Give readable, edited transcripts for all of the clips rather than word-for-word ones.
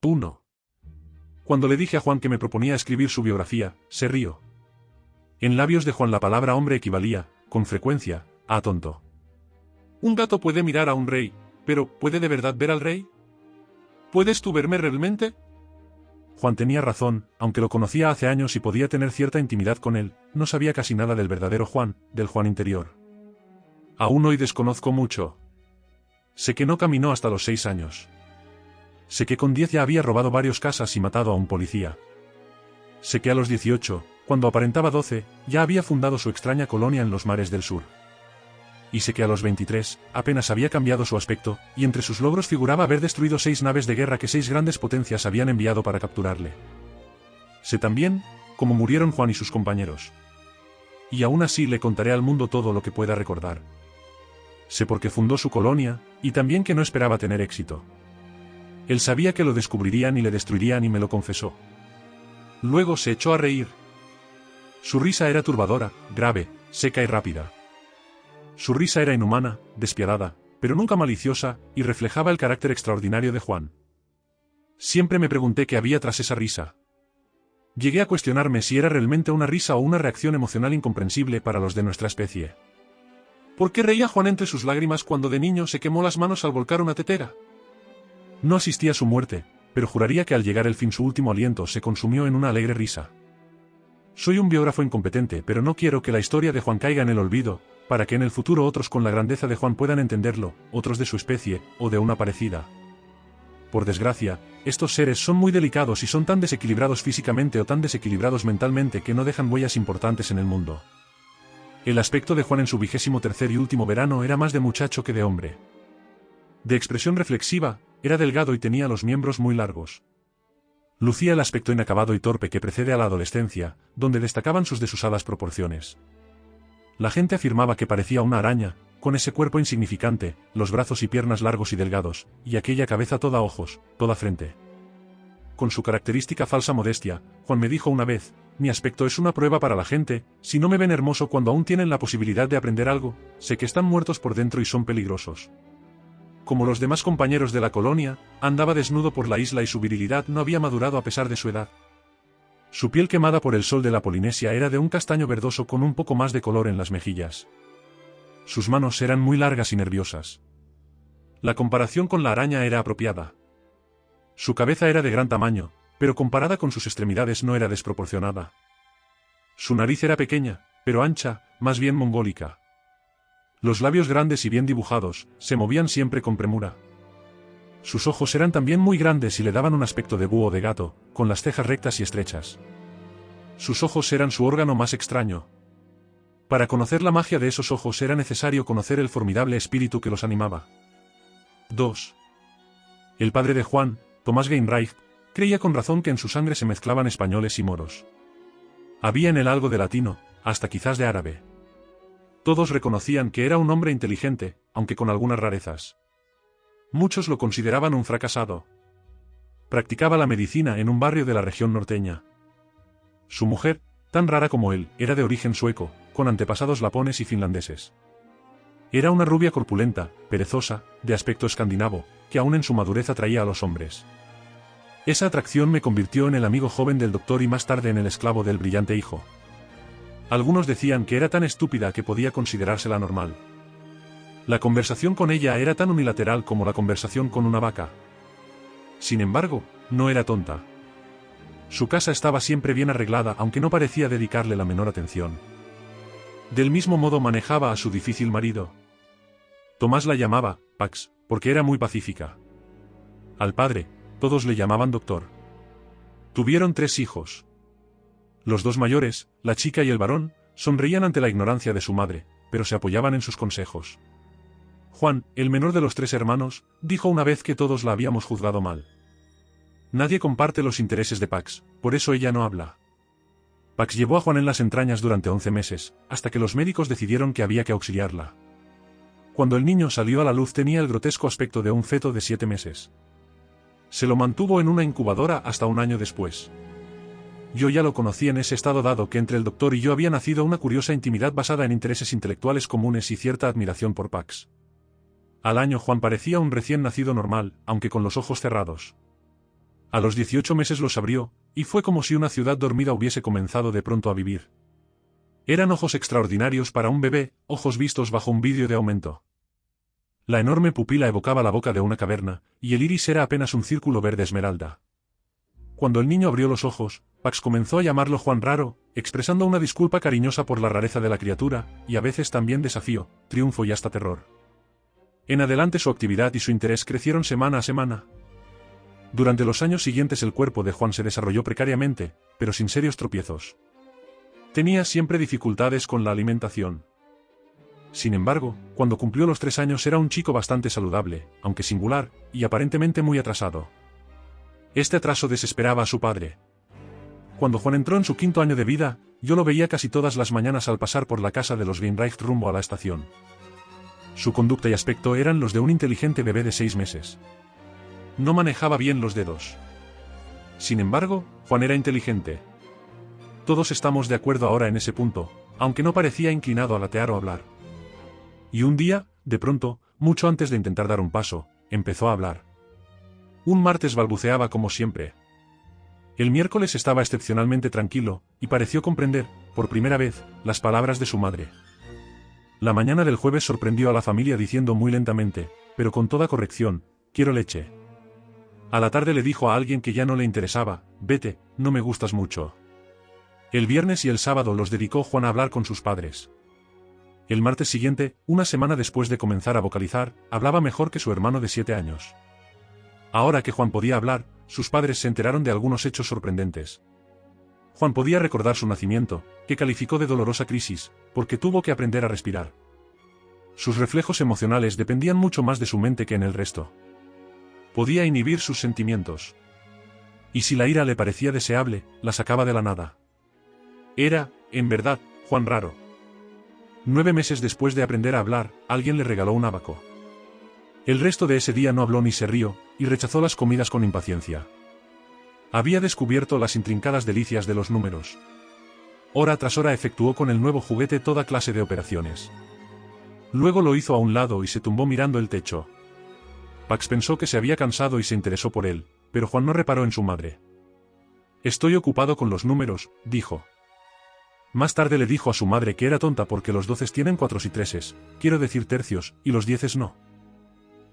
1. Cuando le dije a Juan que me proponía escribir su biografía, se rió. En labios de Juan la palabra hombre equivalía, con frecuencia, a tonto. Un gato puede mirar a un rey, pero ¿puede de verdad ver al rey? ¿Puedes tú verme realmente? Juan tenía razón, aunque lo conocía hace años y podía tener cierta intimidad con él, no sabía casi nada del verdadero Juan, del Juan interior. Aún hoy desconozco mucho. Sé que no caminó hasta los 6 años. Sé que con 10 ya había robado varias casas y matado a un policía. Sé que a los 18, cuando aparentaba 12, ya había fundado su extraña colonia en los mares del sur. Y sé que a los 23, apenas había cambiado su aspecto, y entre sus logros figuraba haber destruido 6 naves de guerra que 6 grandes potencias habían enviado para capturarle. Sé también cómo murieron Juan y sus compañeros. Y aún así le contaré al mundo todo lo que pueda recordar. Sé por qué fundó su colonia, y también que no esperaba tener éxito. Él sabía que lo descubrirían y le destruirían y me lo confesó. Luego se echó a reír. Su risa era turbadora, grave, seca y rápida. Su risa era inhumana, despiadada, pero nunca maliciosa, y reflejaba el carácter extraordinario de Juan. Siempre me pregunté qué había tras esa risa. Llegué a cuestionarme si era realmente una risa o una reacción emocional incomprensible para los de nuestra especie. ¿Por qué reía Juan entre sus lágrimas cuando de niño se quemó las manos al volcar una tetera? No asistí a su muerte, pero juraría que al llegar el fin su último aliento se consumió en una alegre risa. Soy un biógrafo incompetente, pero no quiero que la historia de Juan caiga en el olvido, para que en el futuro otros con la grandeza de Juan puedan entenderlo, otros de su especie, o de una parecida. Por desgracia, estos seres son muy delicados y son tan desequilibrados físicamente o tan desequilibrados mentalmente que no dejan huellas importantes en el mundo. El aspecto de Juan en su 23º y último verano era más de muchacho que de hombre. De expresión reflexiva, era delgado y tenía los miembros muy largos. Lucía el aspecto inacabado y torpe que precede a la adolescencia, donde destacaban sus desusadas proporciones. La gente afirmaba que parecía una araña, con ese cuerpo insignificante, los brazos y piernas largos y delgados, y aquella cabeza toda ojos, toda frente. Con su característica falsa modestia, Juan me dijo una vez: mi aspecto es una prueba para la gente, si no me ven hermoso cuando aún tienen la posibilidad de aprender algo, sé que están muertos por dentro y son peligrosos. Como los demás compañeros de la colonia, andaba desnudo por la isla y su virilidad no había madurado a pesar de su edad. Su piel quemada por el sol de la Polinesia era de un castaño verdoso con un poco más de color en las mejillas. Sus manos eran muy largas y nerviosas. La comparación con la araña era apropiada. Su cabeza era de gran tamaño, pero comparada con sus extremidades no era desproporcionada. Su nariz era pequeña, pero ancha, más bien mongólica. Los labios grandes y bien dibujados, se movían siempre con premura. Sus ojos eran también muy grandes y le daban un aspecto de búho de gato, con las cejas rectas y estrechas. Sus ojos eran su órgano más extraño. Para conocer la magia de esos ojos era necesario conocer el formidable espíritu que los animaba. 2. El padre de Juan, Tomás Geinreich, creía con razón que en su sangre se mezclaban españoles y moros. Había en él algo de latino, hasta quizás de árabe. Todos reconocían que era un hombre inteligente, aunque con algunas rarezas. Muchos lo consideraban un fracasado. Practicaba la medicina en un barrio de la región norteña. Su mujer, tan rara como él, era de origen sueco, con antepasados lapones y finlandeses. Era una rubia corpulenta, perezosa, de aspecto escandinavo, que aún en su madurez atraía a los hombres. Esa atracción me convirtió en el amigo joven del doctor y más tarde en el esclavo del brillante hijo. Algunos decían que era tan estúpida que podía considerársela normal. La conversación con ella era tan unilateral como la conversación con una vaca. Sin embargo, no era tonta. Su casa estaba siempre bien arreglada, aunque no parecía dedicarle la menor atención. Del mismo modo manejaba a su difícil marido. Tomás la llamaba Pax, porque era muy pacífica. Al padre, todos le llamaban doctor. Tuvieron 3 hijos. Los 2 mayores, la chica y el varón, sonreían ante la ignorancia de su madre, pero se apoyaban en sus consejos. Juan, el menor de los 3 hermanos, dijo una vez que todos la habíamos juzgado mal. Nadie comparte los intereses de Pax, por eso ella no habla. Pax llevó a Juan en las entrañas durante 11 meses, hasta que los médicos decidieron que había que auxiliarla. Cuando el niño salió a la luz tenía el grotesco aspecto de un feto de 7 meses. Se lo mantuvo en una incubadora hasta un año después. Yo ya lo conocí en ese estado dado que entre el doctor y yo había nacido una curiosa intimidad basada en intereses intelectuales comunes y cierta admiración por Pax. Al año Juan parecía un recién nacido normal, aunque con los ojos cerrados. A los 18 meses los abrió, y fue como si una ciudad dormida hubiese comenzado de pronto a vivir. Eran ojos extraordinarios para un bebé, ojos vistos bajo un vidrio de aumento. La enorme pupila evocaba la boca de una caverna, y el iris era apenas un círculo verde esmeralda. Cuando el niño abrió los ojos, Pax comenzó a llamarlo Juan Raro, expresando una disculpa cariñosa por la rareza de la criatura, y a veces también desafío, triunfo y hasta terror. En adelante su actividad y su interés crecieron semana a semana. Durante los años siguientes el cuerpo de Juan se desarrolló precariamente, pero sin serios tropiezos. Tenía siempre dificultades con la alimentación. Sin embargo, cuando cumplió los 3 años era un chico bastante saludable, aunque singular, y aparentemente muy atrasado. Este atraso desesperaba a su padre. Cuando Juan entró en su 5º año de vida, yo lo veía casi todas las mañanas al pasar por la casa de los Weinreich rumbo a la estación. Su conducta y aspecto eran los de un inteligente bebé de 6 meses. No manejaba bien los dedos. Sin embargo, Juan era inteligente. Todos estamos de acuerdo ahora en ese punto, aunque no parecía inclinado a latear o hablar. Y un día, de pronto, mucho antes de intentar dar un paso, empezó a hablar. Un martes balbuceaba como siempre. El miércoles estaba excepcionalmente tranquilo, y pareció comprender, por primera vez, las palabras de su madre. La mañana del jueves sorprendió a la familia diciendo muy lentamente, pero con toda corrección, quiero leche. A la tarde le dijo a alguien que ya no le interesaba, vete, no me gustas mucho. El viernes y el sábado los dedicó Juan a hablar con sus padres. El martes siguiente, una semana después de comenzar a vocalizar, hablaba mejor que su hermano de 7 años. Ahora que Juan podía hablar, sus padres se enteraron de algunos hechos sorprendentes. Juan podía recordar su nacimiento, que calificó de dolorosa crisis, porque tuvo que aprender a respirar. Sus reflejos emocionales dependían mucho más de su mente que en el resto. Podía inhibir sus sentimientos. Y si la ira le parecía deseable, la sacaba de la nada. Era, en verdad, Juan Raro. 9 meses después de aprender a hablar, alguien le regaló un ábaco. El resto de ese día no habló ni se rió, y rechazó las comidas con impaciencia. Había descubierto las intrincadas delicias de los números. Hora tras hora efectuó con el nuevo juguete toda clase de operaciones. Luego lo hizo a un lado y se tumbó mirando el techo. Pax pensó que se había cansado y se interesó por él, pero Juan no reparó en su madre. Estoy ocupado con los números, dijo. Más tarde le dijo a su madre que era tonta porque los 12 tienen 4 y 3, quiero decir tercios, y los 10 no.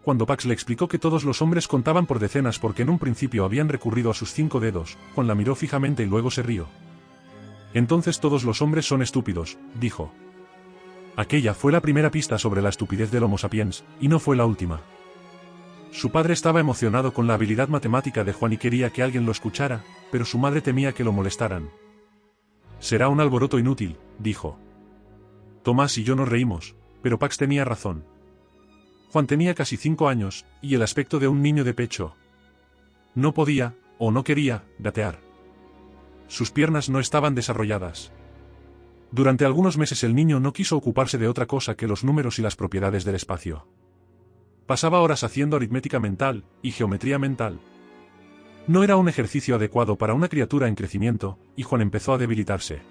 Cuando Pax le explicó que todos los hombres contaban por decenas porque en un principio habían recurrido a sus 5 dedos, Juan la miró fijamente y luego se rió. Entonces todos los hombres son estúpidos, dijo. Aquella fue la primera pista sobre la estupidez del Homo sapiens, y no fue la última. Su padre estaba emocionado con la habilidad matemática de Juan y quería que alguien lo escuchara, pero su madre temía que lo molestaran. Será un alboroto inútil, dijo. Tomás y yo nos reímos, pero Pax tenía razón. Juan tenía casi 5 años, y el aspecto de un niño de pecho. No podía, o no quería, gatear. Sus piernas no estaban desarrolladas. Durante algunos meses el niño no quiso ocuparse de otra cosa que los números y las propiedades del espacio. Pasaba horas haciendo aritmética mental, y geometría mental. No era un ejercicio adecuado para una criatura en crecimiento, y Juan empezó a debilitarse.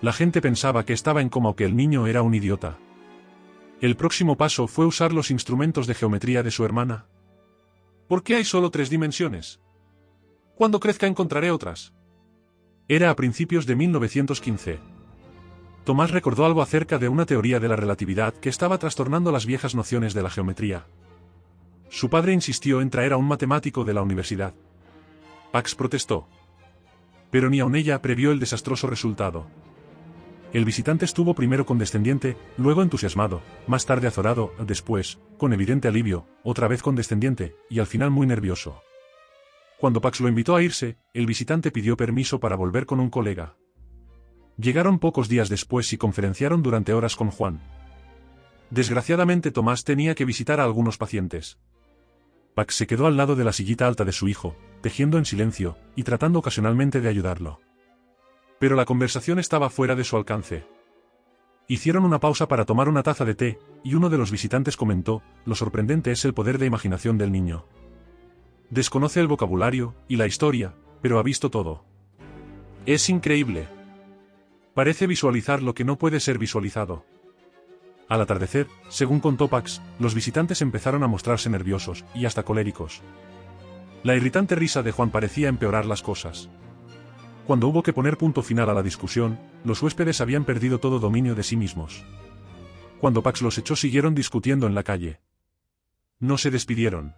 La gente pensaba que estaba en coma o que el niño era un idiota. El próximo paso fue usar los instrumentos de geometría de su hermana. ¿Por qué hay solo 3 dimensiones? Cuando crezca encontraré otras. Era a principios de 1915. Tomás recordó algo acerca de una teoría de la relatividad que estaba trastornando las viejas nociones de la geometría. Su padre insistió en traer a un matemático de la universidad. Pax protestó. Pero ni aun ella previó el desastroso resultado. El visitante estuvo primero condescendiente, luego entusiasmado, más tarde azorado, después, con evidente alivio, otra vez condescendiente, y al final muy nervioso. Cuando Pax lo invitó a irse, el visitante pidió permiso para volver con un colega. Llegaron pocos días después y conferenciaron durante horas con Juan. Desgraciadamente Tomás tenía que visitar a algunos pacientes. Pax se quedó al lado de la sillita alta de su hijo, tejiendo en silencio, y tratando ocasionalmente de ayudarlo. Pero la conversación estaba fuera de su alcance. Hicieron una pausa para tomar una taza de té, y uno de los visitantes comentó, lo sorprendente es el poder de imaginación del niño. Desconoce el vocabulario, y la historia, pero ha visto todo. Es increíble. Parece visualizar lo que no puede ser visualizado. Al atardecer, según contó Pax, los visitantes empezaron a mostrarse nerviosos, y hasta coléricos. La irritante risa de Juan parecía empeorar las cosas. Cuando hubo que poner punto final a la discusión, los huéspedes habían perdido todo dominio de sí mismos. Cuando Pax los echó, siguieron discutiendo en la calle. No se despidieron.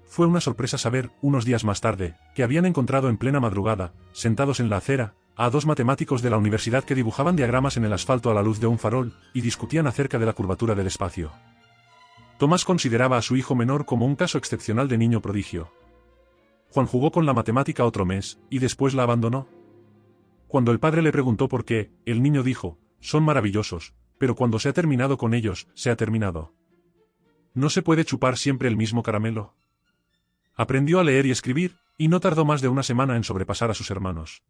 Fue una sorpresa saber, unos días más tarde, que habían encontrado en plena madrugada, sentados en la acera, a dos matemáticos de la universidad que dibujaban diagramas en el asfalto a la luz de un farol, y discutían acerca de la curvatura del espacio. Tomás consideraba a su hijo menor como un caso excepcional de niño prodigio. Juan jugó con la matemática otro mes, y después la abandonó. Cuando el padre le preguntó por qué, el niño dijo: son maravillosos, pero cuando se ha terminado con ellos, se ha terminado. No se puede chupar siempre el mismo caramelo. Aprendió a leer y escribir, y no tardó más de una semana en sobrepasar a sus hermanos.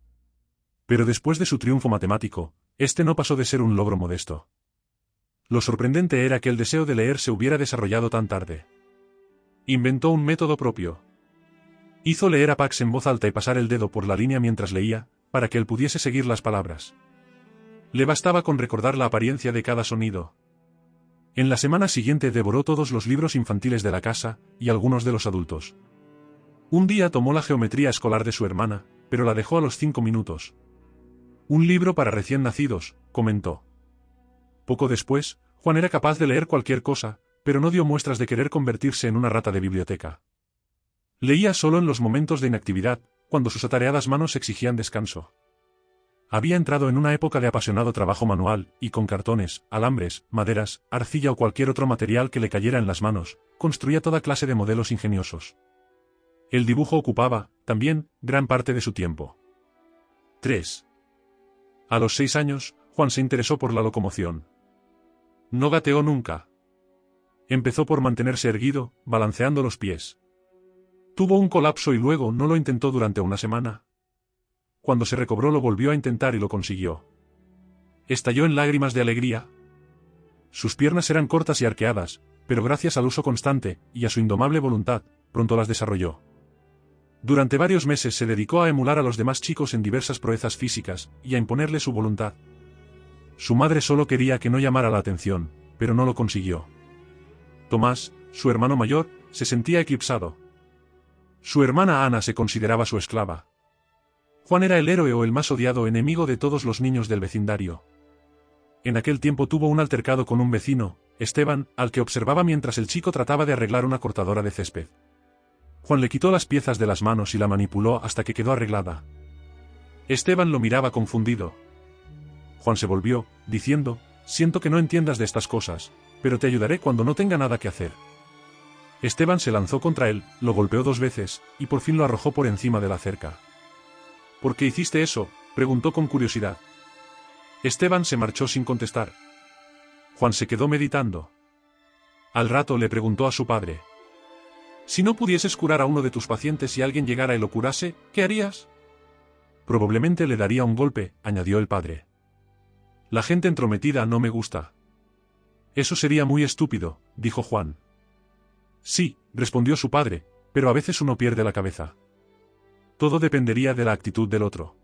Pero después de su triunfo matemático, este no pasó de ser un logro modesto. Lo sorprendente era que el deseo de leer se hubiera desarrollado tan tarde. Inventó un método propio. Hizo leer a Pax en voz alta y pasar el dedo por la línea mientras leía, para que él pudiese seguir las palabras. Le bastaba con recordar la apariencia de cada sonido. En la semana siguiente devoró todos los libros infantiles de la casa, y algunos de los adultos. Un día tomó la geometría escolar de su hermana, pero la dejó a los 5 minutos. Un libro para recién nacidos, comentó. Poco después, Juan era capaz de leer cualquier cosa, pero no dio muestras de querer convertirse en una rata de biblioteca. Leía solo en los momentos de inactividad, cuando sus atareadas manos exigían descanso. Había entrado en una época de apasionado trabajo manual, y con cartones, alambres, maderas, arcilla o cualquier otro material que le cayera en las manos, construía toda clase de modelos ingeniosos. El dibujo ocupaba, también, gran parte de su tiempo. 3. A los 6 años, Juan se interesó por la locomoción. No gateó nunca. Empezó por mantenerse erguido, balanceando los pies. Tuvo un colapso y luego no lo intentó durante una semana. Cuando se recobró lo volvió a intentar y lo consiguió. Estalló en lágrimas de alegría. Sus piernas eran cortas y arqueadas, pero gracias al uso constante, y a su indomable voluntad, pronto las desarrolló. Durante varios meses se dedicó a emular a los demás chicos en diversas proezas físicas, y a imponerle su voluntad. Su madre solo quería que no llamara la atención, pero no lo consiguió. Tomás, su hermano mayor, se sentía eclipsado. Su hermana Ana se consideraba su esclava. Juan era el héroe o el más odiado enemigo de todos los niños del vecindario. En aquel tiempo tuvo un altercado con un vecino, Esteban, al que observaba mientras el chico trataba de arreglar una cortadora de césped. Juan le quitó las piezas de las manos y la manipuló hasta que quedó arreglada. Esteban lo miraba confundido. Juan se volvió, diciendo: siento que no entiendas de estas cosas, pero te ayudaré cuando no tenga nada que hacer. Esteban se lanzó contra él, lo golpeó 2 veces, y por fin lo arrojó por encima de la cerca. ¿Por qué hiciste eso?, preguntó con curiosidad. Esteban se marchó sin contestar. Juan se quedó meditando. Al rato le preguntó a su padre: si no pudieses curar a uno de tus pacientes y alguien llegara y lo curase, ¿qué harías? Probablemente le daría un golpe, añadió el padre. La gente entrometida no me gusta. Eso sería muy estúpido, dijo Juan. Sí, respondió su padre, pero a veces uno pierde la cabeza. Todo dependería de la actitud del otro.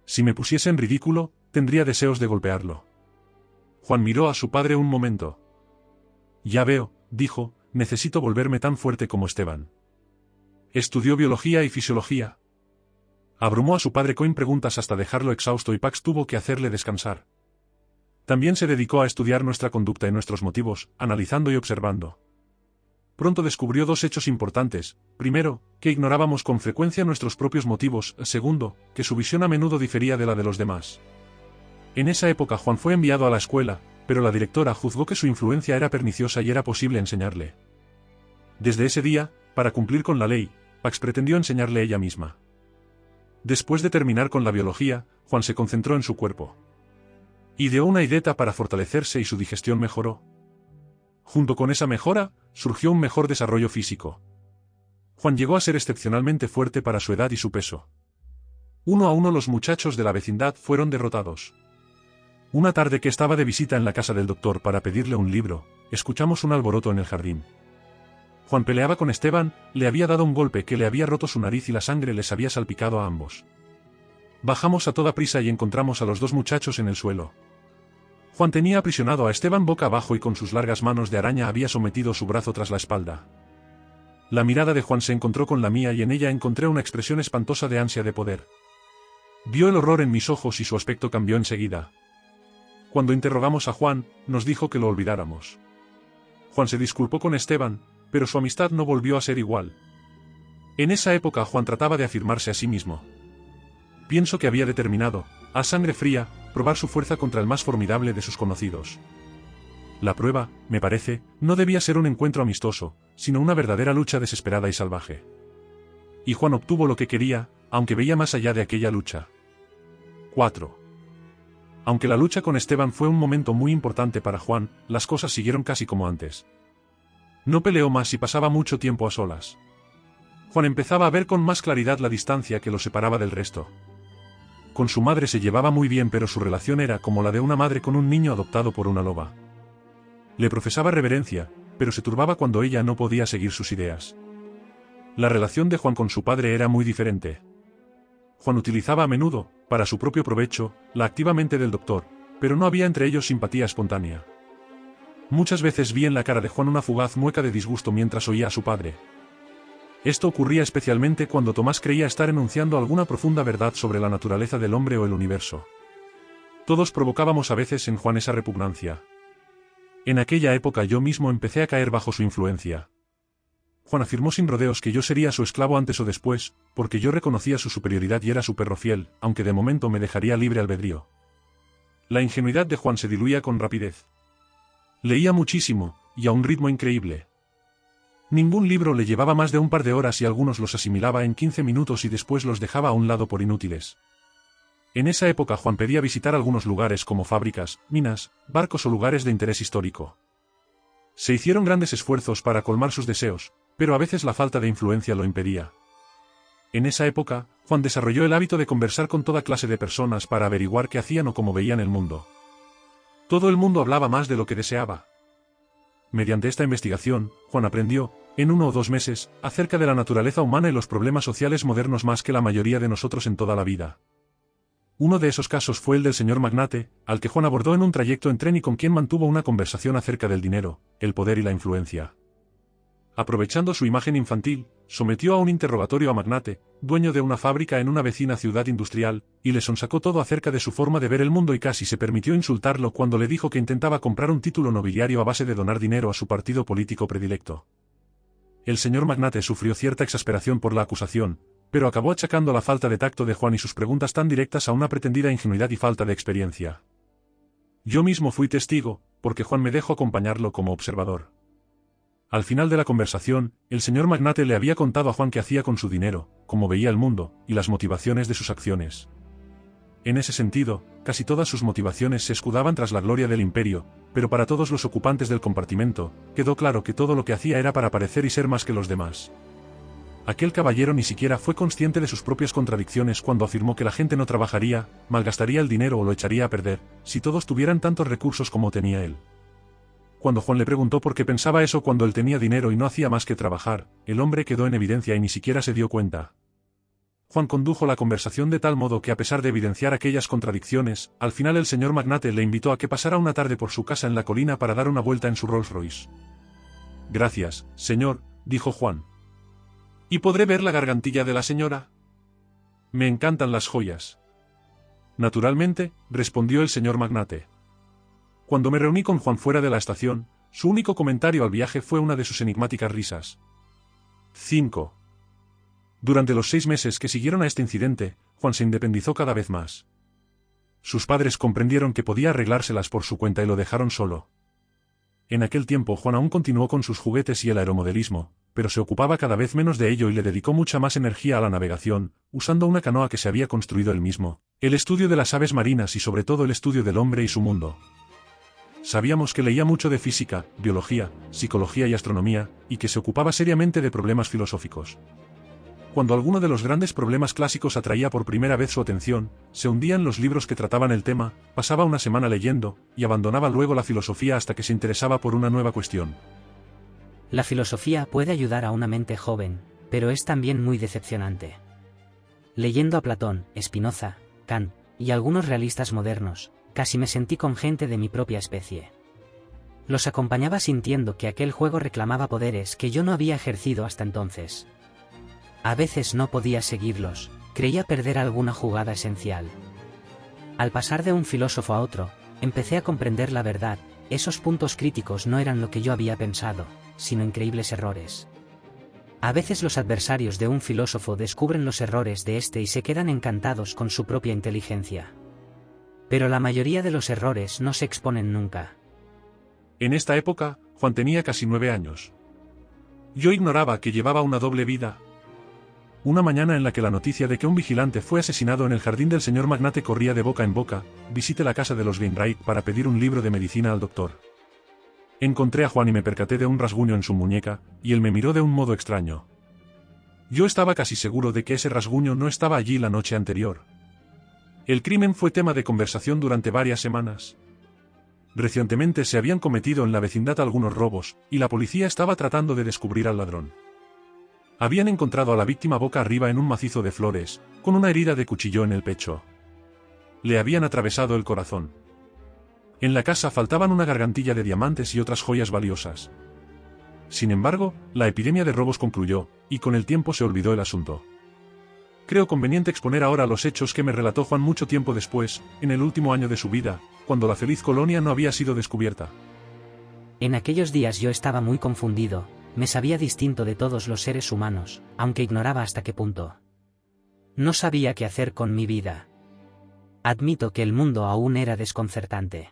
Si me pusiese en ridículo, tendría deseos de golpearlo. Juan miró a su padre un momento. Ya veo, dijo, necesito volverme tan fuerte como Esteban. Estudió biología y fisiología. Abrumó a su padre con preguntas hasta dejarlo exhausto y Pax tuvo que hacerle descansar. También se dedicó a estudiar nuestra conducta y nuestros motivos, analizando y observando. Pronto descubrió 2 hechos importantes: primero, que ignorábamos con frecuencia nuestros propios motivos; segundo, que su visión a menudo difería de la de los demás. En esa época Juan fue enviado a la escuela, pero la directora juzgó que su influencia era perniciosa y era posible enseñarle. Desde ese día, para cumplir con la ley, Pax pretendió enseñarle ella misma. Después de terminar con la biología, Juan se concentró en su cuerpo. Ideó una dieta para fortalecerse y su digestión mejoró. Junto con esa mejora, surgió un mejor desarrollo físico. Juan llegó a ser excepcionalmente fuerte para su edad y su peso. Uno a uno los muchachos de la vecindad fueron derrotados. Una tarde que estaba de visita en la casa del doctor para pedirle un libro, escuchamos un alboroto en el jardín. Juan peleaba con Esteban, le había dado un golpe que le había roto su nariz y la sangre les había salpicado a ambos. Bajamos a toda prisa y encontramos a los 2 muchachos en el suelo. Juan tenía aprisionado a Esteban boca abajo y con sus largas manos de araña había sometido su brazo tras la espalda. La mirada de Juan se encontró con la mía y en ella encontré una expresión espantosa de ansia de poder. Vio el horror en mis ojos y su aspecto cambió enseguida. Cuando interrogamos a Juan, nos dijo que lo olvidáramos. Juan se disculpó con Esteban, pero su amistad no volvió a ser igual. En esa época Juan trataba de afirmarse a sí mismo. Pienso que había determinado, a sangre fría, probar su fuerza contra el más formidable de sus conocidos. La prueba, me parece, no debía ser un encuentro amistoso, sino una verdadera lucha desesperada y salvaje. Y Juan obtuvo lo que quería, aunque veía más allá de aquella lucha. 4. Aunque la lucha con Esteban fue un momento muy importante para Juan, las cosas siguieron casi como antes. No peleó más y pasaba mucho tiempo a solas. Juan empezaba a ver con más claridad la distancia que lo separaba del resto. Con su madre se llevaba muy bien, pero su relación era como la de una madre con un niño adoptado por una loba. Le profesaba reverencia, pero se turbaba cuando ella no podía seguir sus ideas. La relación de Juan con su padre era muy diferente. Juan utilizaba a menudo, para su propio provecho, la activa mente del doctor, pero no había entre ellos simpatía espontánea. Muchas veces vi en la cara de Juan una fugaz mueca de disgusto mientras oía a su padre. Esto ocurría especialmente cuando Tomás creía estar enunciando alguna profunda verdad sobre la naturaleza del hombre o el universo. Todos provocábamos a veces en Juan esa repugnancia. En aquella época yo mismo empecé a caer bajo su influencia. Juan afirmó sin rodeos que yo sería su esclavo antes o después, porque yo reconocía su superioridad y era su perro fiel, aunque de momento me dejaría libre albedrío. La ingenuidad de Juan se diluía con rapidez. Leía muchísimo, y a un ritmo increíble. Ningún libro le llevaba más de un par de horas y algunos los asimilaba en 15 minutos y después los dejaba a un lado por inútiles. En esa época Juan pedía visitar algunos lugares como fábricas, minas, barcos o lugares de interés histórico. Se hicieron grandes esfuerzos para colmar sus deseos, pero a veces la falta de influencia lo impedía. En esa época, Juan desarrolló el hábito de conversar con toda clase de personas para averiguar qué hacían o cómo veían el mundo. Todo el mundo hablaba más de lo que deseaba. Mediante esta investigación, Juan aprendió, en 1 o 2 meses, acerca de la naturaleza humana y los problemas sociales modernos más que la mayoría de nosotros en toda la vida. Uno de esos casos fue el del señor magnate, al que Juan abordó en un trayecto en tren y con quien mantuvo una conversación acerca del dinero, el poder y la influencia. Aprovechando su imagen infantil, sometió a un interrogatorio a Magnate, dueño de una fábrica en una vecina ciudad industrial, y le sonsacó todo acerca de su forma de ver el mundo y casi se permitió insultarlo cuando le dijo que intentaba comprar un título nobiliario a base de donar dinero a su partido político predilecto. El señor Magnate sufrió cierta exasperación por la acusación, pero acabó achacando la falta de tacto de Juan y sus preguntas tan directas a una pretendida ingenuidad y falta de experiencia. Yo mismo fui testigo, porque Juan me dejó acompañarlo como observador. Al final de la conversación, el señor Magnate le había contado a Juan qué hacía con su dinero, cómo veía el mundo, y las motivaciones de sus acciones. En ese sentido, casi todas sus motivaciones se escudaban tras la gloria del imperio, pero para todos los ocupantes del compartimento, quedó claro que todo lo que hacía era para parecer y ser más que los demás. Aquel caballero ni siquiera fue consciente de sus propias contradicciones cuando afirmó que la gente no trabajaría, malgastaría el dinero o lo echaría a perder, si todos tuvieran tantos recursos como tenía él. Cuando Juan le preguntó por qué pensaba eso cuando él tenía dinero y no hacía más que trabajar, el hombre quedó en evidencia y ni siquiera se dio cuenta. Juan condujo la conversación de tal modo que a pesar de evidenciar aquellas contradicciones, al final el señor Magnate le invitó a que pasara una tarde por su casa en la colina para dar una vuelta en su Rolls Royce. «Gracias, señor», dijo Juan. «¿Y podré ver la gargantilla de la señora? Me encantan las joyas». «Naturalmente», respondió el señor Magnate. Cuando me reuní con Juan fuera de la estación, su único comentario al viaje fue una de sus enigmáticas risas. 5. Durante los 6 meses que siguieron a este incidente, Juan se independizó cada vez más. Sus padres comprendieron que podía arreglárselas por su cuenta y lo dejaron solo. En aquel tiempo Juan aún continuó con sus juguetes y el aeromodelismo, pero se ocupaba cada vez menos de ello y le dedicó mucha más energía a la navegación, usando una canoa que se había construido él mismo, el estudio de las aves marinas y sobre todo el estudio del hombre y su mundo. Sabíamos que leía mucho de física, biología, psicología y astronomía, y que se ocupaba seriamente de problemas filosóficos. Cuando alguno de los grandes problemas clásicos atraía por primera vez su atención, se hundía en los libros que trataban el tema, pasaba una semana leyendo, y abandonaba luego la filosofía hasta que se interesaba por una nueva cuestión. La filosofía puede ayudar a una mente joven, pero es también muy decepcionante. Leyendo a Platón, Spinoza, Kant, y algunos realistas modernos, casi me sentí con gente de mi propia especie. Los acompañaba sintiendo que aquel juego reclamaba poderes que yo no había ejercido hasta entonces. A veces no podía seguirlos, creía perder alguna jugada esencial. Al pasar de un filósofo a otro, empecé a comprender la verdad, esos puntos críticos no eran lo que yo había pensado, sino increíbles errores. A veces los adversarios de un filósofo descubren los errores de este y se quedan encantados con su propia inteligencia. Pero la mayoría de los errores no se exponen nunca. En esta época, Juan tenía casi 9 años. Yo ignoraba que llevaba una doble vida. Una mañana en la que la noticia de que un vigilante fue asesinado en el jardín del señor Magnate corría de boca en boca, visité la casa de los Wainwright para pedir un libro de medicina al doctor. Encontré a Juan y me percaté de un rasguño en su muñeca, y él me miró de un modo extraño. Yo estaba casi seguro de que ese rasguño no estaba allí la noche anterior. El crimen fue tema de conversación durante varias semanas. Recientemente se habían cometido en la vecindad algunos robos, y la policía estaba tratando de descubrir al ladrón. Habían encontrado a la víctima boca arriba en un macizo de flores, con una herida de cuchillo en el pecho. Le habían atravesado el corazón. En la casa faltaban una gargantilla de diamantes y otras joyas valiosas. Sin embargo, la epidemia de robos concluyó, y con el tiempo se olvidó el asunto. Creo conveniente exponer ahora los hechos que me relató Juan mucho tiempo después, en el último año de su vida, cuando la feliz colonia no había sido descubierta. En aquellos días yo estaba muy confundido, me sabía distinto de todos los seres humanos, aunque ignoraba hasta qué punto. No sabía qué hacer con mi vida. Admito que el mundo aún era desconcertante.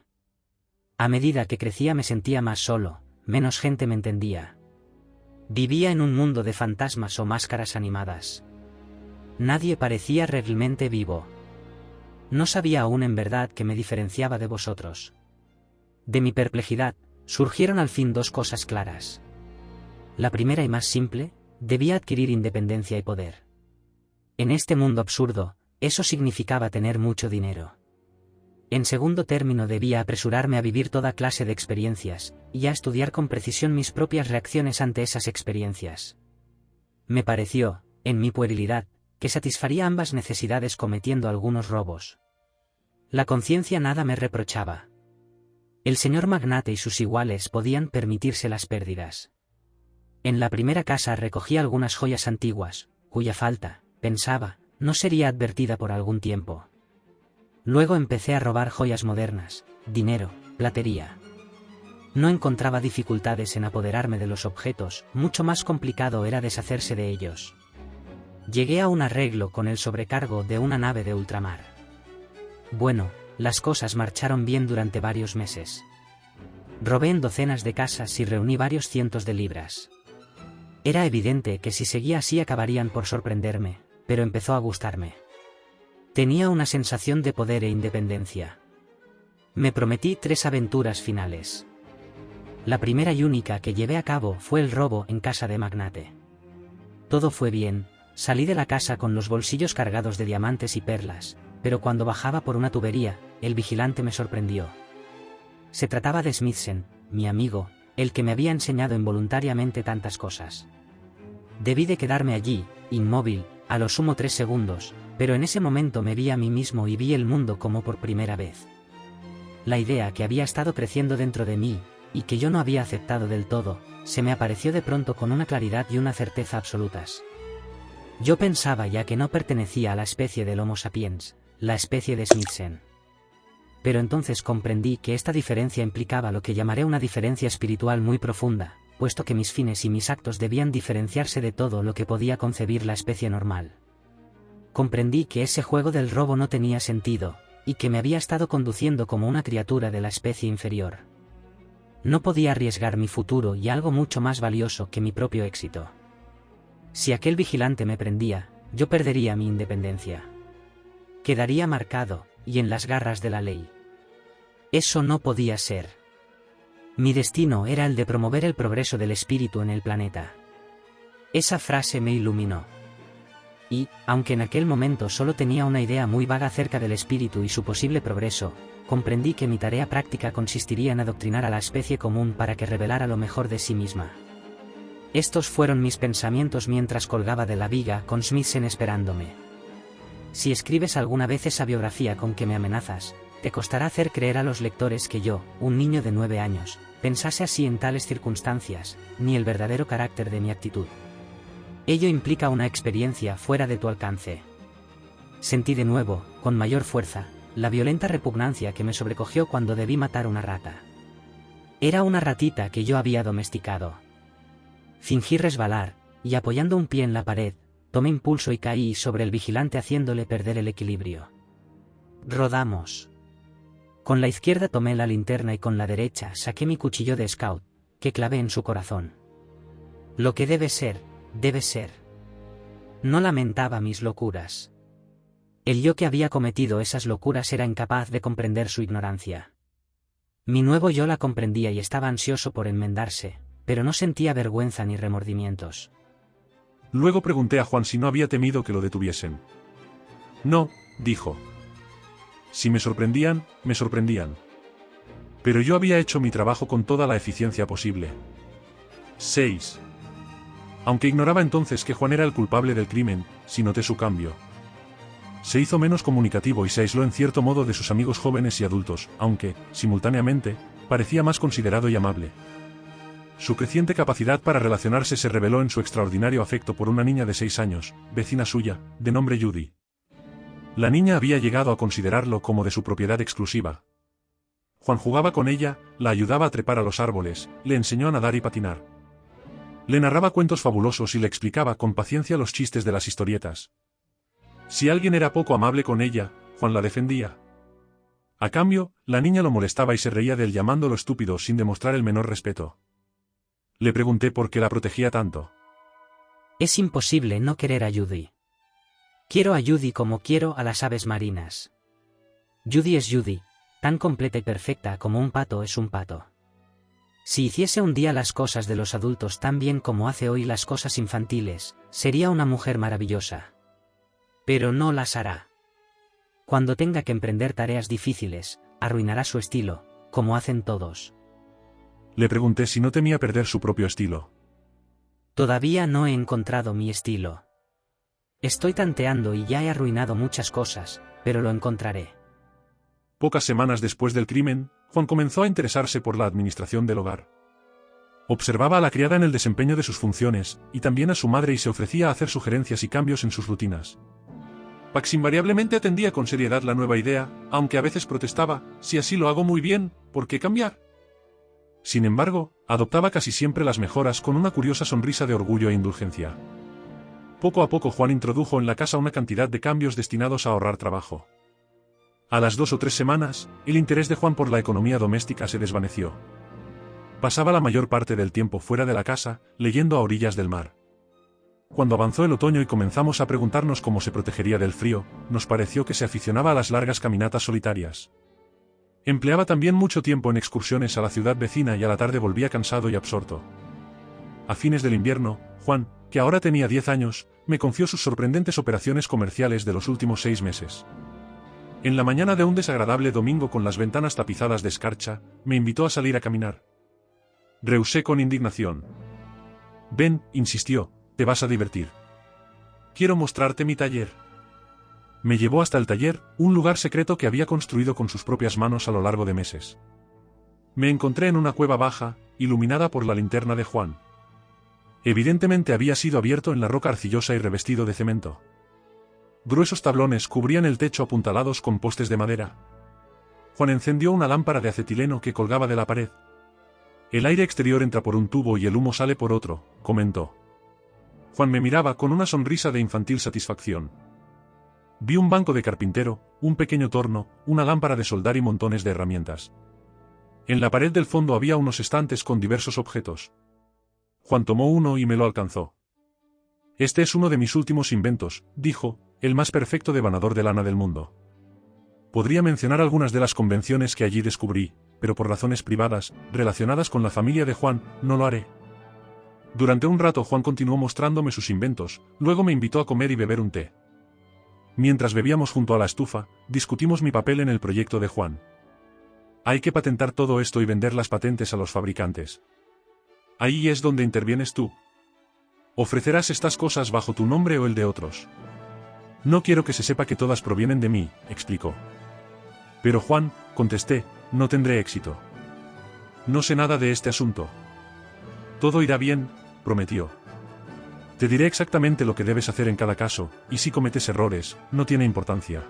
A medida que crecía me sentía más solo, menos gente me entendía. Vivía en un mundo de fantasmas o máscaras animadas. Nadie parecía realmente vivo. No sabía aún en verdad qué me diferenciaba de vosotros. De mi perplejidad, surgieron al fin dos cosas claras. La primera y más simple, debía adquirir independencia y poder. En este mundo absurdo, eso significaba tener mucho dinero. En segundo término debía apresurarme a vivir toda clase de experiencias, y a estudiar con precisión mis propias reacciones ante esas experiencias. Me pareció, en mi puerilidad, que satisfaría ambas necesidades cometiendo algunos robos. La conciencia nada me reprochaba. El señor Magnate y sus iguales podían permitirse las pérdidas. En la primera casa recogí algunas joyas antiguas, cuya falta, pensaba, no sería advertida por algún tiempo. Luego empecé a robar joyas modernas, dinero, platería. No encontraba dificultades en apoderarme de los objetos, mucho más complicado era deshacerse de ellos. Llegué a un arreglo con el sobrecargo de una nave de ultramar. Bueno, las cosas marcharon bien durante varios meses. Robé en docenas de casas y reuní varios cientos de libras. Era evidente que si seguía así acabarían por sorprenderme, pero empezó a gustarme. Tenía una sensación de poder e independencia. Me prometí 3 aventuras finales. La primera y única que llevé a cabo fue el robo en casa de Magnate. Todo fue bien, salí de la casa con los bolsillos cargados de diamantes y perlas, pero cuando bajaba por una tubería, el vigilante me sorprendió. Se trataba de Smithsen, mi amigo, el que me había enseñado involuntariamente tantas cosas. Debí de quedarme allí, inmóvil, a lo sumo 3 segundos, pero en ese momento me vi a mí mismo y vi el mundo como por primera vez. La idea que había estado creciendo dentro de mí, y que yo no había aceptado del todo, se me apareció de pronto con una claridad y una certeza absolutas. Yo pensaba ya que no pertenecía a la especie del Homo sapiens, la especie de Smithsen. Pero entonces comprendí que esta diferencia implicaba lo que llamaré una diferencia espiritual muy profunda, puesto que mis fines y mis actos debían diferenciarse de todo lo que podía concebir la especie normal. Comprendí que ese juego del robo no tenía sentido, y que me había estado conduciendo como una criatura de la especie inferior. No podía arriesgar mi futuro y algo mucho más valioso que mi propio éxito. Si aquel vigilante me prendía, yo perdería mi independencia. Quedaría marcado, y en las garras de la ley. Eso no podía ser. Mi destino era el de promover el progreso del espíritu en el planeta. Esa frase me iluminó. Y, aunque en aquel momento solo tenía una idea muy vaga acerca del espíritu y su posible progreso, comprendí que mi tarea práctica consistiría en adoctrinar a la especie común para que revelara lo mejor de sí misma. Estos fueron mis pensamientos mientras colgaba de la viga con Smithsen esperándome. Si escribes alguna vez esa biografía con que me amenazas, Te costará hacer creer a los lectores que yo, un niño de 9 años, pensase así en tales circunstancias, ni el verdadero carácter de mi actitud. Ello implica una experiencia fuera de tu alcance. Sentí de nuevo, con mayor fuerza, la violenta repugnancia que me sobrecogió cuando debí matar una rata. Era una ratita que yo había domesticado. Fingí resbalar, y apoyando un pie en la pared, tomé impulso y caí sobre el vigilante haciéndole perder el equilibrio. Rodamos. Con la izquierda tomé la linterna y con la derecha saqué mi cuchillo de scout, que clavé en su corazón. Lo que debe ser, debe ser. No lamentaba mis locuras. El yo que había cometido esas locuras era incapaz de comprender su ignorancia. Mi nuevo yo la comprendía y estaba ansioso por enmendarse, pero no sentía vergüenza ni remordimientos. Luego pregunté a Juan si no había temido que lo detuviesen. No, dijo. Si me sorprendían, me sorprendían. Pero yo había hecho mi trabajo con toda la eficiencia posible. 6. Aunque ignoraba entonces que Juan era el culpable del crimen, sí noté su cambio. Se hizo menos comunicativo y se aisló en cierto modo de sus amigos jóvenes y adultos, aunque, simultáneamente, parecía más considerado y amable. Su creciente capacidad para relacionarse se reveló en su extraordinario afecto por una niña de 6 años, vecina suya, de nombre Judy. La niña había llegado a considerarlo como de su propiedad exclusiva. Juan jugaba con ella, la ayudaba a trepar a los árboles, le enseñó a nadar y patinar. Le narraba cuentos fabulosos y le explicaba con paciencia los chistes de las historietas. Si alguien era poco amable con ella, Juan la defendía. A cambio, la niña lo molestaba y se reía de él llamándolo estúpido sin demostrar el menor respeto. Le pregunté por qué la protegía tanto. Es imposible no querer a Judy. Quiero a Judy como quiero a las aves marinas. Judy es Judy, tan completa y perfecta como un pato es un pato. Si hiciese un día las cosas de los adultos tan bien como hace hoy las cosas infantiles, sería una mujer maravillosa. Pero no las hará. Cuando tenga que emprender tareas difíciles, arruinará su estilo, como hacen todos. Le pregunté si no temía perder su propio estilo. Todavía no he encontrado mi estilo. Estoy tanteando y ya he arruinado muchas cosas, pero lo encontraré. Pocas semanas después del crimen, Juan comenzó a interesarse por la administración del hogar. Observaba a la criada en el desempeño de sus funciones, y también a su madre y se ofrecía a hacer sugerencias y cambios en sus rutinas. Pax invariablemente atendía con seriedad la nueva idea, aunque a veces protestaba, si así lo hago muy bien, ¿por qué cambiar? Sin embargo, adoptaba casi siempre las mejoras con una curiosa sonrisa de orgullo e indulgencia. Poco a poco Juan introdujo en la casa una cantidad de cambios destinados a ahorrar trabajo. A las 2 o 3 semanas, el interés de Juan por la economía doméstica se desvaneció. Pasaba la mayor parte del tiempo fuera de la casa, leyendo a orillas del mar. Cuando avanzó el otoño y comenzamos a preguntarnos cómo se protegería del frío, nos pareció que se aficionaba a las largas caminatas solitarias. Empleaba también mucho tiempo en excursiones a la ciudad vecina y a la tarde volvía cansado y absorto. A fines del invierno, Juan, que ahora tenía 10 años, me confió sus sorprendentes operaciones comerciales de los últimos 6 meses. En la mañana de un desagradable domingo con las ventanas tapizadas de escarcha, me invitó a salir a caminar. Rehusé con indignación. Ven, insistió, te vas a divertir. Quiero mostrarte mi taller. Me llevó hasta el taller, un lugar secreto que había construido con sus propias manos a lo largo de meses. Me encontré en una cueva baja, iluminada por la linterna de Juan. Evidentemente había sido abierto en la roca arcillosa y revestido de cemento. Gruesos tablones cubrían el techo apuntalados con postes de madera. Juan encendió una lámpara de acetileno que colgaba de la pared. El aire exterior entra por un tubo y el humo sale por otro, comentó. Juan me miraba con una sonrisa de infantil satisfacción. Vi un banco de carpintero, un pequeño torno, una lámpara de soldar y montones de herramientas. En la pared del fondo había unos estantes con diversos objetos. Juan tomó uno y me lo alcanzó. Este es uno de mis últimos inventos, dijo, el más perfecto devanador de lana del mundo. Podría mencionar algunas de las convenciones que allí descubrí, pero por razones privadas, relacionadas con la familia de Juan, no lo haré. Durante un rato Juan continuó mostrándome sus inventos, luego me invitó a comer y beber un té. Mientras bebíamos junto a la estufa, discutimos mi papel en el proyecto de Juan. Hay que patentar todo esto y vender las patentes a los fabricantes. Ahí es donde intervienes tú. Ofrecerás estas cosas bajo tu nombre o el de otros. No quiero que se sepa que todas provienen de mí, explicó. Pero Juan, contesté, no tendré éxito. No sé nada de este asunto. Todo irá bien, prometió. Te diré exactamente lo que debes hacer en cada caso, y si cometes errores, no tiene importancia.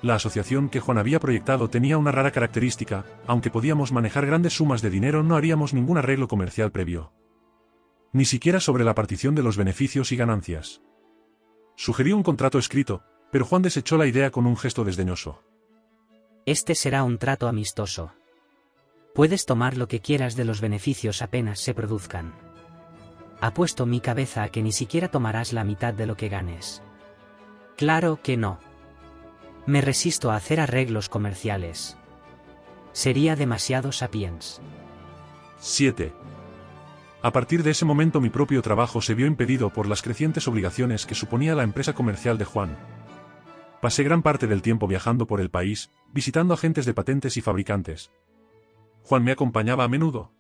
La asociación que Juan había proyectado tenía una rara característica: aunque podíamos manejar grandes sumas de dinero, no haríamos ningún arreglo comercial previo. Ni siquiera sobre la partición de los beneficios y ganancias. Sugerí un contrato escrito, pero Juan desechó la idea con un gesto desdeñoso. Este será un trato amistoso. Puedes tomar lo que quieras de los beneficios apenas se produzcan. Apuesto mi cabeza a que ni siquiera tomarás la mitad de lo que ganes. Claro que no. Me resisto a hacer arreglos comerciales. Sería demasiado sapiens. 7. A partir de ese momento mi propio trabajo se vio impedido por las crecientes obligaciones que suponía la empresa comercial de Juan. Pasé gran parte del tiempo viajando por el país, visitando agentes de patentes y fabricantes. Juan me acompañaba a menudo.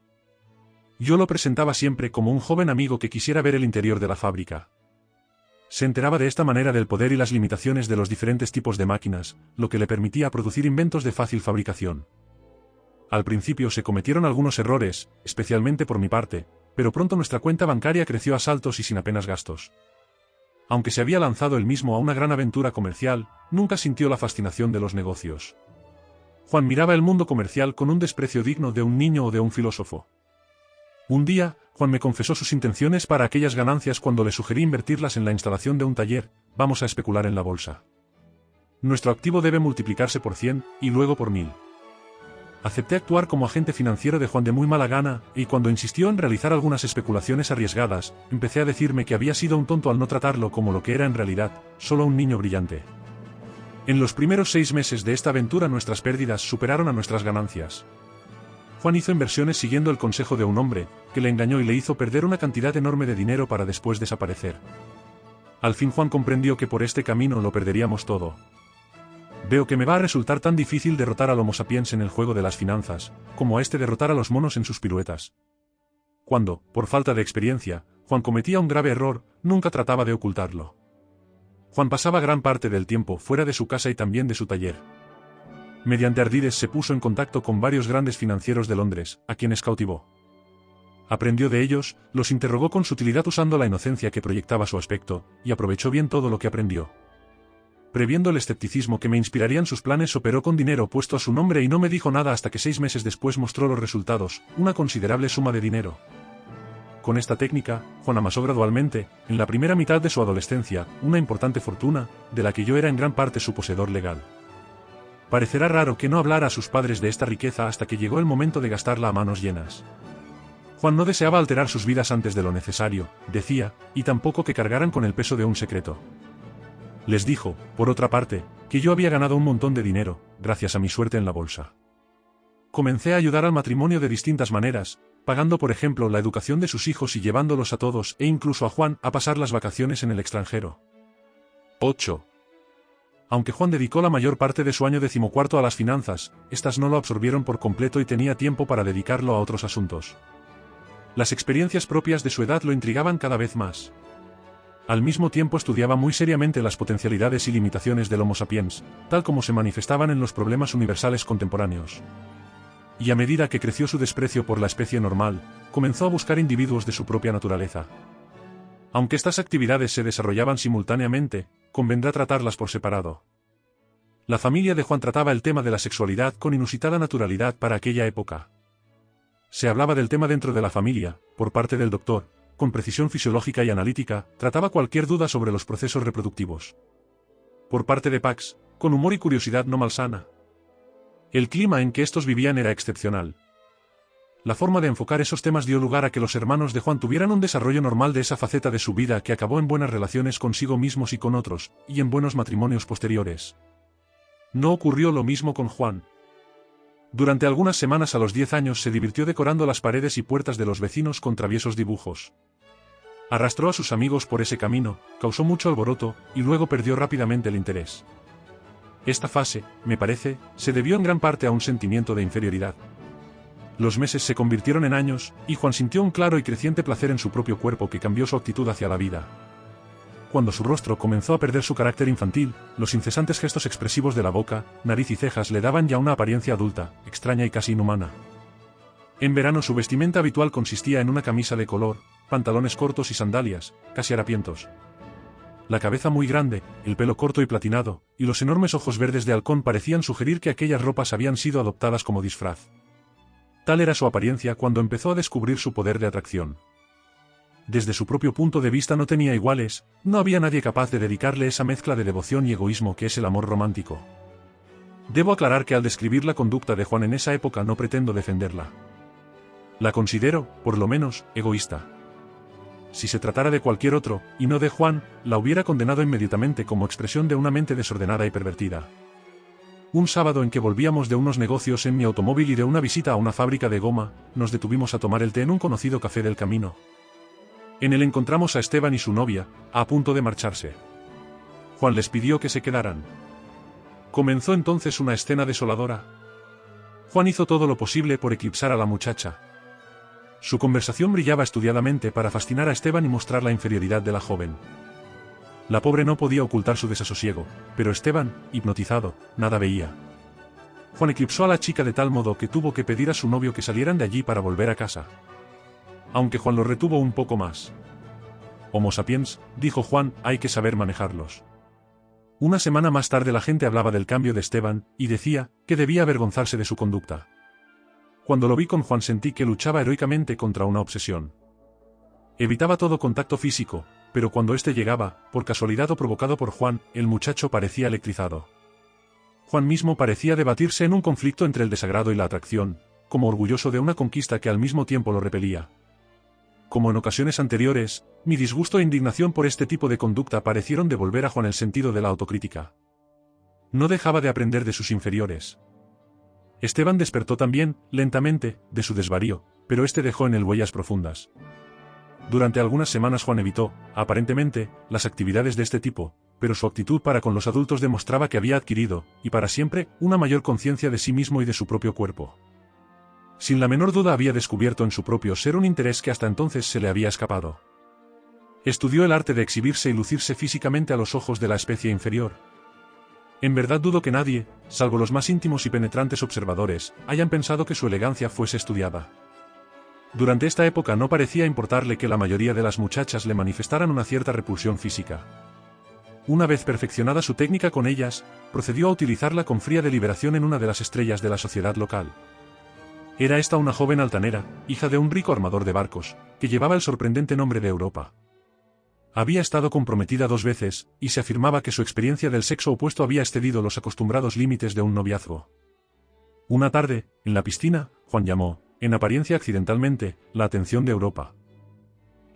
Yo lo presentaba siempre como un joven amigo que quisiera ver el interior de la fábrica. Se enteraba de esta manera del poder y las limitaciones de los diferentes tipos de máquinas, lo que le permitía producir inventos de fácil fabricación. Al principio se cometieron algunos errores, especialmente por mi parte, pero pronto nuestra cuenta bancaria creció a saltos y sin apenas gastos. Aunque se había lanzado él mismo a una gran aventura comercial, nunca sintió la fascinación de los negocios. Juan miraba el mundo comercial con un desprecio digno de un niño o de un filósofo. Un día, Juan me confesó sus intenciones para aquellas ganancias cuando le sugerí invertirlas en la instalación de un taller. Vamos a especular en la bolsa. Nuestro activo debe multiplicarse por 100, y luego por 1000. Acepté actuar como agente financiero de Juan de muy mala gana, y cuando insistió en realizar algunas especulaciones arriesgadas, empecé a decirme que había sido un tonto al no tratarlo como lo que era en realidad, solo un niño brillante. En los primeros 6 meses de esta aventura nuestras pérdidas superaron a nuestras ganancias. Juan hizo inversiones siguiendo el consejo de un hombre, que le engañó y le hizo perder una cantidad enorme de dinero para después desaparecer. Al fin Juan comprendió que por este camino lo perderíamos todo. Veo que me va a resultar tan difícil derrotar al Homo sapiens en el juego de las finanzas, como a este derrotar a los monos en sus piruetas. Cuando, por falta de experiencia, Juan cometía un grave error, nunca trataba de ocultarlo. Juan pasaba gran parte del tiempo fuera de su casa y también de su taller. Mediante ardides se puso en contacto con varios grandes financieros de Londres, a quienes cautivó. Aprendió de ellos, los interrogó con sutilidad usando la inocencia que proyectaba su aspecto, y aprovechó bien todo lo que aprendió. Previendo el escepticismo que me inspirarían sus planes, operó con dinero puesto a su nombre y no me dijo nada hasta que 6 meses después mostró los resultados, una considerable suma de dinero. Con esta técnica, Juan amasó gradualmente, en la primera mitad de su adolescencia, una importante fortuna, de la que yo era en gran parte su poseedor legal. Parecerá raro que no hablara a sus padres de esta riqueza hasta que llegó el momento de gastarla a manos llenas. Juan no deseaba alterar sus vidas antes de lo necesario, decía, y tampoco que cargaran con el peso de un secreto. Les dijo, por otra parte, que yo había ganado un montón de dinero, gracias a mi suerte en la bolsa. Comencé a ayudar al matrimonio de distintas maneras, pagando por ejemplo la educación de sus hijos y llevándolos a todos, e incluso a Juan, a pasar las vacaciones en el extranjero. 8. Aunque Juan dedicó la mayor parte de su año 14º a las finanzas, estas no lo absorbieron por completo y tenía tiempo para dedicarlo a otros asuntos. Las experiencias propias de su edad lo intrigaban cada vez más. Al mismo tiempo estudiaba muy seriamente las potencialidades y limitaciones del Homo sapiens, tal como se manifestaban en los problemas universales contemporáneos. Y a medida que creció su desprecio por la especie normal, comenzó a buscar individuos de su propia naturaleza. Aunque estas actividades se desarrollaban simultáneamente, convendrá tratarlas por separado. La familia de Juan trataba el tema de la sexualidad con inusitada naturalidad para aquella época. Se hablaba del tema dentro de la familia, por parte del doctor, con precisión fisiológica y analítica, trataba cualquier duda sobre los procesos reproductivos. Por parte de Pax, con humor y curiosidad no malsana. El clima en que estos vivían era excepcional. La forma de enfocar esos temas dio lugar a que los hermanos de Juan tuvieran un desarrollo normal de esa faceta de su vida que acabó en buenas relaciones consigo mismos y con otros, y en buenos matrimonios posteriores. No ocurrió lo mismo con Juan. Durante algunas semanas a los 10 años se divirtió decorando las paredes y puertas de los vecinos con traviesos dibujos. Arrastró a sus amigos por ese camino, causó mucho alboroto, y luego perdió rápidamente el interés. Esta fase, me parece, se debió en gran parte a un sentimiento de inferioridad. Los meses se convirtieron en años, y Juan sintió un claro y creciente placer en su propio cuerpo que cambió su actitud hacia la vida. cuando su rostro comenzó a perder su carácter infantil, los incesantes gestos expresivos de la boca, nariz y cejas le daban ya una apariencia adulta, extraña y casi inhumana. En verano su vestimenta habitual consistía en una camisa de color, pantalones cortos y sandalias, casi harapientos. La cabeza muy grande, el pelo corto y platinado, y los enormes ojos verdes de halcón parecían sugerir que aquellas ropas habían sido adoptadas como disfraz. Tal era su apariencia cuando empezó a descubrir su poder de atracción. Desde su propio punto de vista no tenía iguales, no había nadie capaz de dedicarle esa mezcla de devoción y egoísmo que es el amor romántico. Debo aclarar que al describir la conducta de Juan en esa época no pretendo defenderla. La considero, por lo menos, egoísta. Si se tratara de cualquier otro, y no de Juan, la hubiera condenado inmediatamente como expresión de una mente desordenada y pervertida. Un sábado en que volvíamos de unos negocios en mi automóvil y de una visita a una fábrica de goma, nos detuvimos a tomar el té en un conocido café del camino. En él encontramos a Esteban y su novia, a punto de marcharse. Juan les pidió que se quedaran. Comenzó entonces una escena desoladora. Juan hizo todo lo posible por eclipsar a la muchacha. Su conversación brillaba estudiadamente para fascinar a Esteban y mostrar la inferioridad de la joven. La pobre no podía ocultar su desasosiego, pero Esteban, hipnotizado, nada veía. Juan eclipsó a la chica de tal modo que tuvo que pedir a su novio que salieran de allí para volver a casa. Aunque Juan lo retuvo un poco más. Homo sapiens, dijo Juan, hay que saber manejarlos. Una semana más tarde la gente hablaba del cambio de Esteban, y decía que debía avergonzarse de su conducta. Cuando lo vi con Juan sentí que luchaba heroicamente contra una obsesión. Evitaba todo contacto físico, pero cuando éste llegaba, por casualidad o provocado por Juan, el muchacho parecía electrizado. Juan mismo parecía debatirse en un conflicto entre el desagrado y la atracción, como orgulloso de una conquista que al mismo tiempo lo repelía. Como en ocasiones anteriores, mi disgusto e indignación por este tipo de conducta parecieron devolver a Juan el sentido de la autocrítica. No dejaba de aprender de sus inferiores. Esteban despertó también, lentamente, de su desvarío, pero este dejó en él huellas profundas. Durante algunas semanas Juan evitó, aparentemente, las actividades de este tipo, pero su actitud para con los adultos demostraba que había adquirido, y para siempre, una mayor conciencia de sí mismo y de su propio cuerpo. Sin la menor duda había descubierto en su propio ser un interés que hasta entonces se le había escapado. Estudió el arte de exhibirse y lucirse físicamente a los ojos de la especie inferior. En verdad dudo que nadie, salvo los más íntimos y penetrantes observadores, hayan pensado que su elegancia fuese estudiada. Durante esta época no parecía importarle que la mayoría de las muchachas le manifestaran una cierta repulsión física. Una vez perfeccionada su técnica con ellas, procedió a utilizarla con fría deliberación en una de las estrellas de la sociedad local. Era esta una joven altanera, hija de un rico armador de barcos, que llevaba el sorprendente nombre de Europa. Había estado comprometida 2 veces, y se afirmaba que su experiencia del sexo opuesto había excedido los acostumbrados límites de un noviazgo. Una tarde, en la piscina, Juan llamó, en apariencia accidentalmente, la atención de Europa.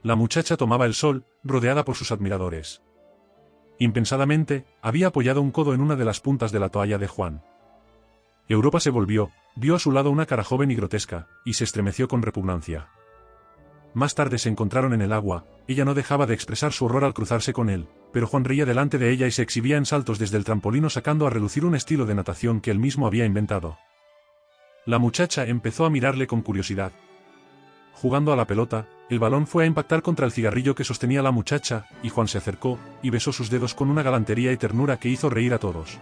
La muchacha tomaba el sol, rodeada por sus admiradores. Impensadamente, había apoyado un codo en una de las puntas de la toalla de Juan. Europa se volvió, vio a su lado una cara joven y grotesca, y se estremeció con repugnancia. Más tarde se encontraron en el agua, ella no dejaba de expresar su horror al cruzarse con él, pero Juan reía delante de ella y se exhibía en saltos desde el trampolín sacando a relucir un estilo de natación que él mismo había inventado. La muchacha empezó a mirarle con curiosidad. Jugando a la pelota, el balón fue a impactar contra el cigarrillo que sostenía la muchacha, y Juan se acercó, y besó sus dedos con una galantería y ternura que hizo reír a todos.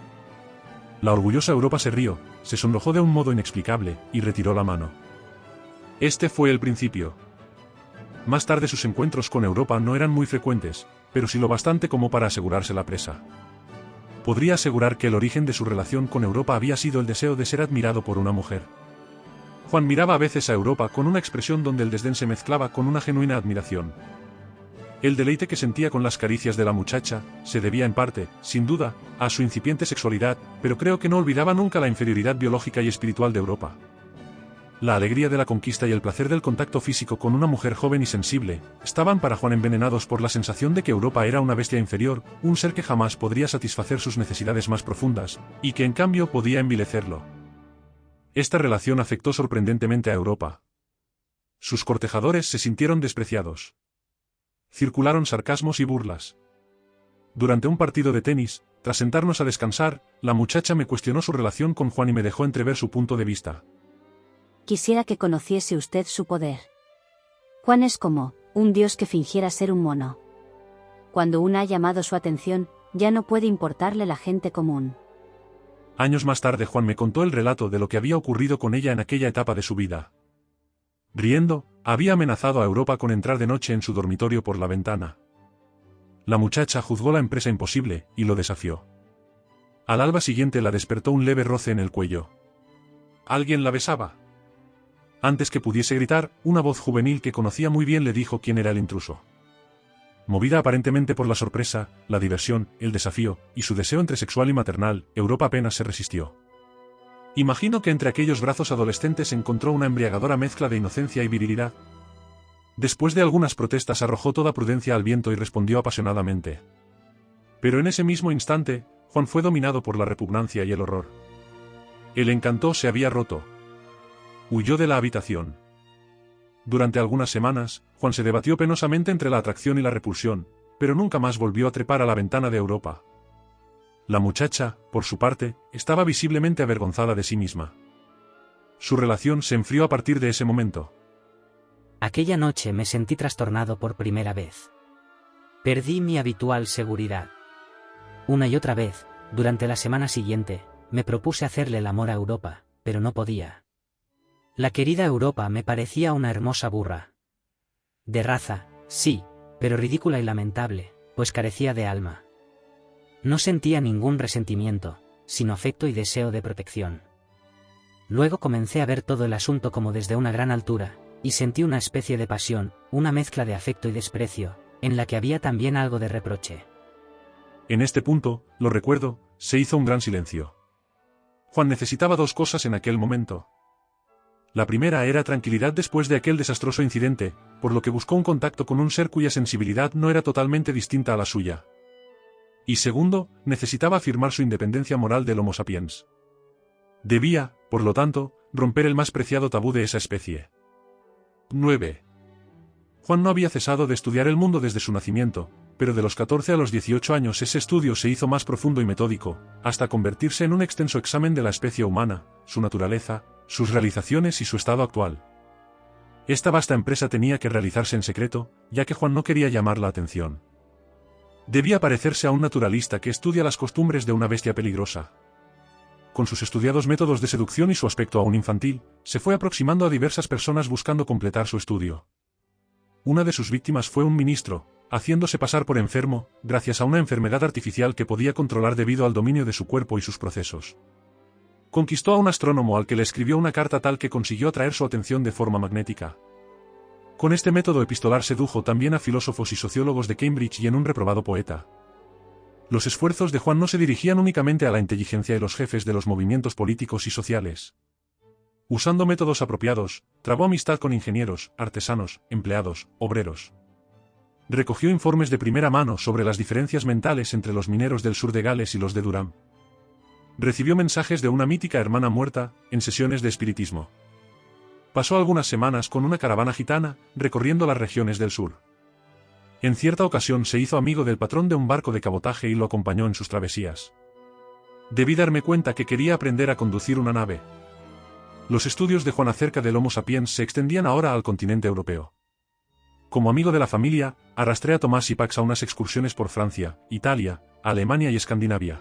La orgullosa Europa se rió, se sonrojó de un modo inexplicable, y retiró la mano. Este fue el principio. Más tarde sus encuentros con Europa no eran muy frecuentes, pero sí lo bastante como para asegurarse la presa. Podría asegurar que el origen de su relación con Europa había sido el deseo de ser admirado por una mujer. Juan miraba a veces a Europa con una expresión donde el desdén se mezclaba con una genuina admiración. El deleite que sentía con las caricias de la muchacha se debía en parte, sin duda, a su incipiente sexualidad, pero creo que no olvidaba nunca la inferioridad biológica y espiritual de Europa. La alegría de la conquista y el placer del contacto físico con una mujer joven y sensible, estaban para Juan envenenados por la sensación de que Europa era una bestia inferior, un ser que jamás podría satisfacer sus necesidades más profundas, y que en cambio podía envilecerlo. Esta relación afectó sorprendentemente a Europa. Sus cortejadores se sintieron despreciados. Circularon sarcasmos y burlas. Durante un partido de tenis, tras sentarnos a descansar, la muchacha me cuestionó su relación con Juan y me dejó entrever su punto de vista. Quisiera que conociese usted su poder. Juan es como un dios que fingiera ser un mono. cuando una ha llamado su atención, ya no puede importarle la gente común. Años más tarde Juan me contó el relato de lo que había ocurrido con ella en aquella etapa de su vida. Riendo, había amenazado a Europa con entrar de noche en su dormitorio por la ventana. La muchacha juzgó la empresa imposible, y lo desafió. Al alba siguiente la despertó un leve roce en el cuello. ¿Alguien la besaba? Antes que pudiese gritar, una voz juvenil que conocía muy bien le dijo quién era el intruso. Movida aparentemente por la sorpresa, la diversión, el desafío, y su deseo entre sexual y maternal, Europa apenas se resistió. Imagino que entre aquellos brazos adolescentes encontró una embriagadora mezcla de inocencia y virilidad. Después de algunas protestas arrojó toda prudencia al viento y respondió apasionadamente. Pero en ese mismo instante, Juan fue dominado por la repugnancia y el horror. El encanto se había roto. Huyó de la habitación. Durante algunas semanas, Juan se debatió penosamente entre la atracción y la repulsión, pero nunca más volvió a trepar a la ventana de Europa. La muchacha, por su parte, estaba visiblemente avergonzada de sí misma. Su relación se enfrió a partir de ese momento. Aquella noche me sentí trastornado por primera vez. Perdí mi habitual seguridad. Una y otra vez, durante la semana siguiente, me propuse hacerle el amor a Europa, pero no podía. La querida Europa me parecía una hermosa burra. De raza, sí, pero ridícula y lamentable, pues carecía de alma. No sentía ningún resentimiento, sino afecto y deseo de protección. Luego comencé a ver todo el asunto como desde una gran altura, y sentí una especie de pasión, una mezcla de afecto y desprecio, en la que había también algo de reproche. En este punto, lo recuerdo, se hizo un gran silencio. Juan necesitaba dos cosas en aquel momento. La primera era tranquilidad después de aquel desastroso incidente, por lo que buscó un contacto con un ser cuya sensibilidad no era totalmente distinta a la suya. Y segundo, necesitaba afirmar su independencia moral del Homo sapiens. Debía, por lo tanto, romper el más preciado tabú de esa especie. 9. Juan no había cesado de estudiar el mundo desde su nacimiento, pero de los 14 a los 18 años ese estudio se hizo más profundo y metódico, hasta convertirse en un extenso examen de la especie humana, su naturaleza, sus realizaciones y su estado actual. Esta vasta empresa tenía que realizarse en secreto, ya que Juan no quería llamar la atención. Debía parecerse a un naturalista que estudia las costumbres de una bestia peligrosa. Con sus estudiados métodos de seducción y su aspecto aún infantil, se fue aproximando a diversas personas buscando completar su estudio. Una de sus víctimas fue un ministro, haciéndose pasar por enfermo, gracias a una enfermedad artificial que podía controlar debido al dominio de su cuerpo y sus procesos. Conquistó a un astrónomo al que le escribió una carta tal que consiguió atraer su atención de forma magnética. Con este método epistolar sedujo también a filósofos y sociólogos de Cambridge y en un reprobado poeta. Los esfuerzos de Juan no se dirigían únicamente a la inteligencia de los jefes de los movimientos políticos y sociales. Usando métodos apropiados, trabó amistad con ingenieros, artesanos, empleados, obreros. Recogió informes de primera mano sobre las diferencias mentales entre los mineros del sur de Gales y los de Durham. Recibió mensajes de una mítica hermana muerta, en sesiones de espiritismo. Pasó algunas semanas con una caravana gitana, recorriendo las regiones del sur. En cierta ocasión se hizo amigo del patrón de un barco de cabotaje y lo acompañó en sus travesías. Debí darme cuenta que quería aprender a conducir una nave. Los estudios de Juan acerca del Homo sapiens se extendían ahora al continente europeo. Como amigo de la familia, arrastré a Tomás y Pax a unas excursiones por Francia, Italia, Alemania y Escandinavia.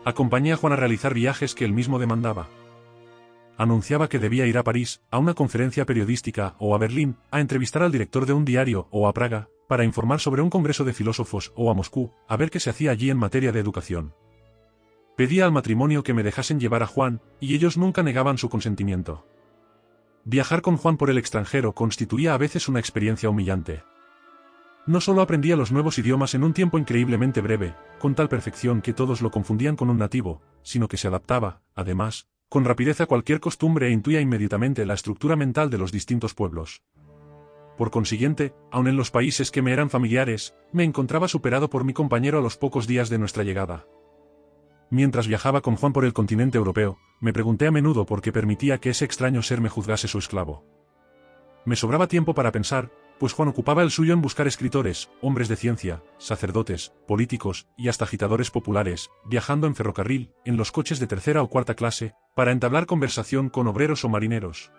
Acompañé a Juan a realizar viajes que él mismo demandaba. Anunciaba que debía ir a París, a una conferencia periodística, o a Berlín, a entrevistar al director de un diario, o a Praga, para informar sobre un congreso de filósofos, o a Moscú, a ver qué se hacía allí en materia de educación. Pedía al matrimonio que me dejasen llevar a Juan, y ellos nunca negaban su consentimiento. Viajar con Juan por el extranjero constituía a veces una experiencia humillante. No solo aprendía los nuevos idiomas en un tiempo increíblemente breve, con tal perfección que todos lo confundían con un nativo, sino que se adaptaba, además, con rapidez a cualquier costumbre e intuía inmediatamente la estructura mental de los distintos pueblos. Por consiguiente, aun en los países que me eran familiares, me encontraba superado por mi compañero a los pocos días de nuestra llegada. Mientras viajaba con Juan por el continente europeo, me pregunté a menudo por qué permitía que ese extraño ser me juzgase su esclavo. Me sobraba tiempo para pensar, pues Juan ocupaba el suyo en buscar escritores, hombres de ciencia, sacerdotes, políticos y hasta agitadores populares, viajando en ferrocarril, en los coches de tercera o cuarta clase, para entablar conversación con obreros o marineros.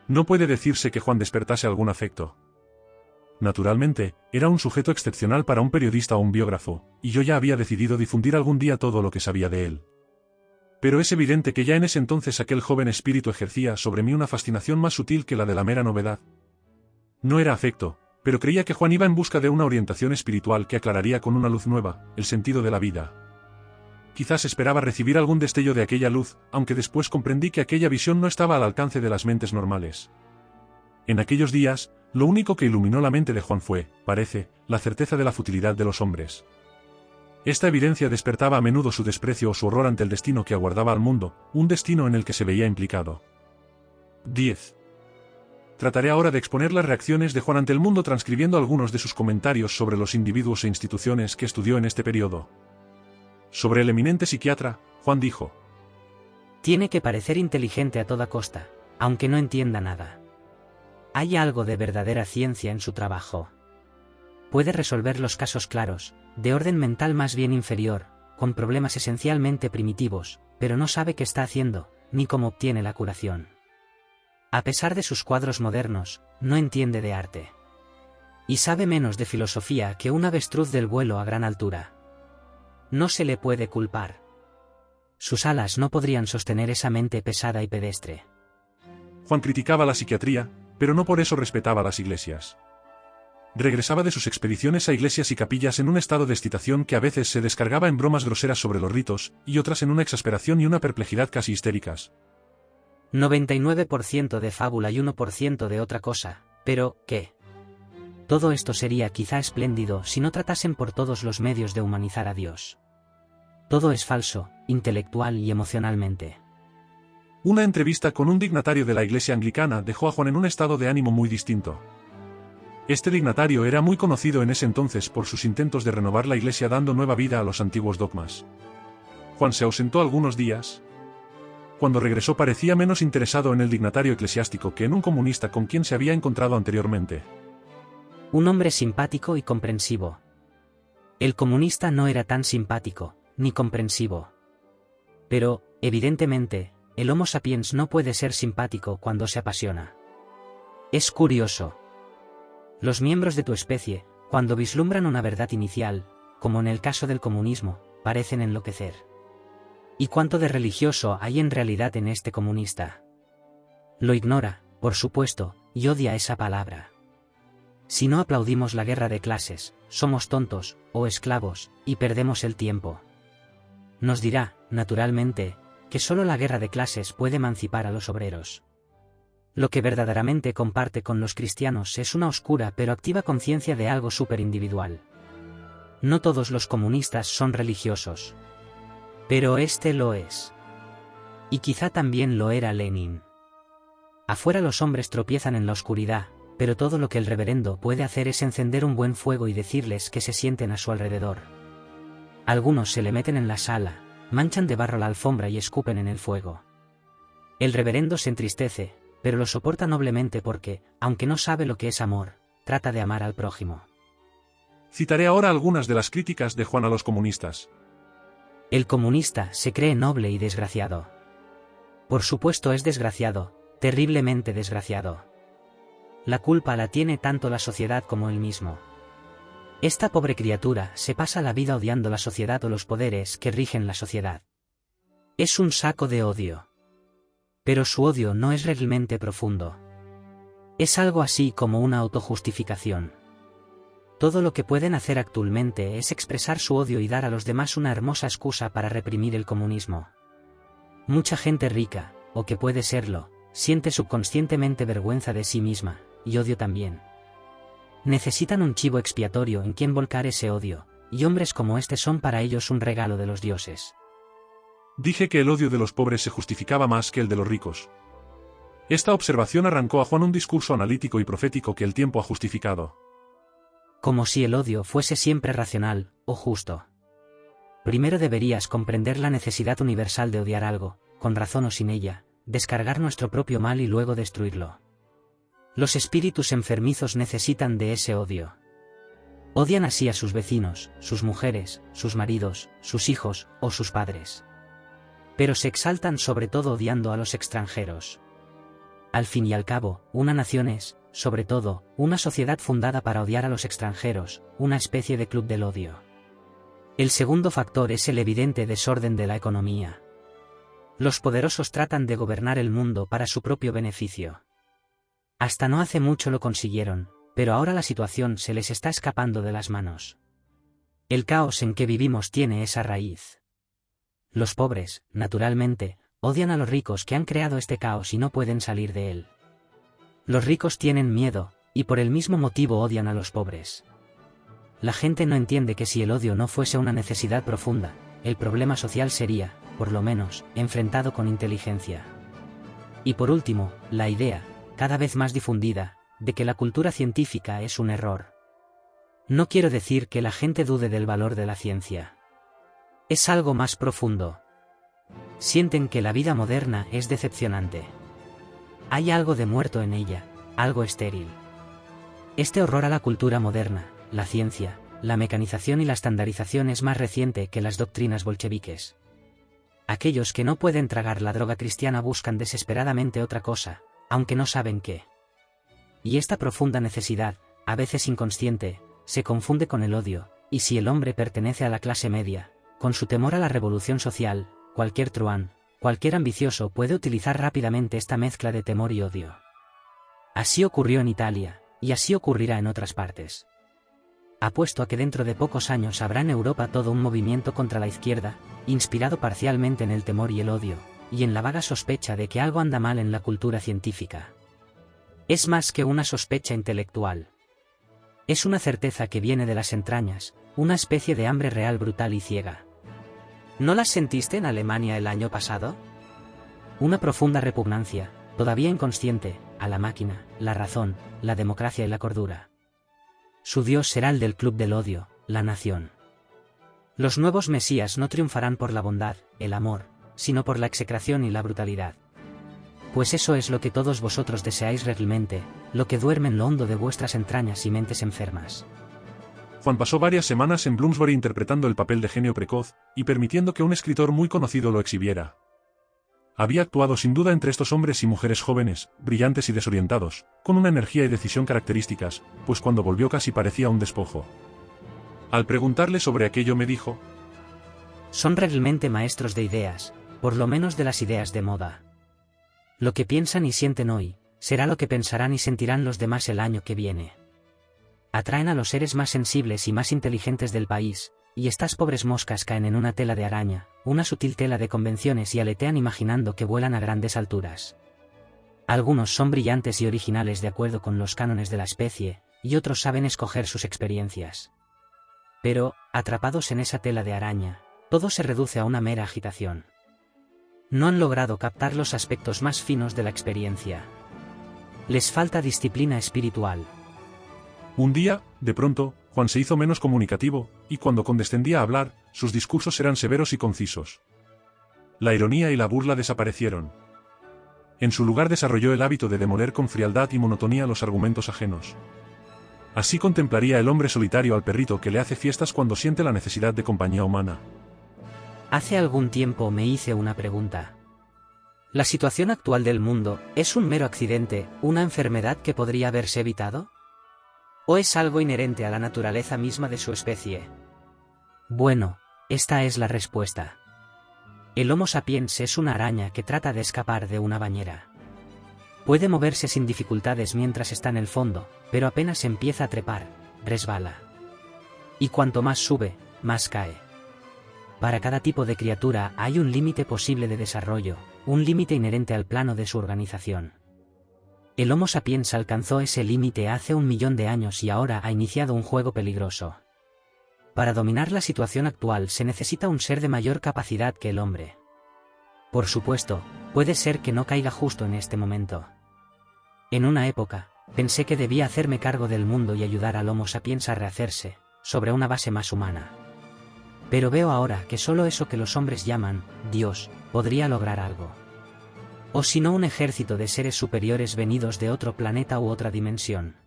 No puede decirse que Juan despertase algún afecto. Naturalmente, era un sujeto excepcional para un periodista o un biógrafo, y yo ya había decidido difundir algún día todo lo que sabía de él. Pero es evidente que ya en ese entonces aquel joven espíritu ejercía sobre mí una fascinación más sutil que la de la mera novedad. No era afecto, pero creía que Juan iba en busca de una orientación espiritual que aclararía con una luz nueva el sentido de la vida. Quizás esperaba recibir algún destello de aquella luz, aunque después comprendí que aquella visión no estaba al alcance de las mentes normales. En aquellos días, lo único que iluminó la mente de Juan fue, parece, la certeza de la futilidad de los hombres. Esta evidencia despertaba a menudo su desprecio o su horror ante el destino que aguardaba al mundo, un destino en el que se veía implicado. 10. Trataré ahora de exponer las reacciones de Juan ante el mundo transcribiendo algunos de sus comentarios sobre los individuos e instituciones que estudió en este periodo. Sobre el eminente psiquiatra, Juan dijo: Tiene que parecer inteligente a toda costa, aunque no entienda nada. Hay algo de verdadera ciencia en su trabajo. Puede resolver los casos claros, de orden mental más bien inferior, con problemas esencialmente primitivos, pero no sabe qué está haciendo, ni cómo obtiene la curación. A pesar de sus cuadros modernos, no entiende de arte. Y sabe menos de filosofía que un avestruz del vuelo a gran altura. No se le puede culpar. Sus alas no podrían sostener esa mente pesada y pedestre. Juan criticaba la psiquiatría, pero no por eso respetaba las iglesias. Regresaba de sus expediciones a iglesias y capillas en un estado de excitación que a veces se descargaba en bromas groseras sobre los ritos, y otras en una exasperación y una perplejidad casi histéricas. 99% de fábula y 1% de otra cosa, pero, ¿qué? Todo esto sería quizá espléndido si no tratasen por todos los medios de humanizar a Dios. Todo es falso, intelectual y emocionalmente. Una entrevista con un dignatario de la Iglesia anglicana dejó a Juan en un estado de ánimo muy distinto. Este dignatario era muy conocido en ese entonces por sus intentos de renovar la Iglesia dando nueva vida a los antiguos dogmas. Juan se ausentó algunos días. Cuando regresó parecía menos interesado en el dignatario eclesiástico que en un comunista con quien se había encontrado anteriormente. Un hombre simpático y comprensivo. El comunista no era tan simpático, ni comprensivo. Pero, evidentemente, el Homo sapiens no puede ser simpático cuando se apasiona. Es curioso. Los miembros de tu especie, cuando vislumbran una verdad inicial, como en el caso del comunismo, parecen enloquecer. ¿Y cuánto de religioso hay en realidad en este comunista? Lo ignora, por supuesto, y odia esa palabra. Si no aplaudimos la guerra de clases, somos tontos, o esclavos, y perdemos el tiempo. Nos dirá, naturalmente, que solo la guerra de clases puede emancipar a los obreros. Lo que verdaderamente comparte con los cristianos es una oscura pero activa conciencia de algo superindividual. No todos los comunistas son religiosos. Pero este lo es. Y quizá también lo era Lenin. Afuera los hombres tropiezan en la oscuridad, pero todo lo que el reverendo puede hacer es encender un buen fuego y decirles que se sienten a su alrededor. Algunos se le meten en la sala, manchan de barro la alfombra y escupen en el fuego. El reverendo se entristece, pero lo soporta noblemente porque, aunque no sabe lo que es amor, trata de amar al prójimo. Citaré ahora algunas de las críticas de Juan a los comunistas. El comunista se cree noble y desgraciado. Por supuesto es desgraciado, terriblemente desgraciado. La culpa la tiene tanto la sociedad como él mismo. Esta pobre criatura se pasa la vida odiando la sociedad o los poderes que rigen la sociedad. Es un saco de odio. Pero su odio no es realmente profundo. Es algo así como una autojustificación. Todo lo que pueden hacer actualmente es expresar su odio y dar a los demás una hermosa excusa para reprimir el comunismo. Mucha gente rica, o que puede serlo, siente subconscientemente vergüenza de sí misma, y odio también. Necesitan un chivo expiatorio en quien volcar ese odio, y hombres como este son para ellos un regalo de los dioses. Dije que el odio de los pobres se justificaba más que el de los ricos. Esta observación arrancó a Juan un discurso analítico y profético que el tiempo ha justificado. Como si el odio fuese siempre racional, o justo. Primero deberías comprender la necesidad universal de odiar algo, con razón o sin ella, descargar nuestro propio mal y luego destruirlo. Los espíritus enfermizos necesitan de ese odio. Odian así a sus vecinos, sus mujeres, sus maridos, sus hijos, o sus padres. Pero se exaltan sobre todo odiando a los extranjeros. Al fin y al cabo, una nación es, sobre todo, una sociedad fundada para odiar a los extranjeros, una especie de club del odio. El segundo factor es el evidente desorden de la economía. Los poderosos tratan de gobernar el mundo para su propio beneficio. Hasta no hace mucho lo consiguieron, pero ahora la situación se les está escapando de las manos. El caos en que vivimos tiene esa raíz. Los pobres, naturalmente, odian a los ricos que han creado este caos y no pueden salir de él. Los ricos tienen miedo, y por el mismo motivo odian a los pobres. La gente no entiende que si el odio no fuese una necesidad profunda, el problema social sería, por lo menos, enfrentado con inteligencia. Y por último, la idea, cada vez más difundida, de que la cultura científica es un error. No quiero decir que la gente dude del valor de la ciencia. Es algo más profundo. Sienten que la vida moderna es decepcionante. Hay algo de muerto en ella, algo estéril. Este horror a la cultura moderna, la ciencia, la mecanización y la estandarización es más reciente que las doctrinas bolcheviques. Aquellos que no pueden tragar la droga cristiana buscan desesperadamente otra cosa, aunque no saben qué. Y esta profunda necesidad, a veces inconsciente, se confunde con el odio, y si el hombre pertenece a la clase media, con su temor a la revolución social, cualquier truán, cualquier ambicioso puede utilizar rápidamente esta mezcla de temor y odio. Así ocurrió en Italia, y así ocurrirá en otras partes. Apuesto a que dentro de pocos años habrá en Europa todo un movimiento contra la izquierda, inspirado parcialmente en el temor y el odio, y en la vaga sospecha de que algo anda mal en la cultura científica. Es más que una sospecha intelectual. Es una certeza que viene de las entrañas, una especie de hambre real brutal y ciega. ¿No las sentiste en Alemania el año pasado? Una profunda repugnancia, todavía inconsciente, a la máquina, la razón, la democracia y la cordura. Su Dios será el del club del odio, la nación. Los nuevos mesías no triunfarán por la bondad, el amor, sino por la execración y la brutalidad. Pues eso es lo que todos vosotros deseáis realmente, lo que duerme en lo hondo de vuestras entrañas y mentes enfermas. Juan pasó varias semanas en Bloomsbury interpretando el papel de genio precoz, y permitiendo que un escritor muy conocido lo exhibiera. Había actuado sin duda entre estos hombres y mujeres jóvenes, brillantes y desorientados, con una energía y decisión características, pues cuando volvió casi parecía un despojo. Al preguntarle sobre aquello me dijo: son realmente maestros de ideas, por lo menos de las ideas de moda. Lo que piensan y sienten hoy, será lo que pensarán y sentirán los demás el año que viene. Atraen a los seres más sensibles y más inteligentes del país, y estas pobres moscas caen en una tela de araña, una sutil tela de convenciones y aletean imaginando que vuelan a grandes alturas. Algunos son brillantes y originales de acuerdo con los cánones de la especie, y otros saben escoger sus experiencias. Pero, atrapados en esa tela de araña, todo se reduce a una mera agitación. No han logrado captar los aspectos más finos de la experiencia. Les falta disciplina espiritual. Un día, de pronto, Juan se hizo menos comunicativo, y cuando condescendía a hablar, sus discursos eran severos y concisos. La ironía y la burla desaparecieron. En su lugar desarrolló el hábito de demoler con frialdad y monotonía los argumentos ajenos. Así contemplaría el hombre solitario al perrito que le hace fiestas cuando siente la necesidad de compañía humana. Hace algún tiempo me hice una pregunta. ¿La situación actual del mundo es un mero accidente, una enfermedad que podría haberse evitado? ¿O es algo inherente a la naturaleza misma de su especie? Bueno, esta es la respuesta. El Homo sapiens es una araña que trata de escapar de una bañera. Puede moverse sin dificultades mientras está en el fondo, pero apenas empieza a trepar, resbala. Y cuanto más sube, más cae. Para cada tipo de criatura hay un límite posible de desarrollo, un límite inherente al plano de su organización. El Homo sapiens alcanzó ese límite hace 1 millón de años y ahora ha iniciado un juego peligroso. Para dominar la situación actual se necesita un ser de mayor capacidad que el hombre. Por supuesto, puede ser que no caiga justo en este momento. En una época, pensé que debía hacerme cargo del mundo y ayudar al Homo sapiens a rehacerse, sobre una base más humana. Pero veo ahora que solo eso que los hombres llaman Dios podría lograr algo. O si no, un ejército de seres superiores venidos de otro planeta u otra dimensión.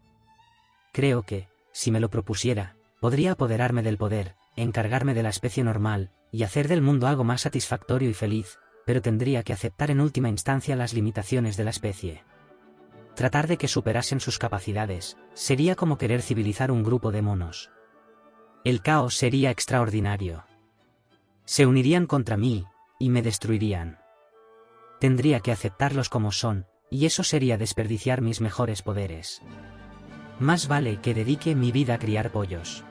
Creo que, si me lo propusiera, podría apoderarme del poder, encargarme de la especie normal, y hacer del mundo algo más satisfactorio y feliz, pero tendría que aceptar en última instancia las limitaciones de la especie. Tratar de que superasen sus capacidades, sería como querer civilizar un grupo de monos. El caos sería extraordinario. Se unirían contra mí, y me destruirían. Tendría que aceptarlos como son, y eso sería desperdiciar mis mejores poderes. Más vale que dedique mi vida a criar pollos.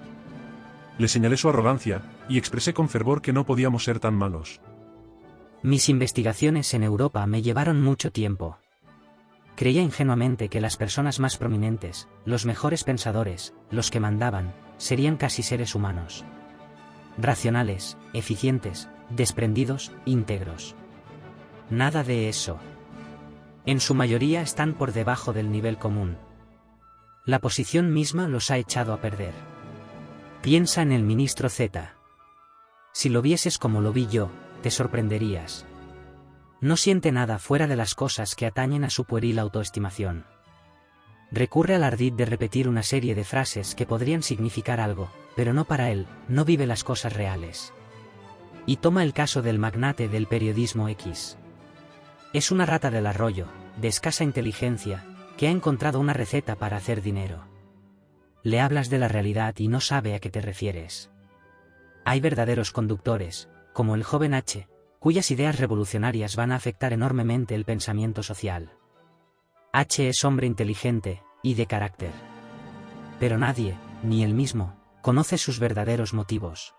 Le señalé su arrogancia, y expresé con fervor que no podíamos ser tan malos. Mis investigaciones en Europa me llevaron mucho tiempo. Creía ingenuamente que las personas más prominentes, los mejores pensadores, los que mandaban, serían casi seres humanos. Racionales, eficientes, desprendidos, íntegros. Nada de eso. En su mayoría están por debajo del nivel común. La posición misma los ha echado a perder. Piensa en el ministro Z. Si lo vieses como lo vi yo, te sorprenderías. No siente nada fuera de las cosas que atañen a su pueril autoestimación. Recurre al ardid de repetir una serie de frases que podrían significar algo, pero no para él, no vive las cosas reales. Y toma el caso del magnate del periodismo X. Es una rata del arroyo, de escasa inteligencia, que ha encontrado una receta para hacer dinero. Le hablas de la realidad y no sabe a qué te refieres. Hay verdaderos conductores, como el joven H, cuyas ideas revolucionarias van a afectar enormemente el pensamiento social. H es hombre inteligente, y de carácter. Pero nadie, ni él mismo, conoce sus verdaderos motivos.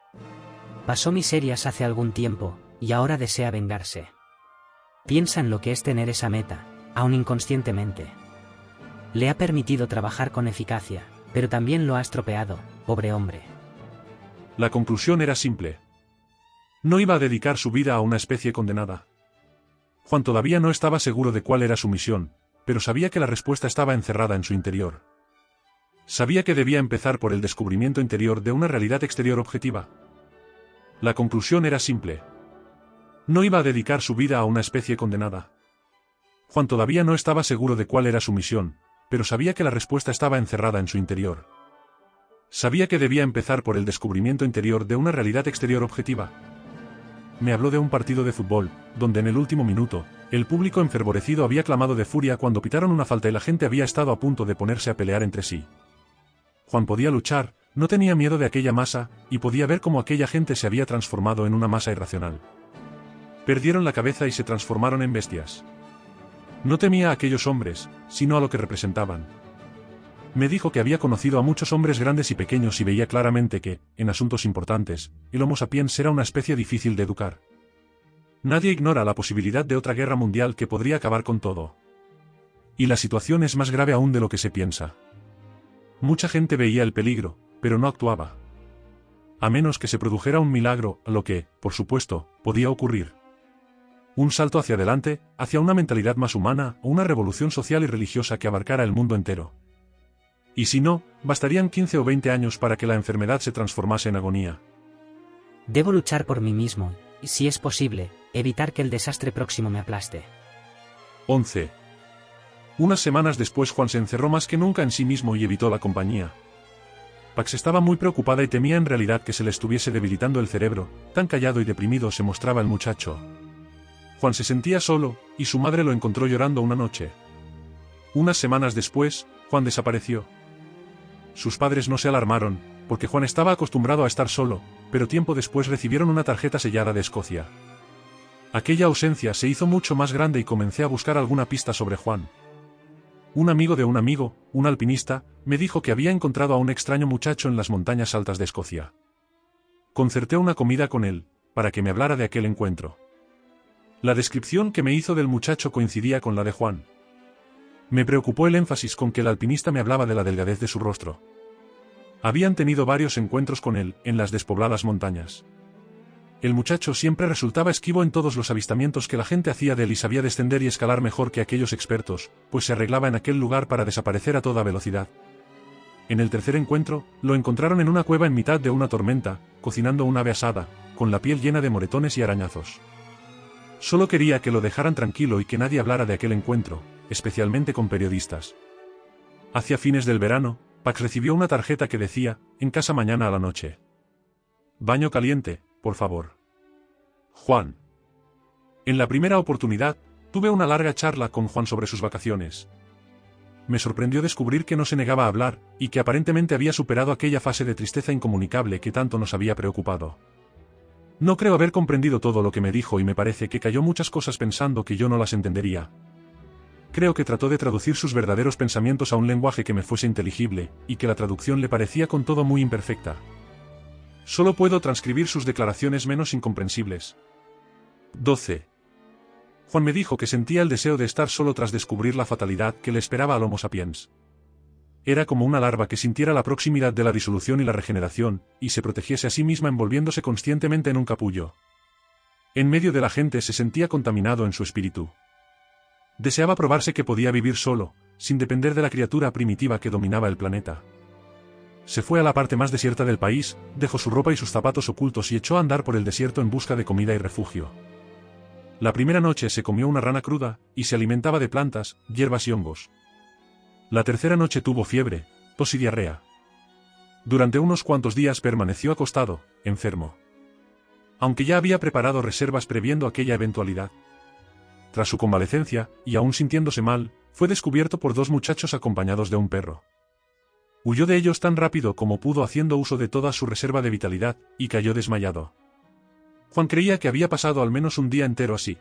Pasó miserias hace algún tiempo, y ahora desea vengarse. Piensa en lo que es tener esa meta, aun inconscientemente. Le ha permitido trabajar con eficacia, pero también lo ha estropeado, pobre hombre. La conclusión era simple. No iba a dedicar su vida a una especie condenada. Juan todavía no estaba seguro de cuál era su misión, pero sabía que la respuesta estaba encerrada en su interior. Sabía que debía empezar por el descubrimiento interior de una realidad exterior objetiva. La conclusión era simple. No iba a dedicar su vida a una especie condenada. Juan todavía no estaba seguro de cuál era su misión, pero sabía que la respuesta estaba encerrada en su interior. Sabía que debía empezar por el descubrimiento interior de una realidad exterior objetiva. Me habló de un partido de fútbol, donde en el último minuto, el público enfervorecido había clamado de furia cuando pitaron una falta y la gente había estado a punto de ponerse a pelear entre sí. Juan podía luchar, no tenía miedo de aquella masa, y podía ver cómo aquella gente se había transformado en una masa irracional. Perdieron la cabeza y se transformaron en bestias. No temía a aquellos hombres, sino a lo que representaban. Me dijo que había conocido a muchos hombres grandes y pequeños y veía claramente que, en asuntos importantes, el Homo sapiens era una especie difícil de educar. Nadie ignora la posibilidad de otra guerra mundial que podría acabar con todo. Y la situación es más grave aún de lo que se piensa. Mucha gente veía el peligro, pero no actuaba. A menos que se produjera un milagro, lo que, por supuesto, podía ocurrir. Un salto hacia adelante, hacia una mentalidad más humana, o una revolución social y religiosa que abarcara el mundo entero. Y si no, bastarían 15 o 20 años para que la enfermedad se transformase en agonía. Debo luchar por mí mismo, y si es posible, evitar que el desastre próximo me aplaste. 11. Unas semanas después Juan se encerró más que nunca en sí mismo y evitó la compañía. Pax estaba muy preocupada y temía en realidad que se le estuviese debilitando el cerebro, tan callado y deprimido se mostraba el muchacho. Juan se sentía solo, y su madre lo encontró llorando una noche. Unas semanas después, Juan desapareció. Sus padres no se alarmaron, porque Juan estaba acostumbrado a estar solo, pero tiempo después recibieron una tarjeta sellada de Escocia. Aquella ausencia se hizo mucho más grande y comencé a buscar alguna pista sobre Juan. Un amigo de un amigo, un alpinista, me dijo que había encontrado a un extraño muchacho en las montañas altas de Escocia. Concerté una comida con él, para que me hablara de aquel encuentro. La descripción que me hizo del muchacho coincidía con la de Juan. Me preocupó el énfasis con que el alpinista me hablaba de la delgadez de su rostro. Habían tenido varios encuentros con él, en las despobladas montañas. El muchacho siempre resultaba esquivo en todos los avistamientos que la gente hacía de él y sabía descender y escalar mejor que aquellos expertos, pues se arreglaba en aquel lugar para desaparecer a toda velocidad. En el tercer encuentro, lo encontraron en una cueva en mitad de una tormenta, cocinando un ave asada, con la piel llena de moretones y arañazos. Solo quería que lo dejaran tranquilo y que nadie hablara de aquel encuentro, especialmente con periodistas. Hacia fines del verano, Pax recibió una tarjeta que decía, en casa mañana a la noche. Baño caliente, por favor. Juan. En la primera oportunidad, tuve una larga charla con Juan sobre sus vacaciones. me sorprendió descubrir que no se negaba a hablar, y que aparentemente había superado aquella fase de tristeza incomunicable que tanto nos había preocupado. No creo haber comprendido todo lo que me dijo y me parece que calló muchas cosas pensando que yo no las entendería. Creo que trató de traducir sus verdaderos pensamientos a un lenguaje que me fuese inteligible, y que la traducción le parecía con todo muy imperfecta. Solo puedo transcribir sus declaraciones menos incomprensibles. 12. Juan me dijo que sentía el deseo de estar solo tras descubrir la fatalidad que le esperaba al Homo sapiens. Era como una larva que sintiera la proximidad de la disolución y la regeneración, y se protegiese a sí misma envolviéndose conscientemente en un capullo. En medio de la gente se sentía contaminado en su espíritu. Deseaba probarse que podía vivir solo, sin depender de la criatura primitiva que dominaba el planeta. Se fue a la parte más desierta del país, dejó su ropa y sus zapatos ocultos y echó a andar por el desierto en busca de comida y refugio. La primera noche se comió una rana cruda, y se alimentaba de plantas, hierbas y hongos. La tercera noche tuvo fiebre, tos y diarrea. Durante unos cuantos días permaneció acostado, enfermo. Aunque ya había preparado reservas previendo aquella eventualidad. Tras su convalecencia, y aún sintiéndose mal, fue descubierto por dos muchachos acompañados de un perro. Huyó de ellos tan rápido como pudo haciendo uso de toda su reserva de vitalidad, y cayó desmayado. Juan creía que había pasado al menos un día entero así.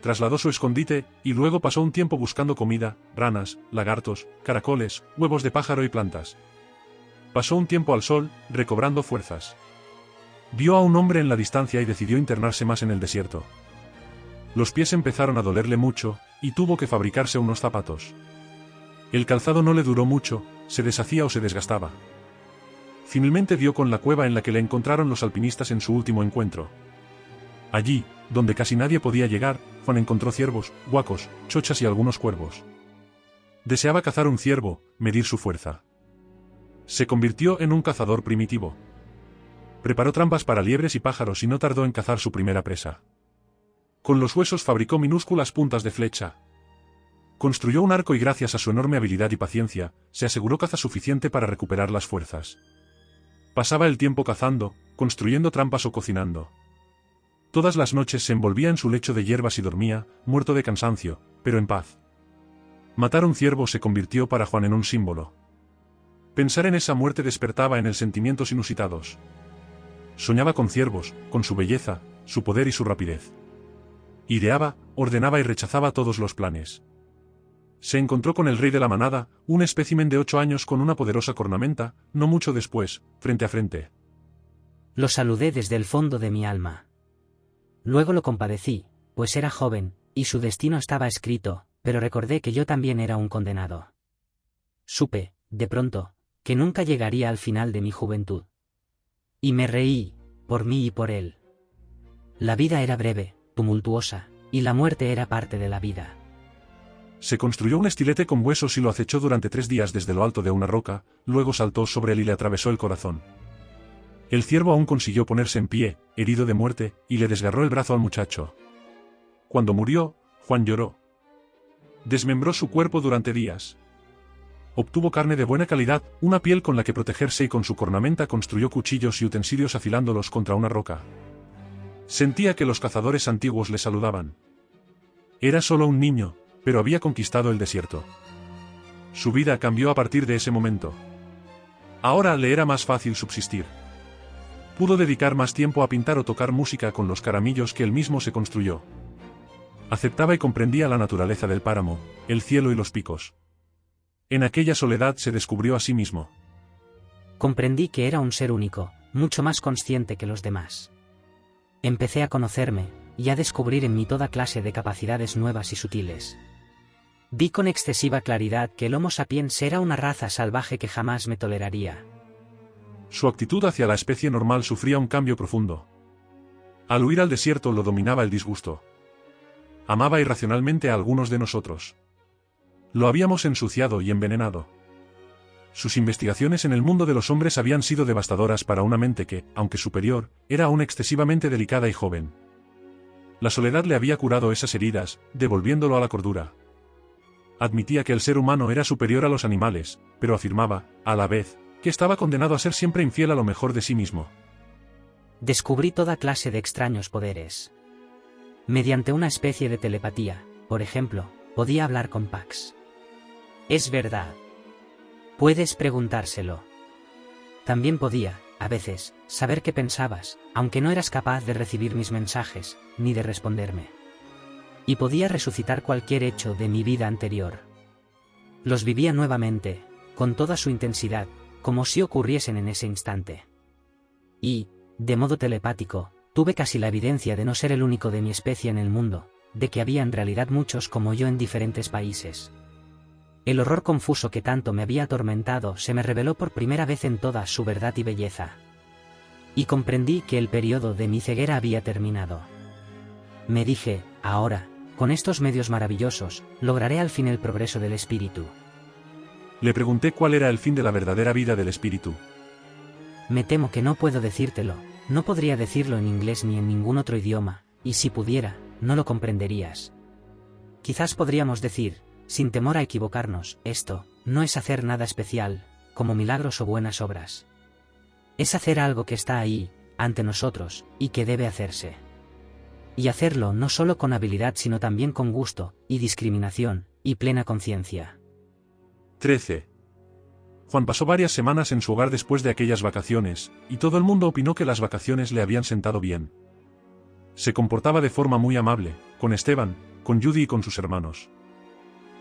Trasladó su escondite, y luego pasó un tiempo buscando comida, ranas, lagartos, caracoles, huevos de pájaro y plantas. Pasó un tiempo al sol, recobrando fuerzas. Vio a un hombre en la distancia y decidió internarse más en el desierto. Los pies empezaron a dolerle mucho, y tuvo que fabricarse unos zapatos. El calzado no le duró mucho, se deshacía o se desgastaba. Finalmente dio con la cueva en la que le encontraron los alpinistas en su último encuentro. Allí, donde casi nadie podía llegar, Juan encontró ciervos, guacos, chochas y algunos cuervos. Deseaba cazar un ciervo, medir su fuerza. Se convirtió en un cazador primitivo. Preparó trampas para liebres y pájaros y no tardó en cazar su primera presa. Con los huesos fabricó minúsculas puntas de flecha. Construyó un arco y gracias a su enorme habilidad y paciencia, se aseguró caza suficiente para recuperar las fuerzas. Pasaba el tiempo cazando, construyendo trampas o cocinando. Todas las noches se envolvía en su lecho de hierbas y dormía, muerto de cansancio, pero en paz. Matar un ciervo se convirtió para Juan en un símbolo. Pensar en esa muerte despertaba en él sentimientos inusitados. Soñaba con ciervos, con su belleza, su poder y su rapidez. Ideaba, ordenaba y rechazaba todos los planes. Se encontró con el rey de la manada, un espécimen de 8 años con una poderosa cornamenta, no mucho después, frente a frente. Lo saludé desde el fondo de mi alma. Luego lo compadecí, pues era joven, y su destino estaba escrito, pero recordé que yo también era un condenado. Supe, de pronto, que nunca llegaría al final de mi juventud. Y me reí, por mí y por él. La vida era breve, tumultuosa, y la muerte era parte de la vida. Se construyó un estilete con huesos y lo acechó durante 3 días desde lo alto de una roca, luego saltó sobre él y le atravesó el corazón. El ciervo aún consiguió ponerse en pie, herido de muerte, y le desgarró el brazo al muchacho. Cuando murió, Juan lloró. Desmembró su cuerpo durante días. Obtuvo carne de buena calidad, una piel con la que protegerse y con su cornamenta construyó cuchillos y utensilios afilándolos contra una roca. Sentía que los cazadores antiguos le saludaban. Era solo un niño, pero había conquistado el desierto. Su vida cambió a partir de ese momento. Ahora le era más fácil subsistir. Pudo dedicar más tiempo a pintar o tocar música con los caramillos que él mismo se construyó. Aceptaba y comprendía la naturaleza del páramo, el cielo y los picos. En aquella soledad se descubrió a sí mismo. Comprendí que era un ser único, mucho más consciente que los demás. Empecé a conocerme, y a descubrir en mí toda clase de capacidades nuevas y sutiles. Vi con excesiva claridad que el Homo sapiens era una raza salvaje que jamás me toleraría. Su actitud hacia la especie normal sufría un cambio profundo. Al huir al desierto lo dominaba el disgusto. Amaba irracionalmente a algunos de nosotros. Lo habíamos ensuciado y envenenado. Sus investigaciones en el mundo de los hombres habían sido devastadoras para una mente que, aunque superior, era aún excesivamente delicada y joven. La soledad le había curado esas heridas, devolviéndolo a la cordura. Admitía que el ser humano era superior a los animales, pero afirmaba, a la vez, que estaba condenado a ser siempre infiel a lo mejor de sí mismo. Descubrí toda clase de extraños poderes. Mediante una especie de telepatía, por ejemplo, podía hablar con Pax. Es verdad. Puedes preguntárselo. También podía, a veces, saber qué pensabas, aunque no eras capaz de recibir mis mensajes, ni de responderme. Y podía resucitar cualquier hecho de mi vida anterior. Los vivía nuevamente, con toda su intensidad, como si ocurriesen en ese instante. Y, de modo telepático, tuve casi la evidencia de no ser el único de mi especie en el mundo, de que había en realidad muchos como yo en diferentes países. El horror confuso que tanto me había atormentado se me reveló por primera vez en toda su verdad y belleza. Y comprendí que el periodo de mi ceguera había terminado. Me dije, ahora, con estos medios maravillosos, lograré al fin el progreso del espíritu. Le pregunté cuál era el fin de la verdadera vida del espíritu. Me temo que no puedo decírtelo, no podría decirlo en inglés ni en ningún otro idioma, y si pudiera, no lo comprenderías. Quizás podríamos decir, sin temor a equivocarnos, esto no es hacer nada especial, como milagros o buenas obras. Es hacer algo que está ahí, ante nosotros, y que debe hacerse. Y hacerlo no solo con habilidad sino también con gusto, y discriminación, y plena conciencia. 13. Juan pasó varias semanas en su hogar después de aquellas vacaciones, y todo el mundo opinó que las vacaciones le habían sentado bien. Se comportaba de forma muy amable, con Esteban, con Judy y con sus hermanos.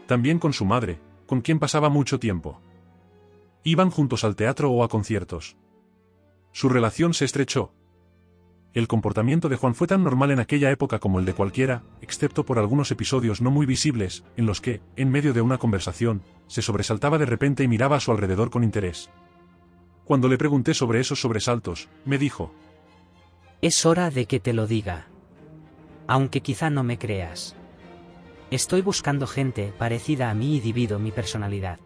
También con su madre, con quien pasaba mucho tiempo. Iban juntos al teatro o a conciertos. Su relación se estrechó. El comportamiento de Juan fue tan normal en aquella época como el de cualquiera, excepto por algunos episodios no muy visibles, en los que, en medio de una conversación, se sobresaltaba de repente y miraba a su alrededor con interés. Cuando le pregunté sobre esos sobresaltos, me dijo: Es hora de que te lo diga. Aunque quizá no me creas. Estoy buscando gente parecida a mí y divido mi personalidad.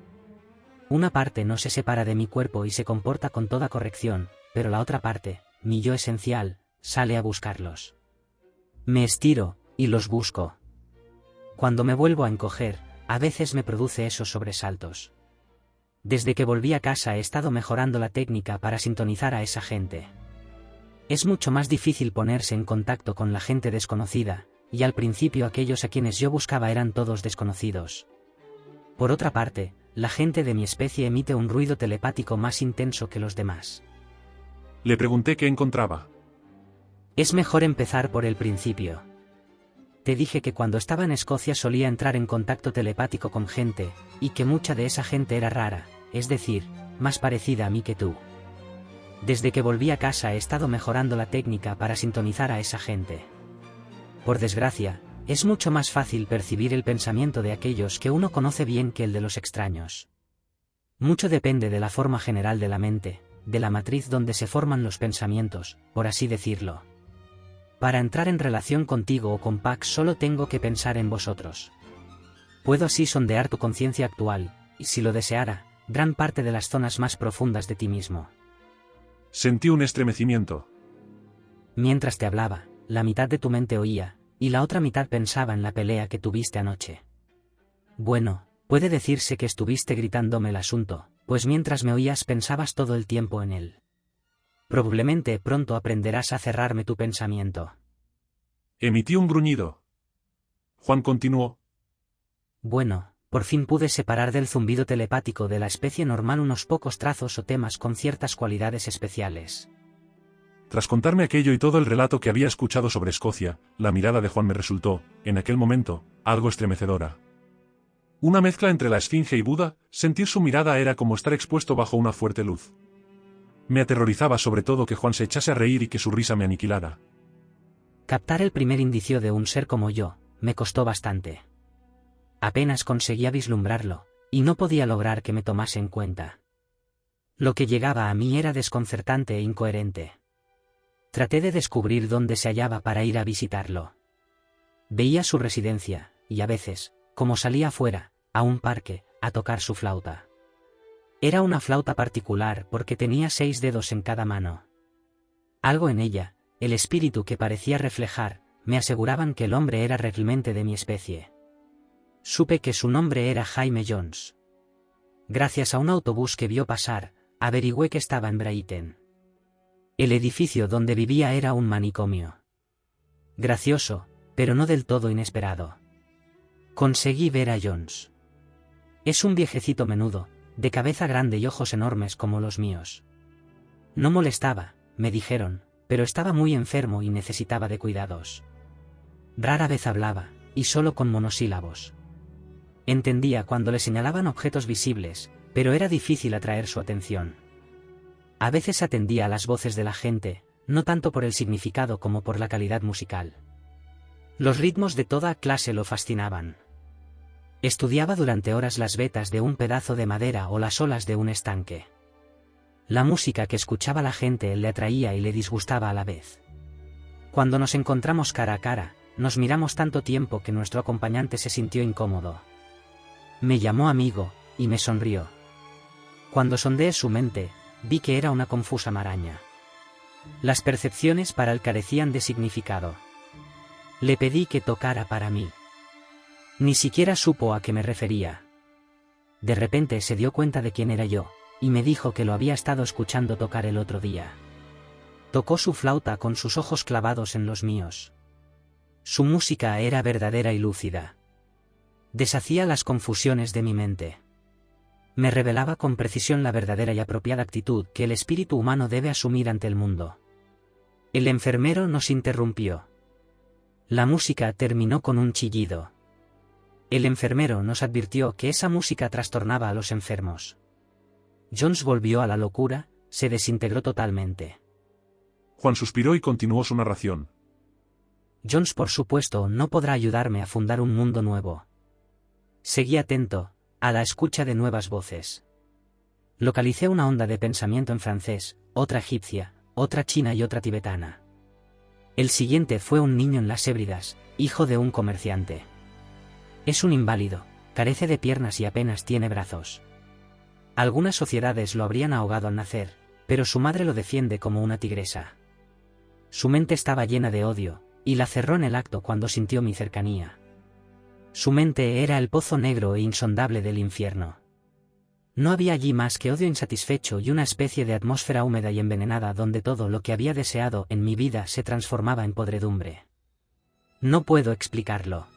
Una parte no se separa de mi cuerpo y se comporta con toda corrección, pero la otra parte, mi yo esencial, sale a buscarlos. Me estiro, y los busco. Cuando me vuelvo a encoger, a veces me produce esos sobresaltos. Desde que volví a casa he estado mejorando la técnica para sintonizar a esa gente. Es mucho más difícil ponerse en contacto con la gente desconocida, y al principio aquellos a quienes yo buscaba eran todos desconocidos. Por otra parte, la gente de mi especie emite un ruido telepático más intenso que los demás. Le pregunté qué encontraba. Es mejor empezar por el principio. Te dije que cuando estaba en Escocia solía entrar en contacto telepático con gente, y que mucha de esa gente era rara, es decir, más parecida a mí que tú. Desde que volví a casa he estado mejorando la técnica para sintonizar a esa gente. Por desgracia, es mucho más fácil percibir el pensamiento de aquellos que uno conoce bien que el de los extraños. Mucho depende de la forma general de la mente, de la matriz donde se forman los pensamientos, por así decirlo. Para entrar en relación contigo o con Pax solo tengo que pensar en vosotros. Puedo así sondear tu conciencia actual, y si lo deseara, gran parte de las zonas más profundas de ti mismo. Sentí un estremecimiento. Mientras te hablaba, la mitad de tu mente oía, y la otra mitad pensaba en la pelea que tuviste anoche. Bueno, puede decirse que estuviste gritándome el asunto, pues mientras me oías pensabas todo el tiempo en él. Probablemente pronto aprenderás a cerrarme tu pensamiento. Emití un gruñido. Juan continuó: Bueno, por fin pude separar del zumbido telepático de la especie normal unos pocos trazos o temas con ciertas cualidades especiales. Tras contarme aquello y todo el relato que había escuchado sobre Escocia, la mirada de Juan me resultó, en aquel momento, algo estremecedora. Una mezcla entre la Esfinge y Buda, sentir su mirada era como estar expuesto bajo una fuerte luz. Me aterrorizaba sobre todo que Juan se echase a reír y que su risa me aniquilara. Captar el primer indicio de un ser como yo, me costó bastante. Apenas conseguía vislumbrarlo, y no podía lograr que me tomase en cuenta. Lo que llegaba a mí era desconcertante e incoherente. Traté de descubrir dónde se hallaba para ir a visitarlo. Veía su residencia, y a veces, como salía afuera, a un parque, a tocar su flauta. Era una flauta particular porque tenía 6 dedos en cada mano. Algo en ella, el espíritu que parecía reflejar, me aseguraban que el hombre era realmente de mi especie. Supe que su nombre era Jaime Jones. Gracias a un autobús que vio pasar, averigüé que estaba en Brighton. El edificio donde vivía era un manicomio. Gracioso, pero no del todo inesperado. Conseguí ver a Jones. Es un viejecito menudo, de cabeza grande y ojos enormes como los míos. No molestaba, me dijeron, pero estaba muy enfermo y necesitaba de cuidados. Rara vez hablaba, y solo con monosílabos. Entendía cuando le señalaban objetos visibles, pero era difícil atraer su atención. A veces atendía a las voces de la gente, no tanto por el significado como por la calidad musical. Los ritmos de toda clase lo fascinaban. Estudiaba durante horas las vetas de un pedazo de madera o las olas de un estanque. La música que escuchaba la gente le atraía y le disgustaba a la vez. Cuando nos encontramos cara a cara, nos miramos tanto tiempo que nuestro acompañante se sintió incómodo. Me llamó amigo, y me sonrió. Cuando sondeé su mente, vi que era una confusa maraña. Las percepciones para él carecían de significado. Le pedí que tocara para mí. Ni siquiera supo a qué me refería. De repente se dio cuenta de quién era yo, y me dijo que lo había estado escuchando tocar el otro día. Tocó su flauta con sus ojos clavados en los míos. Su música era verdadera y lúcida. Deshacía las confusiones de mi mente. Me revelaba con precisión la verdadera y apropiada actitud que el espíritu humano debe asumir ante el mundo. El enfermero nos interrumpió. La música terminó con un chillido. El enfermero nos advirtió que esa música trastornaba a los enfermos. Jones volvió a la locura, se desintegró totalmente. Juan suspiró y continuó su narración. Jones, por supuesto, no podrá ayudarme a fundar un mundo nuevo. Seguí atento, a la escucha de nuevas voces. Localicé una onda de pensamiento en francés, otra egipcia, otra china y otra tibetana. El siguiente fue un niño en las Hébridas, hijo de un comerciante. Es un inválido, carece de piernas y apenas tiene brazos. Algunas sociedades lo habrían ahogado al nacer, pero su madre lo defiende como una tigresa. Su mente estaba llena de odio, y la cerró en el acto cuando sintió mi cercanía. Su mente era el pozo negro e insondable del infierno. No había allí más que odio insatisfecho y una especie de atmósfera húmeda y envenenada donde todo lo que había deseado en mi vida se transformaba en podredumbre. No puedo explicarlo.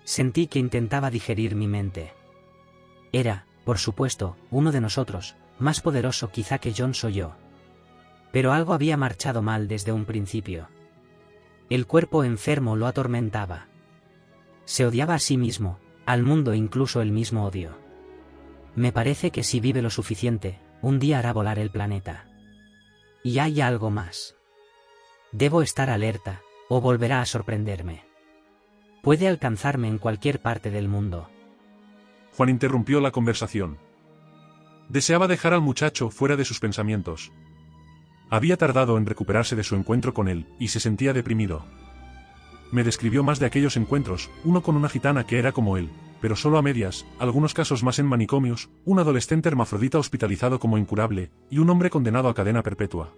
Sentí que intentaba digerir mi mente. Era, por supuesto, uno de nosotros, más poderoso quizá que Jones o yo. Pero algo había marchado mal desde un principio. El cuerpo enfermo lo atormentaba. Se odiaba a sí mismo, al mundo e incluso el mismo odio. Me parece que si vive lo suficiente, un día hará volar el planeta. Y hay algo más. Debo estar alerta, o volverá a sorprenderme. Puede alcanzarme en cualquier parte del mundo. Juan interrumpió la conversación. Deseaba dejar al muchacho fuera de sus pensamientos. Había tardado en recuperarse de su encuentro con él, y se sentía deprimido. Me describió más de aquellos encuentros, uno con una gitana que era como él, pero solo a medias, algunos casos más en manicomios, un adolescente hermafrodita hospitalizado como incurable, y un hombre condenado a cadena perpetua.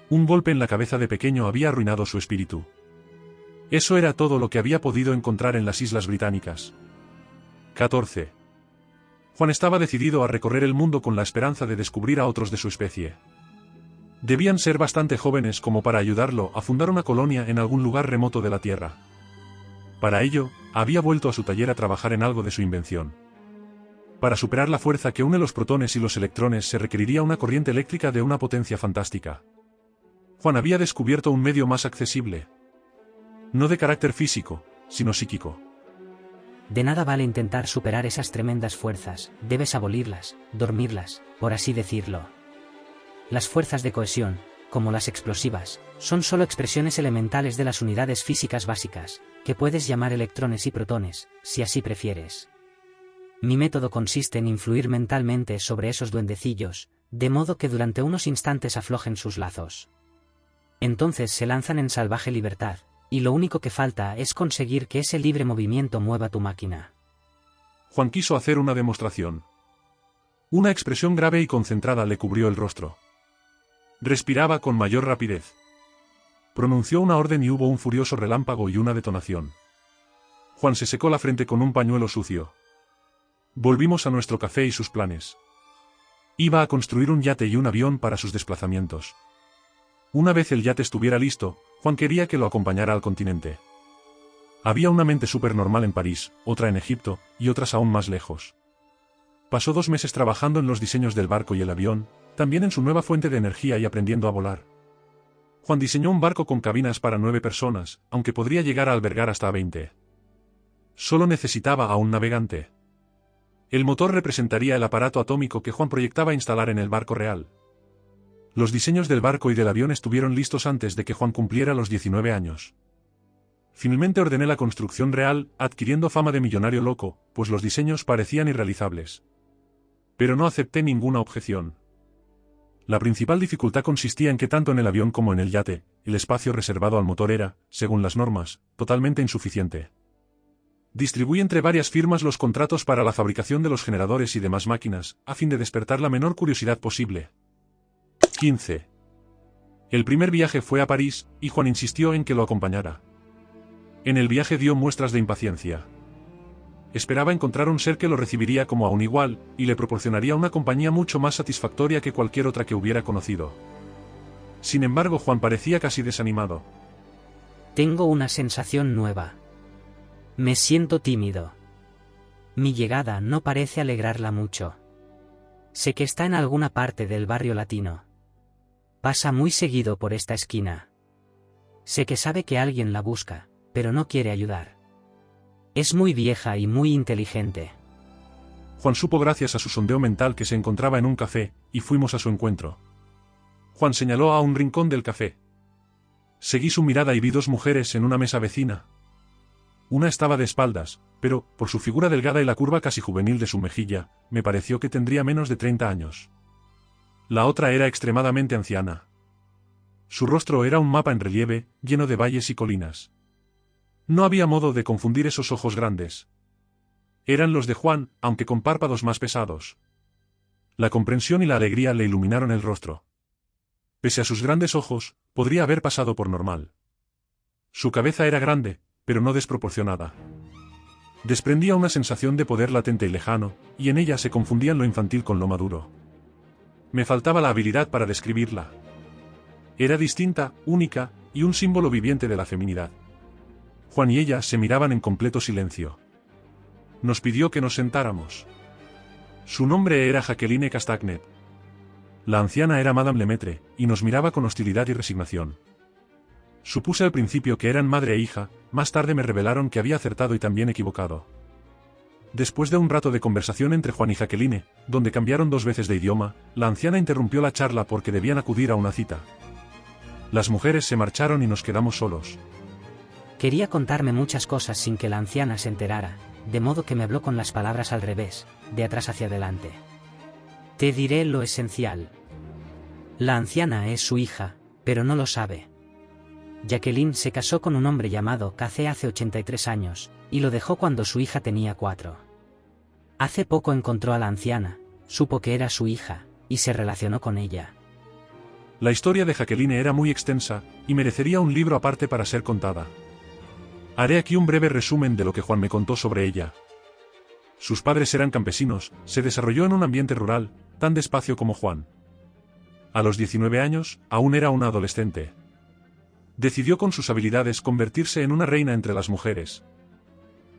Un golpe en la cabeza de pequeño había arruinado su espíritu. Eso era todo lo que había podido encontrar en las Islas Británicas. 14. Juan estaba decidido a recorrer el mundo con la esperanza de descubrir a otros de su especie. Debían ser bastante jóvenes como para ayudarlo a fundar una colonia en algún lugar remoto de la Tierra. Para ello, había vuelto a su taller a trabajar en algo de su invención. Para superar la fuerza que une los protones y los electrones se requeriría una corriente eléctrica de una potencia fantástica. Juan había descubierto un medio más accesible. No de carácter físico, sino psíquico. De nada vale intentar superar esas tremendas fuerzas, debes abolirlas, dormirlas, por así decirlo. Las fuerzas de cohesión, como las explosivas, son solo expresiones elementales de las unidades físicas básicas, que puedes llamar electrones y protones, si así prefieres. Mi método consiste en influir mentalmente sobre esos duendecillos, de modo que durante unos instantes aflojen sus lazos. Entonces se lanzan en salvaje libertad, y lo único que falta es conseguir que ese libre movimiento mueva tu máquina. Juan quiso hacer una demostración. Una expresión grave y concentrada le cubrió el rostro. Respiraba con mayor rapidez. Pronunció una orden y hubo un furioso relámpago y una detonación. Juan se secó la frente con un pañuelo sucio. Volvimos a nuestro café y sus planes. Iba a construir un yate y un avión para sus desplazamientos. Una vez el yate estuviera listo, Juan quería que lo acompañara al continente. Había una mente supernormal en París, otra en Egipto, y otras aún más lejos. Pasó 2 meses trabajando en los diseños del barco y el avión, también en su nueva fuente de energía y aprendiendo a volar. Juan diseñó un barco con cabinas para 9 personas, aunque podría llegar a albergar hasta 20. Solo necesitaba a un navegante. El motor representaría el aparato atómico que Juan proyectaba instalar en el barco real. Los diseños del barco y del avión estuvieron listos antes de que Juan cumpliera los 19 años. Finalmente ordené la construcción real, adquiriendo fama de millonario loco, pues los diseños parecían irrealizables. Pero no acepté ninguna objeción. La principal dificultad consistía en que tanto en el avión como en el yate, el espacio reservado al motor era, según las normas, totalmente insuficiente. Distribuí entre varias firmas los contratos para la fabricación de los generadores y demás máquinas, a fin de despertar la menor curiosidad posible. 15. El primer viaje fue a París, y Juan insistió en que lo acompañara. En el viaje dio muestras de impaciencia. Esperaba encontrar un ser que lo recibiría como a un igual, y le proporcionaría una compañía mucho más satisfactoria que cualquier otra que hubiera conocido. Sin embargo, Juan parecía casi desanimado. Tengo una sensación nueva. Me siento tímido. Mi llegada no parece alegrarla mucho. Sé que está en alguna parte del barrio latino. Pasa muy seguido por esta esquina. Sé que sabe que alguien la busca, pero no quiere ayudar. Es muy vieja y muy inteligente. Juan supo gracias a su sondeo mental que se encontraba en un café, y fuimos a su encuentro. Juan señaló a un rincón del café. Seguí su mirada y vi 2 mujeres en una mesa vecina. Una estaba de espaldas, pero, por su figura delgada y la curva casi juvenil de su mejilla, me pareció que tendría menos de 30 años. La otra era extremadamente anciana. Su rostro era un mapa en relieve, lleno de valles y colinas. No había modo de confundir esos ojos grandes. Eran los de Juan, aunque con párpados más pesados. La comprensión y la alegría le iluminaron el rostro. Pese a sus grandes ojos, podría haber pasado por normal. Su cabeza era grande, pero no desproporcionada. Desprendía una sensación de poder latente y lejano, y en ella se confundían lo infantil con lo maduro. Me faltaba la habilidad para describirla. Era distinta, única, y un símbolo viviente de la feminidad. Juan y ella se miraban en completo silencio. Nos pidió que nos sentáramos. Su nombre era Jacqueline Castagnet. La anciana era Madame Lemaitre, y nos miraba con hostilidad y resignación. Supuse al principio que eran madre e hija, más tarde me revelaron que había acertado y también equivocado. Después de un rato de conversación entre Juan y Jacqueline, donde cambiaron 2 veces de idioma, la anciana interrumpió la charla porque debían acudir a una cita. Las mujeres se marcharon y nos quedamos solos. Quería contarme muchas cosas sin que la anciana se enterara, de modo que me habló con las palabras al revés, de atrás hacia adelante. Te diré lo esencial. La anciana es su hija, pero no lo sabe. Jacqueline se casó con un hombre llamado Cacé hace 83 años, y lo dejó cuando su hija tenía 4. Hace poco encontró a la anciana, supo que era su hija, y se relacionó con ella. La historia de Jacqueline era muy extensa, y merecería un libro aparte para ser contada. Haré aquí un breve resumen de lo que Juan me contó sobre ella. Sus padres eran campesinos, se desarrolló en un ambiente rural, tan despacio como Juan. A los 19 años, aún era una adolescente. Decidió con sus habilidades convertirse en una reina entre las mujeres.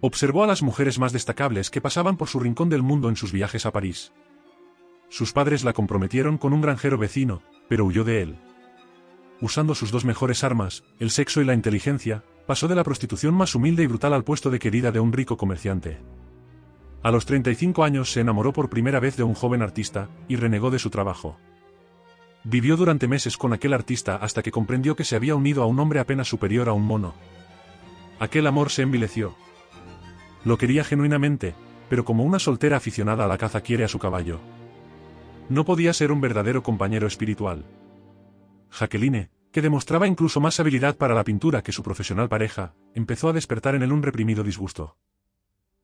Observó a las mujeres más destacables que pasaban por su rincón del mundo en sus viajes a París. Sus padres la comprometieron con un granjero vecino, pero huyó de él. Usando sus 2 mejores armas, el sexo y la inteligencia, pasó de la prostitución más humilde y brutal al puesto de querida de un rico comerciante. A los 35 años se enamoró por primera vez de un joven artista, y renegó de su trabajo. Vivió durante meses con aquel artista hasta que comprendió que se había unido a un hombre apenas superior a un mono. Aquel amor se envileció. Lo quería genuinamente, pero como una soltera aficionada a la caza quiere a su caballo. No podía ser un verdadero compañero espiritual. Jacqueline, que demostraba incluso más habilidad para la pintura que su profesional pareja, empezó a despertar en él un reprimido disgusto.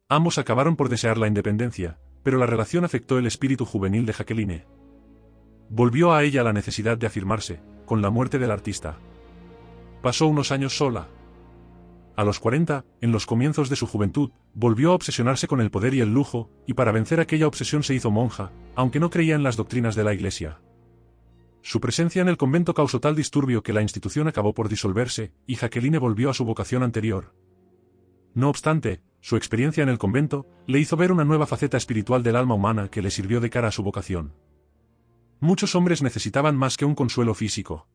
Ambos acabaron por desear la independencia, pero la relación afectó el espíritu juvenil de Jacqueline. Volvió a ella la necesidad de afirmarse, con la muerte del artista. Pasó unos años sola. A los 40, en los comienzos de su juventud, volvió a obsesionarse con el poder y el lujo, y para vencer aquella obsesión se hizo monja, aunque no creía en las doctrinas de la Iglesia. Su presencia en el convento causó tal disturbio que la institución acabó por disolverse, y Jacqueline volvió a su vocación anterior. No obstante, Su experiencia en el convento le hizo ver una nueva faceta espiritual del alma humana que le sirvió de cara a su vocación. Muchos hombres necesitaban más que un consuelo físico.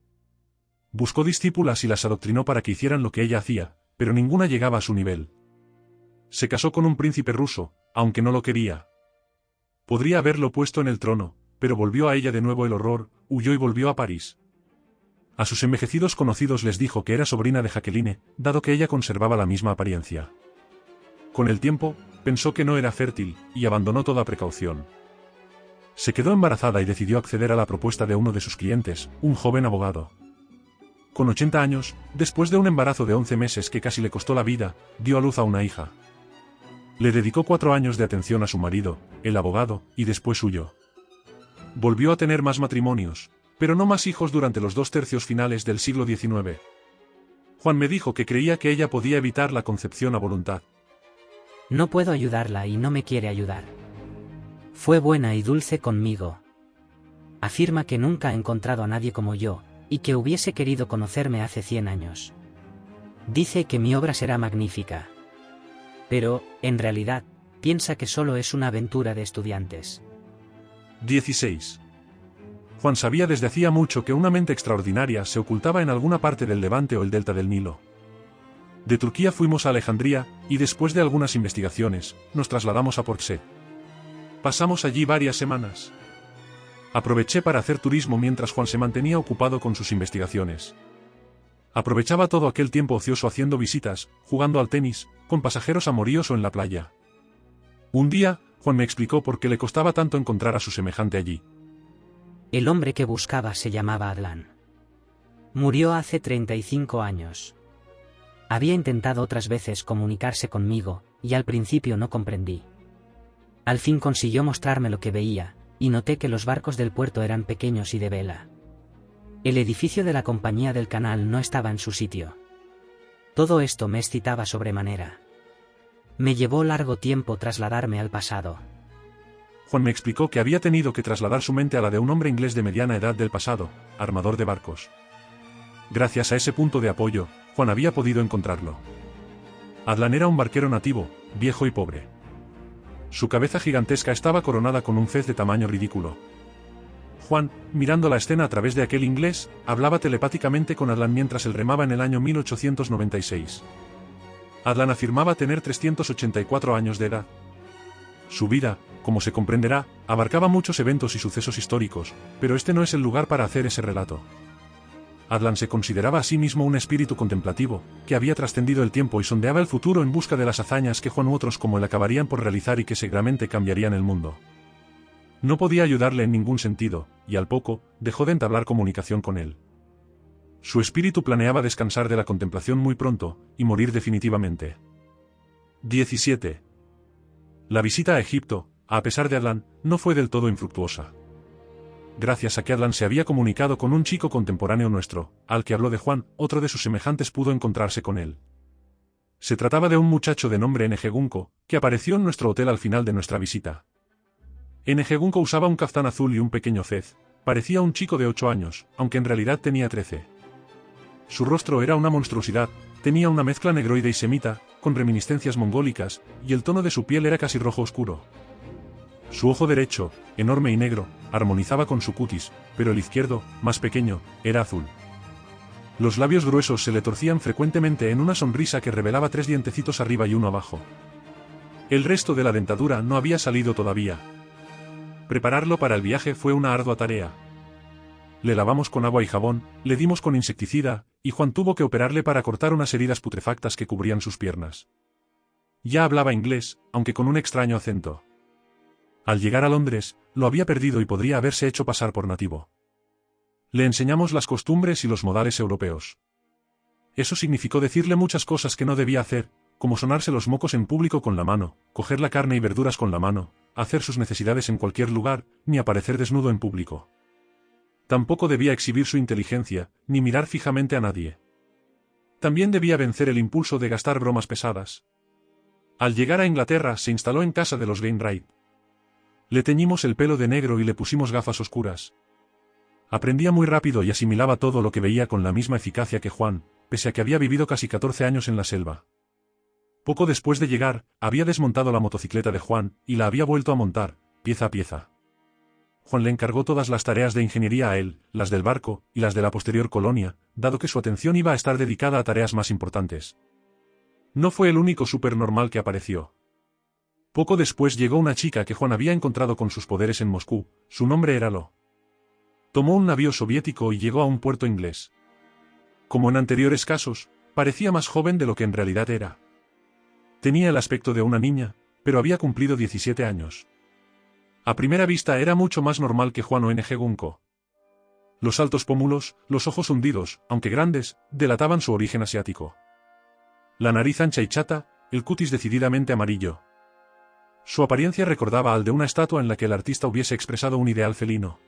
Buscó discípulas y las adoctrinó para que hicieran lo que ella hacía, pero ninguna llegaba a su nivel. Se casó con un príncipe ruso, aunque no lo quería. Podría haberlo puesto en el trono, pero volvió a ella de nuevo el horror, huyó y volvió a París. A sus envejecidos conocidos les dijo que era sobrina de Jacqueline, dado que ella conservaba la misma apariencia. Con el tiempo, pensó que no era fértil, y abandonó toda precaución. Se quedó embarazada y decidió acceder a la propuesta de uno de sus clientes, un joven abogado. Con 80 años, después de un embarazo de 11 meses que casi le costó la vida, dio a luz a una hija. Le dedicó 4 años de atención a su marido, el abogado, y después huyó. Volvió a tener más matrimonios, pero no más hijos durante los 2/3 finales del siglo XIX. Juan me dijo que creía que ella podía evitar la concepción a voluntad. No puedo ayudarla y no me quiere ayudar. Fue buena y dulce conmigo. Afirma que nunca ha encontrado a nadie como yo, y que hubiese querido conocerme hace 100 años. Dice que mi obra será magnífica. Pero, en realidad, piensa que solo es una aventura de estudiantes. 16. Juan sabía desde hacía mucho que una mente extraordinaria se ocultaba en alguna parte del Levante o el delta del Nilo. De Turquía fuimos a Alejandría, y después de algunas investigaciones, nos trasladamos a Portset. Pasamos allí varias semanas. Aproveché para hacer turismo mientras Juan se mantenía ocupado con sus investigaciones. Aprovechaba todo aquel tiempo ocioso haciendo visitas, jugando al tenis, con pasajeros amoríos o en la playa. Un día, Juan me explicó por qué le costaba tanto encontrar a su semejante allí. El hombre que buscaba se llamaba Adlan. Murió hace 35 años. Había intentado otras veces comunicarse conmigo, y al principio no comprendí. Al fin consiguió mostrarme lo que veía, y noté que los barcos del puerto eran pequeños y de vela. El edificio de la compañía del canal no estaba en su sitio. Todo esto me excitaba sobremanera. Me llevó largo tiempo trasladarme al pasado. Juan me explicó que había tenido que trasladar su mente a la de un hombre inglés de mediana edad del pasado, armador de barcos. Gracias a ese punto de apoyo, Juan había podido encontrarlo. Adlan era un barquero nativo, viejo y pobre. Su cabeza gigantesca estaba coronada con un fez de tamaño ridículo. Juan, mirando la escena a través de aquel inglés, hablaba telepáticamente con Adlan mientras él remaba en el año 1896. Adlan afirmaba tener 384 años de edad. Su vida, como se comprenderá, abarcaba muchos eventos y sucesos históricos, pero este no es el lugar para hacer ese relato. Adlan se consideraba a sí mismo un espíritu contemplativo, que había trascendido el tiempo y sondeaba el futuro en busca de las hazañas que Juan u otros como él acabarían por realizar y que seguramente cambiarían el mundo. No podía ayudarle en ningún sentido, y al poco, dejó de entablar comunicación con él. Su espíritu planeaba descansar de la contemplación muy pronto, y morir definitivamente. 17. La visita a Egipto, a pesar de Adlan, no fue del todo infructuosa. Gracias a que Adlan se había comunicado con un chico contemporáneo nuestro, al que habló de Juan, otro de sus semejantes pudo encontrarse con él. Se trataba de un muchacho de nombre N.G. que apareció en nuestro hotel al final de nuestra visita. N.G. usaba un caftán azul y un pequeño fez, parecía un chico de 8 años, aunque en realidad tenía 13. Su rostro era una monstruosidad, tenía una mezcla negroide y semita, con reminiscencias mongólicas, y el tono de su piel era casi rojo oscuro. Su ojo derecho, enorme y negro, armonizaba con su cutis, pero el izquierdo, más pequeño, era azul. Los labios gruesos se le torcían frecuentemente en una sonrisa que revelaba 3 dientecitos arriba y uno abajo. El resto de la dentadura no había salido todavía. Prepararlo para el viaje fue una ardua tarea. Le lavamos con agua y jabón, le dimos con insecticida, y Juan tuvo que operarle para cortar unas heridas putrefactas que cubrían sus piernas. Ya hablaba inglés, aunque con un extraño acento. Al llegar a Londres, lo había perdido y podría haberse hecho pasar por nativo. Le enseñamos las costumbres y los modales europeos. Eso significó decirle muchas cosas que no debía hacer, como sonarse los mocos en público con la mano, coger la carne y verduras con la mano, hacer sus necesidades en cualquier lugar, ni aparecer desnudo en público. Tampoco debía exhibir su inteligencia, ni mirar fijamente a nadie. También debía vencer el impulso de gastar bromas pesadas. Al llegar a Inglaterra se instaló en casa de los Wainwright. Le teñimos el pelo de negro y le pusimos gafas oscuras. Aprendía muy rápido y asimilaba todo lo que veía con la misma eficacia que Juan, pese a que había vivido casi 14 años en la selva. Poco después de llegar, había desmontado la motocicleta de Juan, y la había vuelto a montar, pieza a pieza. Juan le encargó todas las tareas de ingeniería a él, las del barco, y las de la posterior colonia, dado que su atención iba a estar dedicada a tareas más importantes. No fue el único supernormal que apareció. Poco después llegó una chica que Juan había encontrado con sus poderes en Moscú, su nombre era Lo. Tomó un navío soviético y llegó a un puerto inglés. Como en anteriores casos, parecía más joven de lo que en realidad era. Tenía el aspecto de una niña, pero había cumplido 17 años. A primera vista era mucho más normal que Juan O.N.G. Gunko. Los altos pómulos, los ojos hundidos, aunque grandes, delataban su origen asiático. La nariz ancha y chata, el cutis decididamente amarillo. Su apariencia recordaba al de una estatua en la que el artista hubiese expresado un ideal felino.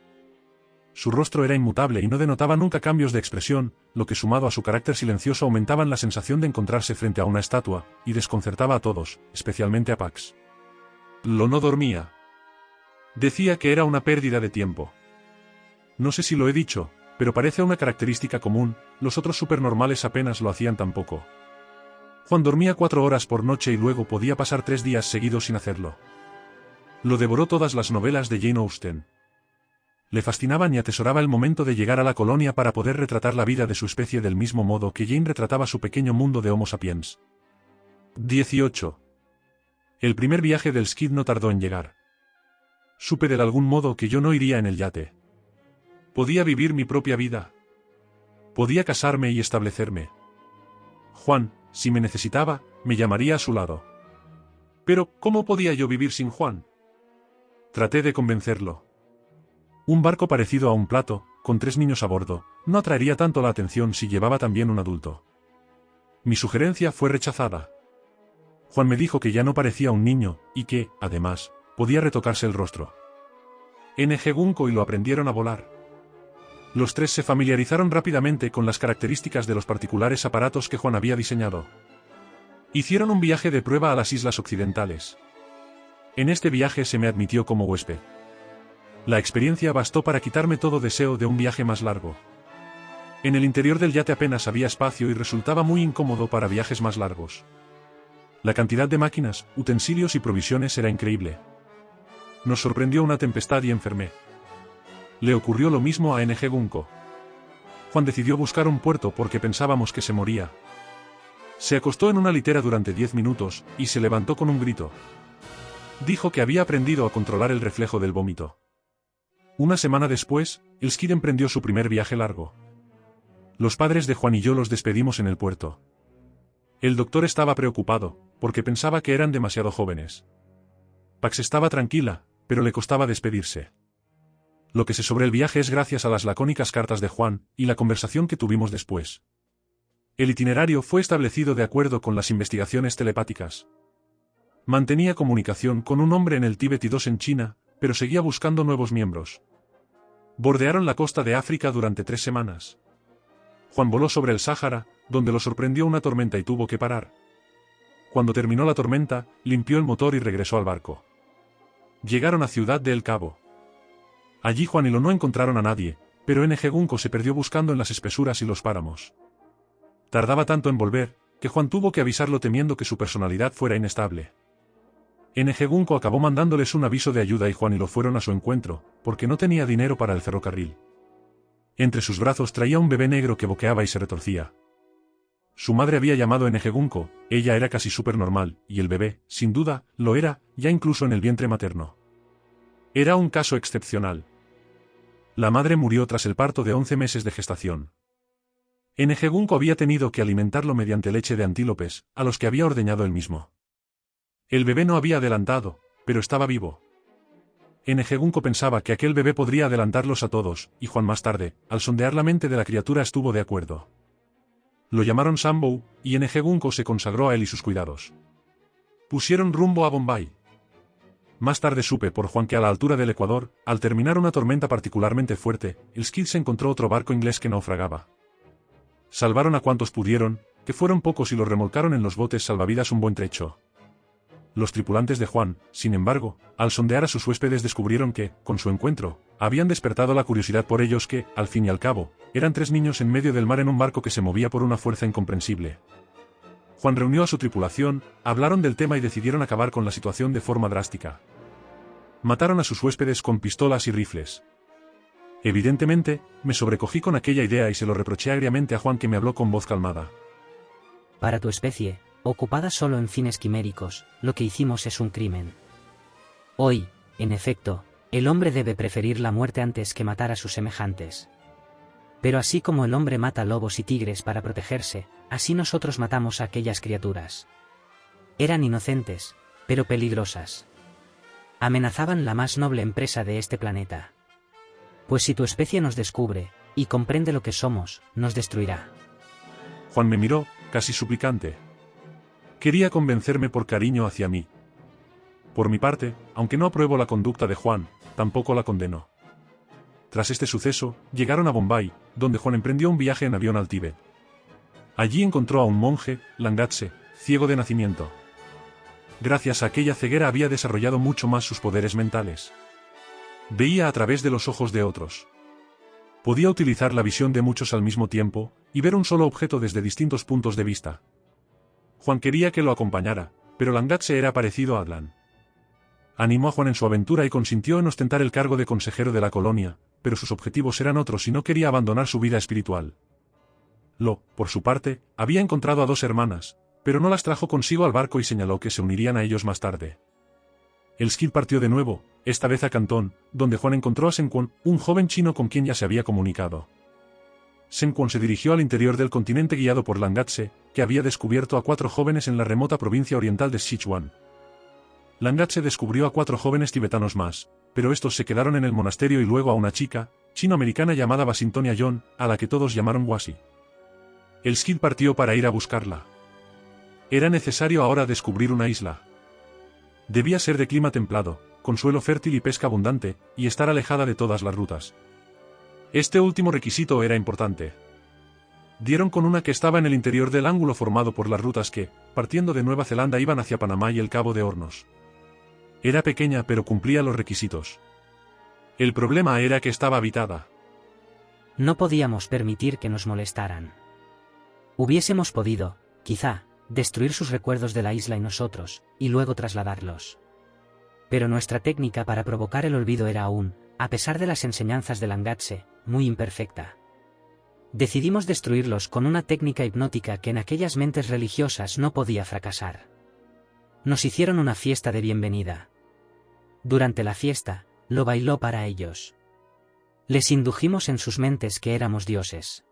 Su rostro era inmutable y no denotaba nunca cambios de expresión, lo que sumado a su carácter silencioso aumentaban la sensación de encontrarse frente a una estatua, y desconcertaba a todos, especialmente a Pax. Lo no dormía. Decía que era una pérdida de tiempo. No sé si lo he dicho, pero parece una característica común, los otros supernormales apenas lo hacían tampoco. Juan dormía 4 horas por noche y luego podía pasar 3 días seguidos sin hacerlo. Lo devoró todas las novelas de Jane Austen. Le fascinaban y atesoraba el momento de llegar a la colonia para poder retratar la vida de su especie del mismo modo que Jane retrataba su pequeño mundo de Homo sapiens. 18. El primer viaje del Skid no tardó en llegar. Supe de algún modo que yo no iría en el yate. Podía vivir mi propia vida. Podía casarme y establecerme. Juan, si me necesitaba, me llamaría a su lado. Pero, ¿cómo podía yo vivir sin Juan? Traté de convencerlo. Un barco parecido a un plato, con 3 niños a bordo, no atraería tanto la atención si llevaba también un adulto. Mi sugerencia fue rechazada. Juan me dijo que ya no parecía un niño, y que, además, podía retocarse el rostro. N.G. Gunko y lo aprendieron a volar. Los 3 se familiarizaron rápidamente con las características de los particulares aparatos que Juan había diseñado. Hicieron un viaje de prueba a las islas occidentales. En este viaje se me admitió como huésped. La experiencia bastó para quitarme todo deseo de un viaje más largo. En el interior del yate apenas había espacio y resultaba muy incómodo para viajes más largos. La cantidad de máquinas, utensilios y provisiones era increíble. Nos sorprendió una tempestad y enfermé. Le ocurrió lo mismo a N.G. Gunko. Juan decidió buscar un puerto porque pensábamos que se moría. Se acostó en una litera durante 10 minutos, y se levantó con un grito. Dijo que había aprendido a controlar el reflejo del vómito. Una semana después, el Skid emprendió su primer viaje largo. Los padres de Juan y yo los despedimos en el puerto. El doctor estaba preocupado, porque pensaba que eran demasiado jóvenes. Pax estaba tranquila, pero le costaba despedirse. Lo que sé sobre el viaje es gracias a las lacónicas cartas de Juan, y la conversación que tuvimos después. El itinerario fue establecido de acuerdo con las investigaciones telepáticas. Mantenía comunicación con un hombre en el Tíbet y 2 en China, pero seguía buscando nuevos miembros. Bordearon la costa de África durante 3 semanas. Juan voló sobre el Sáhara, donde lo sorprendió una tormenta y tuvo que parar. Cuando terminó la tormenta, limpió el motor y regresó al barco. Llegaron a Ciudad de El Cabo. Allí Juan y Lo no encontraron a nadie, pero N.G. Gunko se perdió buscando en las espesuras y los páramos. Tardaba tanto en volver, que Juan tuvo que avisarlo temiendo que su personalidad fuera inestable. N.G. Gunko acabó mandándoles un aviso de ayuda y Juan y Lo fueron a su encuentro, porque no tenía dinero para el ferrocarril. Entre sus brazos traía un bebé negro que boqueaba y se retorcía. Su madre había llamado N.G. Gunko, ella era casi supernormal, y el bebé, sin duda, lo era, ya incluso en el vientre materno. Era un caso excepcional. La madre murió tras el parto de 11 meses de gestación. N.G. Gunko había tenido que alimentarlo mediante leche de antílopes, a los que había ordeñado él mismo. El bebé no había adelantado, pero estaba vivo. N.G. Gunko pensaba que aquel bebé podría adelantarlos a todos, y Juan más tarde, al sondear la mente de la criatura estuvo de acuerdo. Lo llamaron Sambo, y N.G. Gunko se consagró a él y sus cuidados. Pusieron rumbo a Bombay. Más tarde supe por Juan que a la altura del Ecuador, al terminar una tormenta particularmente fuerte, el Skid se encontró otro barco inglés que naufragaba. Salvaron a cuantos pudieron, que fueron pocos y los remolcaron en los botes salvavidas un buen trecho. Los tripulantes de Juan, sin embargo, al sondear a sus huéspedes descubrieron que, con su encuentro, habían despertado la curiosidad por ellos que, al fin y al cabo, eran 3 niños en medio del mar en un barco que se movía por una fuerza incomprensible. Juan reunió a su tripulación, hablaron del tema y decidieron acabar con la situación de forma drástica. Mataron a sus huéspedes con pistolas y rifles. Evidentemente, me sobrecogí con aquella idea y se lo reproché agriamente a Juan, que me habló con voz calmada. Para tu especie, ocupada solo en fines quiméricos, lo que hicimos es un crimen. Hoy, en efecto, el hombre debe preferir la muerte antes que matar a sus semejantes. Pero así como el hombre mata lobos y tigres para protegerse, así nosotros matamos a aquellas criaturas. Eran inocentes, pero peligrosas. Amenazaban la más noble empresa de este planeta. Pues si tu especie nos descubre, y comprende lo que somos, nos destruirá. Juan me miró, casi suplicante. Quería convencerme por cariño hacia mí. Por mi parte, aunque no apruebo la conducta de Juan, tampoco la condeno. Tras este suceso, llegaron a Bombay, donde Juan emprendió un viaje en avión al Tíbet. Allí encontró a un monje, Langatse, ciego de nacimiento. Gracias a aquella ceguera había desarrollado mucho más sus poderes mentales. Veía a través de los ojos de otros. Podía utilizar la visión de muchos al mismo tiempo, y ver un solo objeto desde distintos puntos de vista. Juan quería que lo acompañara, pero Langatse era parecido a Adlan. Animó a Juan en su aventura y consintió en ostentar el cargo de consejero de la colonia, pero sus objetivos eran otros y no quería abandonar su vida espiritual. Por su parte, había encontrado a 2 hermanas, pero no las trajo consigo al barco y señaló que se unirían a ellos más tarde. El Skid partió de nuevo, esta vez a Cantón, donde Juan encontró a Sen Kwon, un joven chino con quien ya se había comunicado. Sen Kwon se dirigió al interior del continente guiado por Langatse, que había descubierto a 4 jóvenes en la remota provincia oriental de Sichuan. Langatse descubrió a 4 jóvenes tibetanos más, pero estos se quedaron en el monasterio y luego a una chica, chino-americana llamada Basintonia Yon, a la que todos llamaron Wasi. El Skid partió para ir a buscarla. Era necesario ahora descubrir una isla. Debía ser de clima templado, con suelo fértil y pesca abundante, y estar alejada de todas las rutas. Este último requisito era importante. Dieron con una que estaba en el interior del ángulo formado por las rutas que, partiendo de Nueva Zelanda, iban hacia Panamá y el Cabo de Hornos. Era pequeña pero cumplía los requisitos. El problema era que estaba habitada. No podíamos permitir que nos molestaran. Hubiésemos podido, quizá, destruir sus recuerdos de la isla y nosotros, y luego trasladarlos. Pero nuestra técnica para provocar el olvido era aún, a pesar de las enseñanzas de Langatse, muy imperfecta. Decidimos destruirlos con una técnica hipnótica que en aquellas mentes religiosas no podía fracasar. Nos hicieron una fiesta de bienvenida. Durante la fiesta, lo bailó para ellos. Les indujimos en sus mentes que éramos dioses.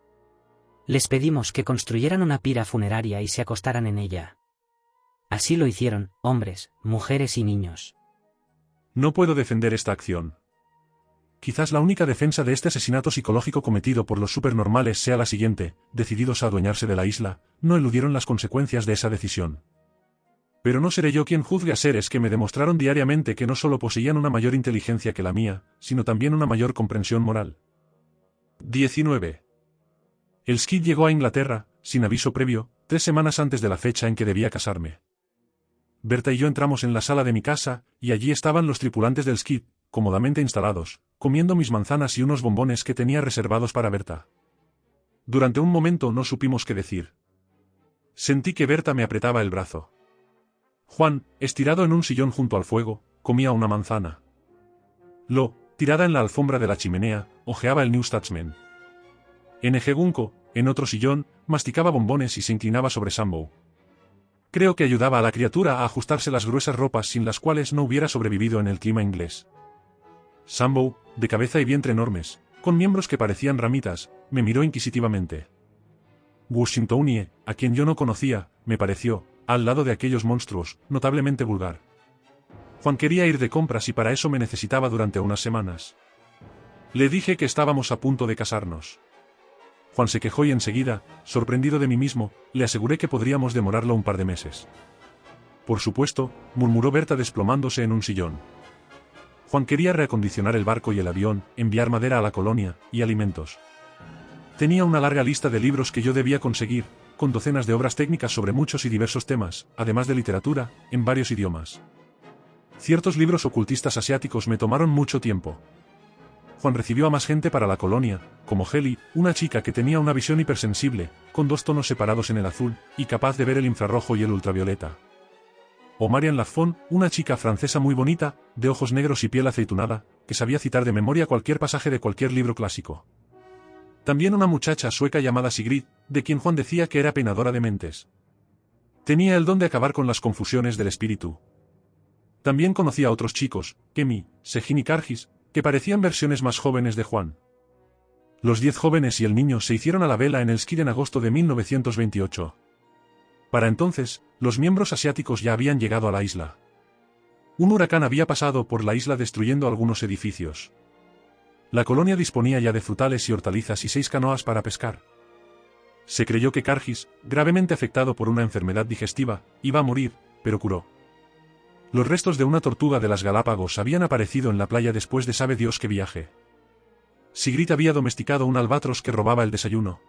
Les pedimos que construyeran una pira funeraria y se acostaran en ella. Así lo hicieron, hombres, mujeres y niños. No puedo defender esta acción. Quizás la única defensa de este asesinato psicológico cometido por los supernormales sea la siguiente: decididos a adueñarse de la isla, no eludieron las consecuencias de esa decisión. Pero no seré yo quien juzgue a seres que me demostraron diariamente que no solo poseían una mayor inteligencia que la mía, sino también una mayor comprensión moral. 19. El Skid llegó a Inglaterra, sin aviso previo, 3 semanas antes de la fecha en que debía casarme. Berta y yo entramos en la sala de mi casa, y allí estaban los tripulantes del Skid, cómodamente instalados, comiendo mis manzanas y unos bombones que tenía reservados para Berta. Durante un momento no supimos qué decir. Sentí que Berta me apretaba el brazo. Juan, estirado en un sillón junto al fuego, comía una manzana. Tirada en la alfombra de la chimenea, hojeaba el New Statesman. Ejegunko, en otro sillón, masticaba bombones y se inclinaba sobre Sambo. Creo que ayudaba a la criatura a ajustarse las gruesas ropas sin las cuales no hubiera sobrevivido en el clima inglés. Sambo, de cabeza y vientre enormes, con miembros que parecían ramitas, me miró inquisitivamente. Washingtonie, a quien yo no conocía, me pareció, al lado de aquellos monstruos, notablemente vulgar. Juan quería ir de compras y para eso me necesitaba durante unas semanas. Le dije que estábamos a punto de casarnos. Juan se quejó y enseguida, sorprendido de mí mismo, le aseguré que podríamos demorarlo un par de meses. Por supuesto, murmuró Berta desplomándose en un sillón. Juan quería reacondicionar el barco y el avión, enviar madera a la colonia, y alimentos. Tenía una larga lista de libros que yo debía conseguir, con docenas de obras técnicas sobre muchos y diversos temas, además de literatura, en varios idiomas. Ciertos libros ocultistas asiáticos me tomaron mucho tiempo. Juan recibió a más gente para la colonia, como Heli, una chica que tenía una visión hipersensible, con 2 tonos separados en el azul, y capaz de ver el infrarrojo y el ultravioleta. O Marian Lafont, una chica francesa muy bonita, de ojos negros y piel aceitunada, que sabía citar de memoria cualquier pasaje de cualquier libro clásico. También una muchacha sueca llamada Sigrid, de quien Juan decía que era peinadora de mentes. Tenía el don de acabar con las confusiones del espíritu. También conocía a otros chicos, Kemi, Sejin y Kargis, que parecían versiones más jóvenes de Juan. Los 10 jóvenes y el niño se hicieron a la vela en el Skid en agosto de 1928. Para entonces, los miembros asiáticos ya habían llegado a la isla. Un huracán había pasado por la isla destruyendo algunos edificios. La colonia disponía ya de frutales y hortalizas y 6 canoas para pescar. Se creyó que Kargis, gravemente afectado por una enfermedad digestiva, iba a morir, pero curó. Los restos de una tortuga de las Galápagos habían aparecido en la playa después de sabe Dios qué viaje. Sigrid había domesticado un albatros que robaba el desayuno.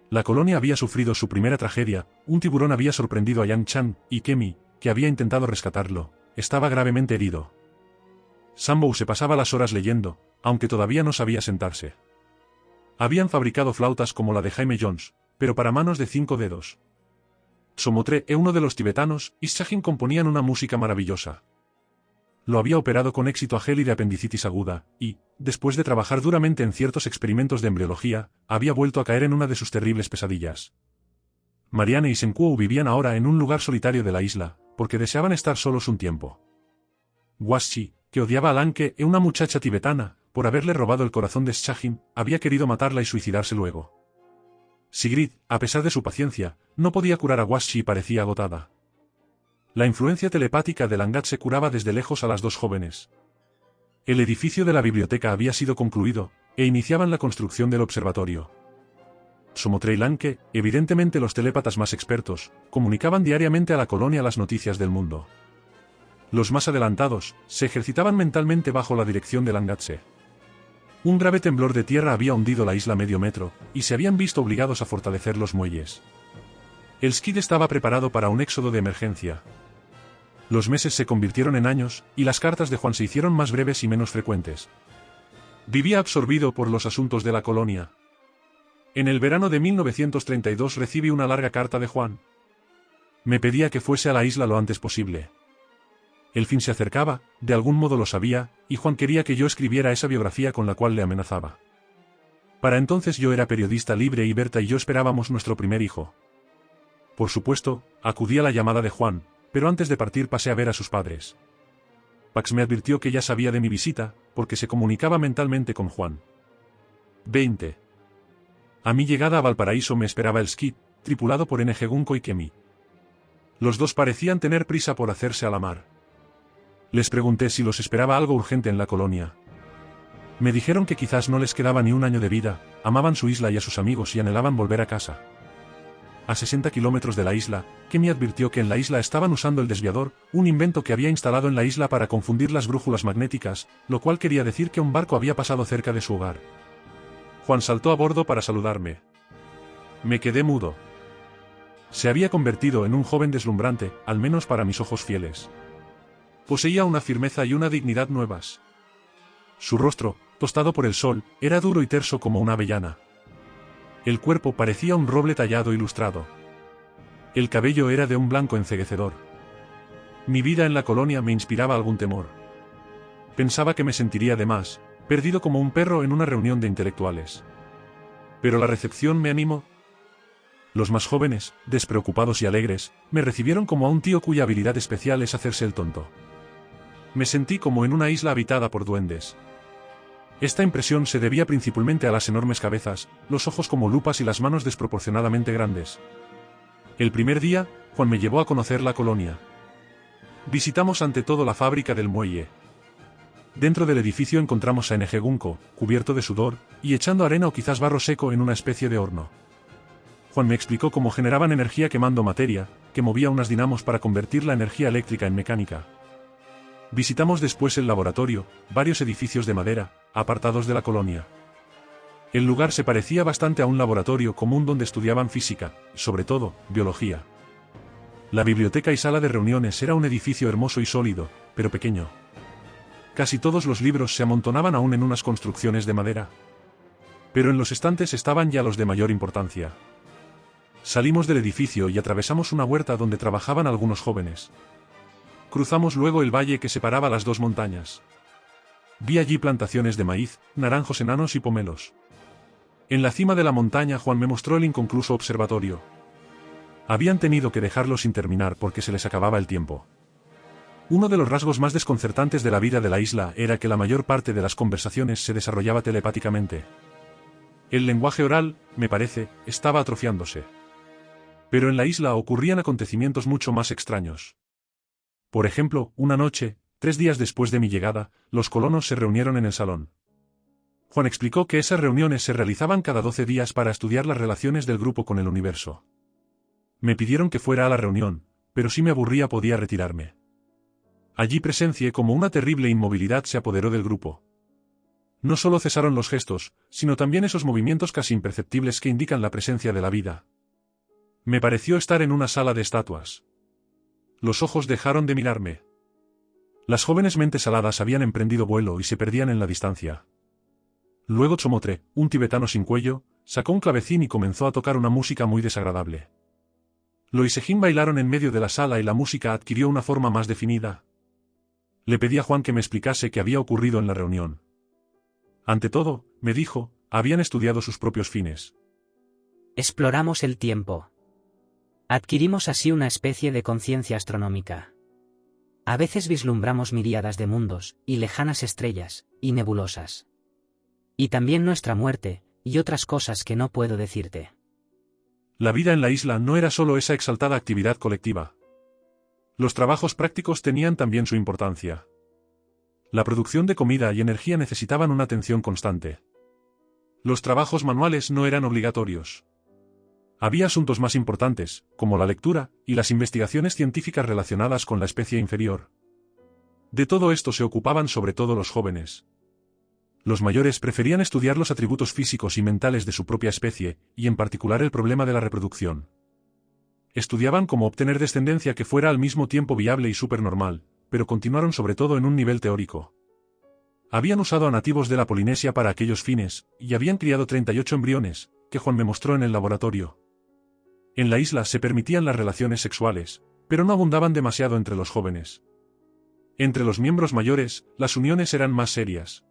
La colonia había sufrido su primera tragedia, un tiburón había sorprendido a Yang Chan, y Kemi, que había intentado rescatarlo, estaba gravemente herido. Sambo se pasaba las horas leyendo, aunque todavía no sabía sentarse. Habían fabricado flautas como la de Jaime Jones, pero para manos de 5 dedos. Somotre e uno de los tibetanos, Ishajin componían una música maravillosa. Lo había operado con éxito a Heli de apendicitis aguda, y, después de trabajar duramente en ciertos experimentos de embriología, había vuelto a caer en una de sus terribles pesadillas. Marianne y Senkuo vivían ahora en un lugar solitario de la isla, porque deseaban estar solos un tiempo. Washi, que odiaba a Lanke e una muchacha tibetana, por haberle robado el corazón de Shajin, había querido matarla y suicidarse luego. Sigrid, a pesar de su paciencia, no podía curar a Washi y parecía agotada. La influencia telepática de Langat se curaba desde lejos a las 2 jóvenes. El edificio de la biblioteca había sido concluido, e iniciaban la construcción del observatorio. Somotre y Lanke, evidentemente los telépatas más expertos, comunicaban diariamente a la colonia las noticias del mundo. Los más adelantados, se ejercitaban mentalmente bajo la dirección de Langatse. Un grave temblor de tierra había hundido la isla medio metro, y se habían visto obligados a fortalecer los muelles. El Skid estaba preparado para un éxodo de emergencia. Los meses se convirtieron en años, y las cartas de Juan se hicieron más breves y menos frecuentes. Vivía absorbido por los asuntos de la colonia. En el verano de 1932 recibí una larga carta de Juan. Me pedía que fuese a la isla lo antes posible. El fin se acercaba, de algún modo lo sabía, y Juan quería que yo escribiera esa biografía con la cual le amenazaba. Para entonces yo era periodista libre y Berta y yo esperábamos nuestro primer hijo. Por supuesto, acudí a la llamada de Juan, pero antes de partir pasé a ver a sus padres. Pax me advirtió que ya sabía de mi visita, porque se comunicaba mentalmente con Juan. 20. A mi llegada a Valparaíso me esperaba el Skid, tripulado por N.G. Gunko y Kemi. Los dos parecían tener prisa por hacerse a la mar. Les pregunté si los esperaba algo urgente en la colonia. Me dijeron que quizás no les quedaba ni un año de vida, amaban su isla y a sus amigos y anhelaban volver a casa. A 60 kilómetros de la isla, Kemi advirtió que en la isla estaban usando el desviador, un invento que había instalado en la isla para confundir las brújulas magnéticas, lo cual quería decir que un barco había pasado cerca de su hogar. Juan saltó a bordo para saludarme. Me quedé mudo. Se había convertido en un joven deslumbrante, al menos para mis ojos fieles. Poseía una firmeza y una dignidad nuevas. Su rostro, tostado por el sol, era duro y terso como una avellana. El cuerpo parecía un roble tallado y lustrado. El cabello era de un blanco enceguecedor. Mi vida en la colonia me inspiraba algún temor. Pensaba que me sentiría de más, perdido como un perro en una reunión de intelectuales. Pero la recepción me animó. Los más jóvenes, despreocupados y alegres, me recibieron como a un tío cuya habilidad especial es hacerse el tonto. Me sentí como en una isla habitada por duendes. Esta impresión se debía principalmente a las enormes cabezas, los ojos como lupas y las manos desproporcionadamente grandes. El primer día, Juan me llevó a conocer la colonia. Visitamos ante todo la fábrica del muelle. Dentro del edificio encontramos a N.G. Gunko, cubierto de sudor, y echando arena o quizás barro seco en una especie de horno. Juan me explicó cómo generaban energía quemando materia, que movía unas dinamos para convertir la energía eléctrica en mecánica. Visitamos después el laboratorio, varios edificios de madera, apartados de la colonia. El lugar se parecía bastante a un laboratorio común donde estudiaban física, y sobre todo, biología. La biblioteca y sala de reuniones era un edificio hermoso y sólido, pero pequeño. Casi todos los libros se amontonaban aún en unas construcciones de madera. Pero en los estantes estaban ya los de mayor importancia. Salimos del edificio y atravesamos una huerta donde trabajaban algunos jóvenes. Cruzamos luego el valle que separaba las dos montañas. Vi allí plantaciones de maíz, naranjos enanos y pomelos. En la cima de la montaña Juan me mostró el inconcluso observatorio. Habían tenido que dejarlo sin terminar porque se les acababa el tiempo. Uno de los rasgos más desconcertantes de la vida de la isla era que la mayor parte de las conversaciones se desarrollaba telepáticamente. El lenguaje oral, me parece, estaba atrofiándose. Pero en la isla ocurrían acontecimientos mucho más extraños. Por ejemplo, una noche, 3 días después de mi llegada, los colonos se reunieron en el salón. Juan explicó que esas reuniones se realizaban cada 12 días para estudiar las relaciones del grupo con el universo. Me pidieron que fuera a la reunión, pero si me aburría podía retirarme. Allí presencié como una terrible inmovilidad se apoderó del grupo. No solo cesaron los gestos, sino también esos movimientos casi imperceptibles que indican la presencia de la vida. Me pareció estar en una sala de estatuas. Los ojos dejaron de mirarme. Las jóvenes mentes aladas habían emprendido vuelo y se perdían en la distancia. Luego Chomotre, un tibetano sin cuello, sacó un clavecín y comenzó a tocar una música muy desagradable. Lo y Sejin bailaron en medio de la sala y la música adquirió una forma más definida. Le pedí a Juan que me explicase qué había ocurrido en la reunión. Ante todo, me dijo, habían estudiado sus propios fines. Exploramos el tiempo. Adquirimos así una especie de conciencia astronómica. A veces vislumbramos miríadas de mundos, y lejanas estrellas, y nebulosas. Y también nuestra muerte, y otras cosas que no puedo decirte. La vida en la isla no era solo esa exaltada actividad colectiva. Los trabajos prácticos tenían también su importancia. La producción de comida y energía necesitaban una atención constante. Los trabajos manuales no eran obligatorios. Había asuntos más importantes, como la lectura y las investigaciones científicas relacionadas con la especie inferior. De todo esto se ocupaban sobre todo los jóvenes. Los mayores preferían estudiar los atributos físicos y mentales de su propia especie, y en particular el problema de la reproducción. Estudiaban cómo obtener descendencia que fuera al mismo tiempo viable y supernormal, pero continuaron sobre todo en un nivel teórico. Habían usado a nativos de la Polinesia para aquellos fines, y habían criado 38 embriones, que Juan me mostró en el laboratorio. En la isla se permitían las relaciones sexuales, pero no abundaban demasiado entre los jóvenes. Entre los miembros mayores, las uniones eran más serias.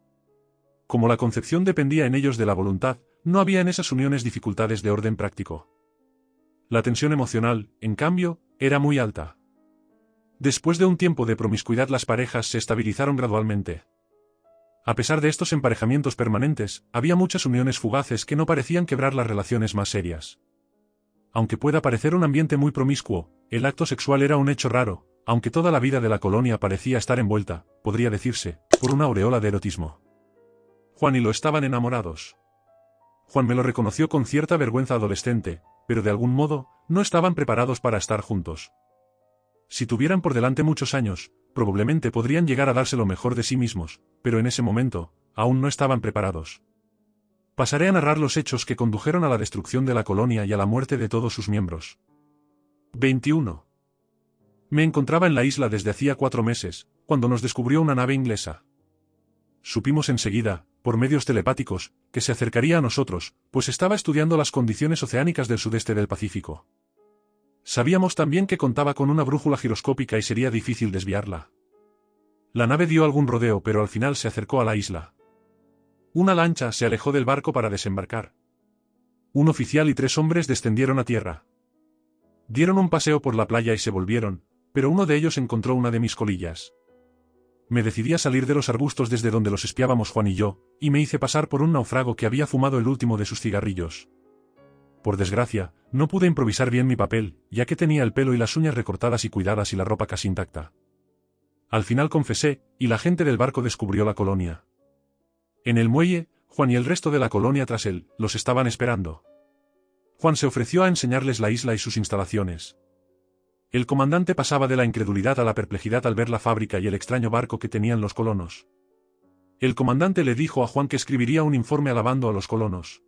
Como la concepción dependía en ellos de la voluntad, no había en esas uniones dificultades de orden práctico. La tensión emocional, en cambio, era muy alta. Después de un tiempo de promiscuidad las parejas se estabilizaron gradualmente. A pesar de estos emparejamientos permanentes, había muchas uniones fugaces que no parecían quebrar las relaciones más serias. Aunque pueda parecer un ambiente muy promiscuo, el acto sexual era un hecho raro, aunque toda la vida de la colonia parecía estar envuelta, podría decirse, por una aureola de erotismo. Juan y Lo estaban enamorados. Juan me lo reconoció con cierta vergüenza adolescente, pero de algún modo, no estaban preparados para estar juntos. Si tuvieran por delante muchos años, probablemente podrían llegar a darse lo mejor de sí mismos, pero en ese momento, aún no estaban preparados. Pasaré a narrar los hechos que condujeron a la destrucción de la colonia y a la muerte de todos sus miembros. 21. Me encontraba en la isla desde hacía 4 meses, cuando nos descubrió una nave inglesa. Supimos enseguida, por medios telepáticos, que se acercaría a nosotros, pues estaba estudiando las condiciones oceánicas del sudeste del Pacífico. Sabíamos también que contaba con una brújula giroscópica y sería difícil desviarla. La nave dio algún rodeo pero al final se acercó a la isla. Una lancha se alejó del barco para desembarcar. Un oficial y 3 hombres descendieron a tierra. Dieron un paseo por la playa y se volvieron, pero uno de ellos encontró una de mis colillas. Me decidí a salir de los arbustos desde donde los espiábamos Juan y yo, y me hice pasar por un náufrago que había fumado el último de sus cigarrillos. Por desgracia, no pude improvisar bien mi papel, ya que tenía el pelo y las uñas recortadas y cuidadas y la ropa casi intacta. Al final confesé, y la gente del barco descubrió la colonia. En el muelle, Juan y el resto de la colonia tras él, los estaban esperando. Juan se ofreció a enseñarles la isla y sus instalaciones. El comandante pasaba de la incredulidad a la perplejidad al ver la fábrica y el extraño barco que tenían los colonos. El comandante le dijo a Juan que escribiría un informe alabando a los colonos.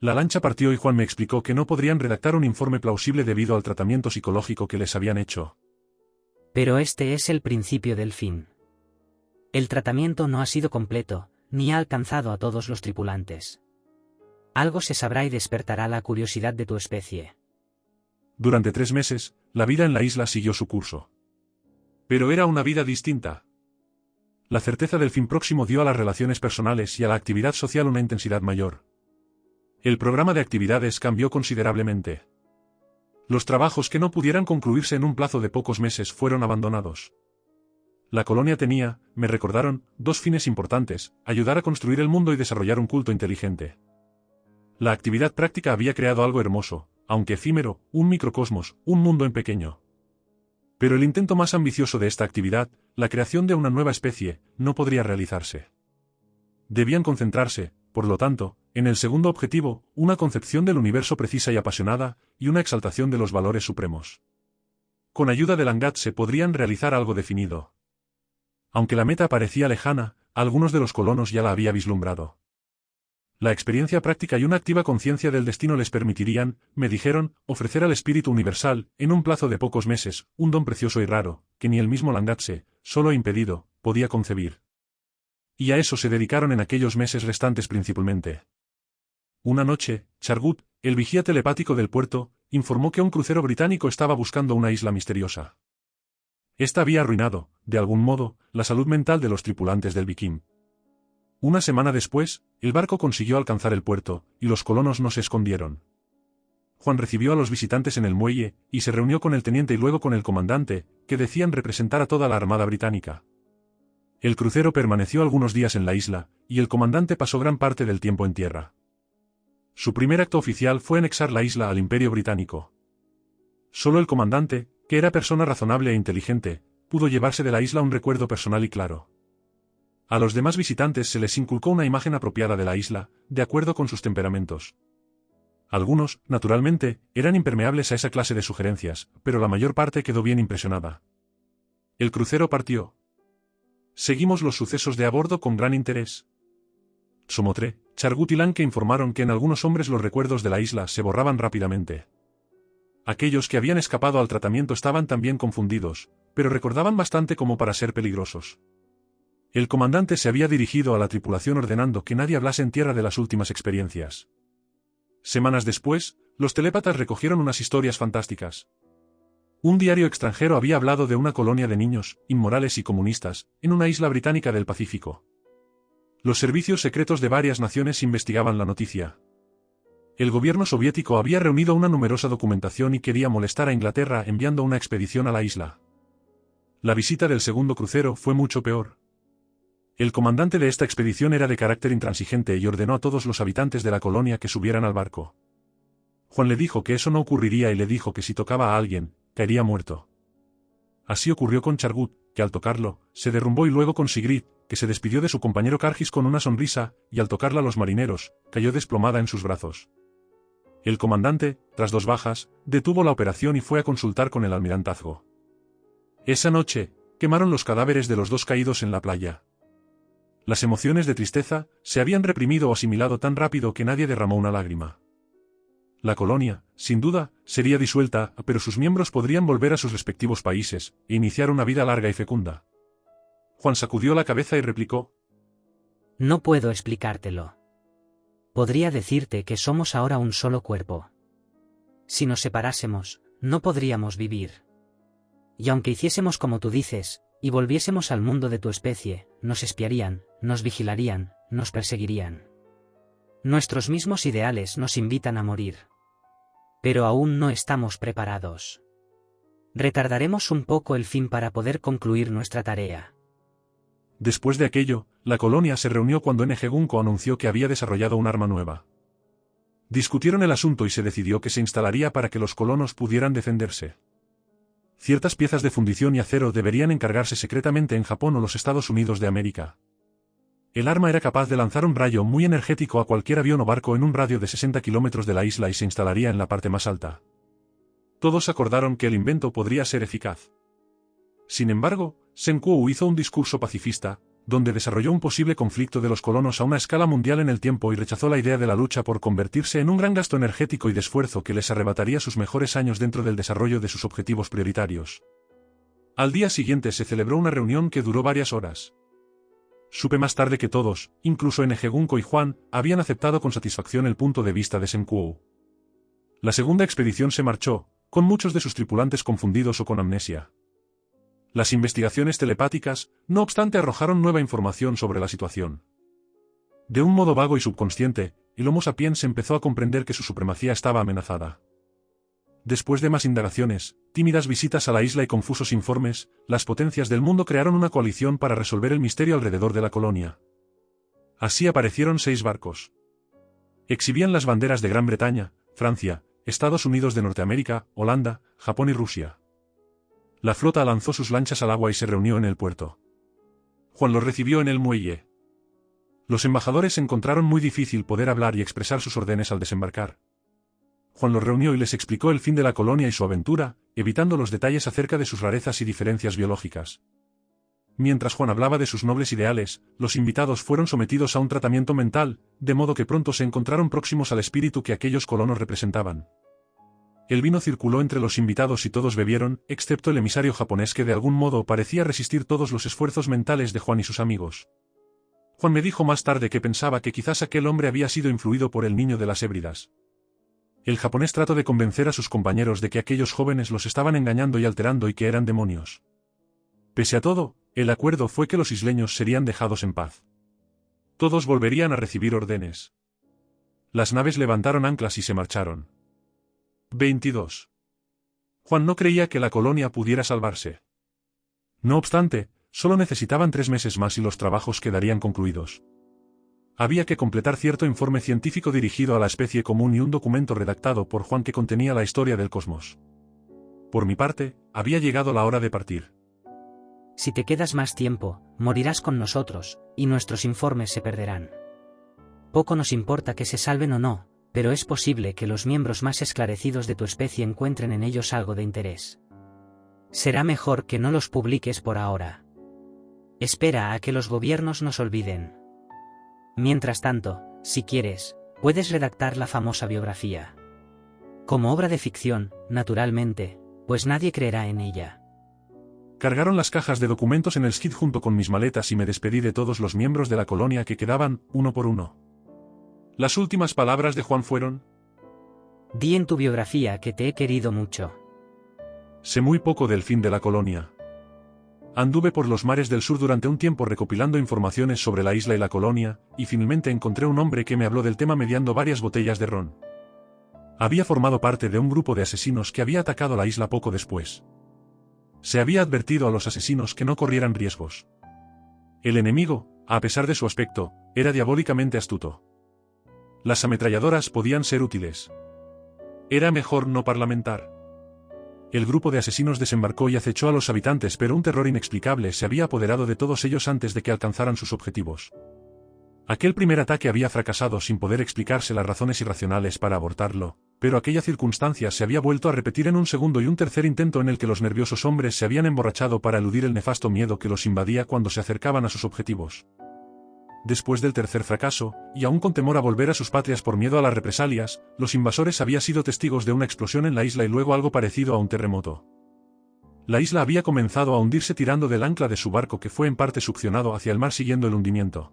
La lancha partió y Juan me explicó que no podrían redactar un informe plausible debido al tratamiento psicológico que les habían hecho. Pero este es el principio del fin. El tratamiento no ha sido completo, ni ha alcanzado a todos los tripulantes. Algo se sabrá y despertará la curiosidad de tu especie. Durante 3 meses, la vida en la isla siguió su curso. Pero era una vida distinta. La certeza del fin próximo dio a las relaciones personales y a la actividad social una intensidad mayor. El programa de actividades cambió considerablemente. Los trabajos que no pudieran concluirse en un plazo de pocos meses fueron abandonados. La colonia tenía, me recordaron, 2 fines importantes: ayudar a construir el mundo y desarrollar un culto inteligente. La actividad práctica había creado algo hermoso, aunque efímero, un microcosmos, un mundo en pequeño. Pero el intento más ambicioso de esta actividad, la creación de una nueva especie, no podría realizarse. Debían concentrarse, por lo tanto, en el segundo objetivo, una concepción del universo precisa y apasionada, y una exaltación de los valores supremos. Con ayuda del Angat se podrían realizar algo definido. Aunque la meta parecía lejana, algunos de los colonos ya la había vislumbrado. La experiencia práctica y una activa conciencia del destino les permitirían, me dijeron, ofrecer al espíritu universal, en un plazo de pocos meses, un don precioso y raro, que ni el mismo Langatse, solo impedido, podía concebir. Y a eso se dedicaron en aquellos meses restantes principalmente. Una noche, Chargut, el vigía telepático del puerto, informó que un crucero británico estaba buscando una isla misteriosa. Esta había arruinado, de algún modo, la salud mental de los tripulantes del Viking. Una semana después, el barco consiguió alcanzar el puerto, y los colonos no se escondieron. Juan recibió a los visitantes en el muelle, y se reunió con el teniente y luego con el comandante, que decían representar a toda la armada británica. El crucero permaneció algunos días en la isla, y el comandante pasó gran parte del tiempo en tierra. Su primer acto oficial fue anexar la isla al Imperio Británico. Solo el comandante, que era persona razonable e inteligente, pudo llevarse de la isla un recuerdo personal y claro. A los demás visitantes se les inculcó una imagen apropiada de la isla, de acuerdo con sus temperamentos. Algunos, naturalmente, eran impermeables a esa clase de sugerencias, pero la mayor parte quedó bien impresionada. El crucero partió. Seguimos los sucesos de a bordo con gran interés. Somotre, Chargut y Lanke informaron que en algunos hombres los recuerdos de la isla se borraban rápidamente. Aquellos que habían escapado al tratamiento estaban también confundidos, pero recordaban bastante como para ser peligrosos. El comandante se había dirigido a la tripulación ordenando que nadie hablase en tierra de las últimas experiencias. Semanas después, los telépatas recogieron unas historias fantásticas. Un diario extranjero había hablado de una colonia de niños, inmorales y comunistas, en una isla británica del Pacífico. Los servicios secretos de varias naciones investigaban la noticia. El gobierno soviético había reunido una numerosa documentación y quería molestar a Inglaterra enviando una expedición a la isla. La visita del segundo crucero fue mucho peor. El comandante de esta expedición era de carácter intransigente y ordenó a todos los habitantes de la colonia que subieran al barco. Juan le dijo que eso no ocurriría y le dijo que si tocaba a alguien, caería muerto. Así ocurrió con Chargut, que al tocarlo, se derrumbó y luego con Sigrid, que se despidió de su compañero Kargis con una sonrisa, y al tocarla a los marineros, cayó desplomada en sus brazos. El comandante, tras 2 bajas, detuvo la operación y fue a consultar con el almirantazgo. Esa noche, quemaron los cadáveres de los 2 caídos en la playa. Las emociones de tristeza se habían reprimido o asimilado tan rápido que nadie derramó una lágrima. La colonia, sin duda, sería disuelta, pero sus miembros podrían volver a sus respectivos países, e iniciar una vida larga y fecunda. Juan sacudió la cabeza y replicó: No puedo explicártelo. Podría decirte que somos ahora un solo cuerpo. Si nos separásemos, no podríamos vivir. Y aunque hiciésemos como tú dices, y volviésemos al mundo de tu especie, nos espiarían, nos vigilarían, nos perseguirían. Nuestros mismos ideales nos invitan a morir. Pero aún no estamos preparados. Retardaremos un poco el fin para poder concluir nuestra tarea. Después de aquello, la colonia se reunió cuando N.G. Gunko anunció que había desarrollado un arma nueva. Discutieron el asunto y se decidió que se instalaría para que los colonos pudieran defenderse. Ciertas piezas de fundición y acero deberían encargarse secretamente en Japón o los Estados Unidos de América. El arma era capaz de lanzar un rayo muy energético a cualquier avión o barco en un radio de 60 kilómetros de la isla y se instalaría en la parte más alta. Todos acordaron que el invento podría ser eficaz. Sin embargo, Sen Kuo hizo un discurso pacifista, donde desarrolló un posible conflicto de los colonos a una escala mundial en el tiempo y rechazó la idea de la lucha por convertirse en un gran gasto energético y de esfuerzo que les arrebataría sus mejores años dentro del desarrollo de sus objetivos prioritarios. Al día siguiente se celebró una reunión que duró varias horas. Supe más tarde que todos, incluso Junco y Juan, habían aceptado con satisfacción el punto de vista de Senkuo. La segunda expedición se marchó, con muchos de sus tripulantes confundidos o con amnesia. Las investigaciones telepáticas, no obstante, arrojaron nueva información sobre la situación. De un modo vago y subconsciente, el Homo sapiens empezó a comprender que su supremacía estaba amenazada. Después de más indagaciones, tímidas visitas a la isla y confusos informes, las potencias del mundo crearon una coalición para resolver el misterio alrededor de la colonia. Así aparecieron 6 barcos. Exhibían las banderas de Gran Bretaña, Francia, Estados Unidos de Norteamérica, Holanda, Japón y Rusia. La flota lanzó sus lanchas al agua y se reunió en el puerto. Juan los recibió en el muelle. Los embajadores encontraron muy difícil poder hablar y expresar sus órdenes al desembarcar. Juan los reunió y les explicó el fin de la colonia y su aventura, evitando los detalles acerca de sus rarezas y diferencias biológicas. Mientras Juan hablaba de sus nobles ideales, los invitados fueron sometidos a un tratamiento mental, de modo que pronto se encontraron próximos al espíritu que aquellos colonos representaban. El vino circuló entre los invitados y todos bebieron, excepto el emisario japonés que de algún modo parecía resistir todos los esfuerzos mentales de Juan y sus amigos. Juan me dijo más tarde que pensaba que quizás aquel hombre había sido influido por el niño de las Hébridas. El japonés trató de convencer a sus compañeros de que aquellos jóvenes los estaban engañando y alterando y que eran demonios. Pese a todo, el acuerdo fue que los isleños serían dejados en paz. Todos volverían a recibir órdenes. Las naves levantaron anclas y se marcharon. 22. Juan no creía que la colonia pudiera salvarse. No obstante, solo necesitaban 3 meses más y los trabajos quedarían concluidos. Había que completar cierto informe científico dirigido a la especie común y un documento redactado por Juan que contenía la historia del cosmos. Por mi parte, había llegado la hora de partir. Si te quedas más tiempo, morirás con nosotros, y nuestros informes se perderán. Poco nos importa que se salven o no, pero es posible que los miembros más esclarecidos de tu especie encuentren en ellos algo de interés. Será mejor que no los publiques por ahora. Espera a que los gobiernos nos olviden. Mientras tanto, si quieres, puedes redactar la famosa biografía. Como obra de ficción, naturalmente, pues nadie creerá en ella. Cargaron las cajas de documentos en el skid junto con mis maletas y me despedí de todos los miembros de la colonia que quedaban, uno por uno. Las últimas palabras de Juan fueron: Di en tu biografía que te he querido mucho. Sé muy poco del fin de la colonia. Anduve por los mares del sur durante un tiempo recopilando informaciones sobre la isla y la colonia, y finalmente encontré un hombre que me habló del tema mediando varias botellas de ron. Había formado parte de un grupo de asesinos que había atacado la isla poco después. Se había advertido a los asesinos que no corrieran riesgos. El enemigo, a pesar de su aspecto, era diabólicamente astuto. Las ametralladoras podían ser útiles. Era mejor no parlamentar. El grupo de asesinos desembarcó y acechó a los habitantes, pero un terror inexplicable se había apoderado de todos ellos antes de que alcanzaran sus objetivos. Aquel primer ataque había fracasado sin poder explicarse las razones irracionales para abortarlo, pero aquella circunstancia se había vuelto a repetir en un segundo y un tercer intento en el que los nerviosos hombres se habían emborrachado para eludir el nefasto miedo que los invadía cuando se acercaban a sus objetivos. Después del tercer fracaso, y aún con temor a volver a sus patrias por miedo a las represalias, los invasores habían sido testigos de una explosión en la isla y luego algo parecido a un terremoto. La isla había comenzado a hundirse tirando del ancla de su barco que fue en parte succionado hacia el mar siguiendo el hundimiento.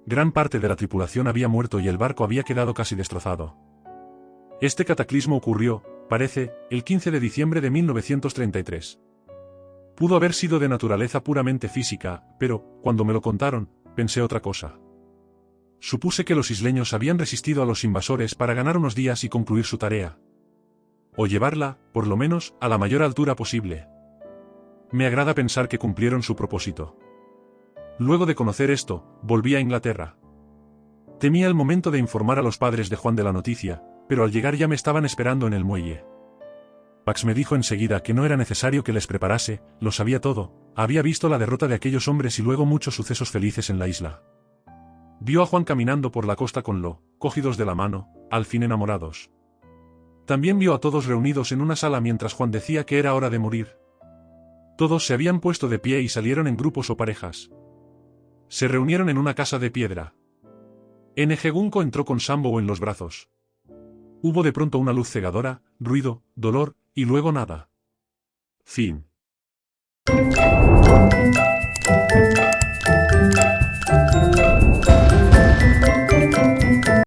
Gran parte de la tripulación había muerto y el barco había quedado casi destrozado. Este cataclismo ocurrió, parece, el 15 de diciembre de 1933. Pudo haber sido de naturaleza puramente física, pero, cuando me lo contaron, pensé otra cosa. Supuse que los isleños habían resistido a los invasores para ganar unos días y concluir su tarea. O llevarla, por lo menos, a la mayor altura posible. Me agrada pensar que cumplieron su propósito. Luego de conocer esto, volví a Inglaterra. Temía el momento de informar a los padres de Juan de la noticia, pero al llegar ya me estaban esperando en el muelle. Pax me dijo enseguida que no era necesario que les preparase, lo sabía todo, había visto la derrota de aquellos hombres y luego muchos sucesos felices en la isla. Vio a Juan caminando por la costa con Lo, cogidos de la mano, al fin enamorados. También vio a todos reunidos en una sala mientras Juan decía que era hora de morir. Todos se habían puesto de pie y salieron en grupos o parejas. Se reunieron en una casa de piedra. Junco entró con Sambo en los brazos. Hubo de pronto una luz cegadora, ruido, dolor, y luego nada. Fin.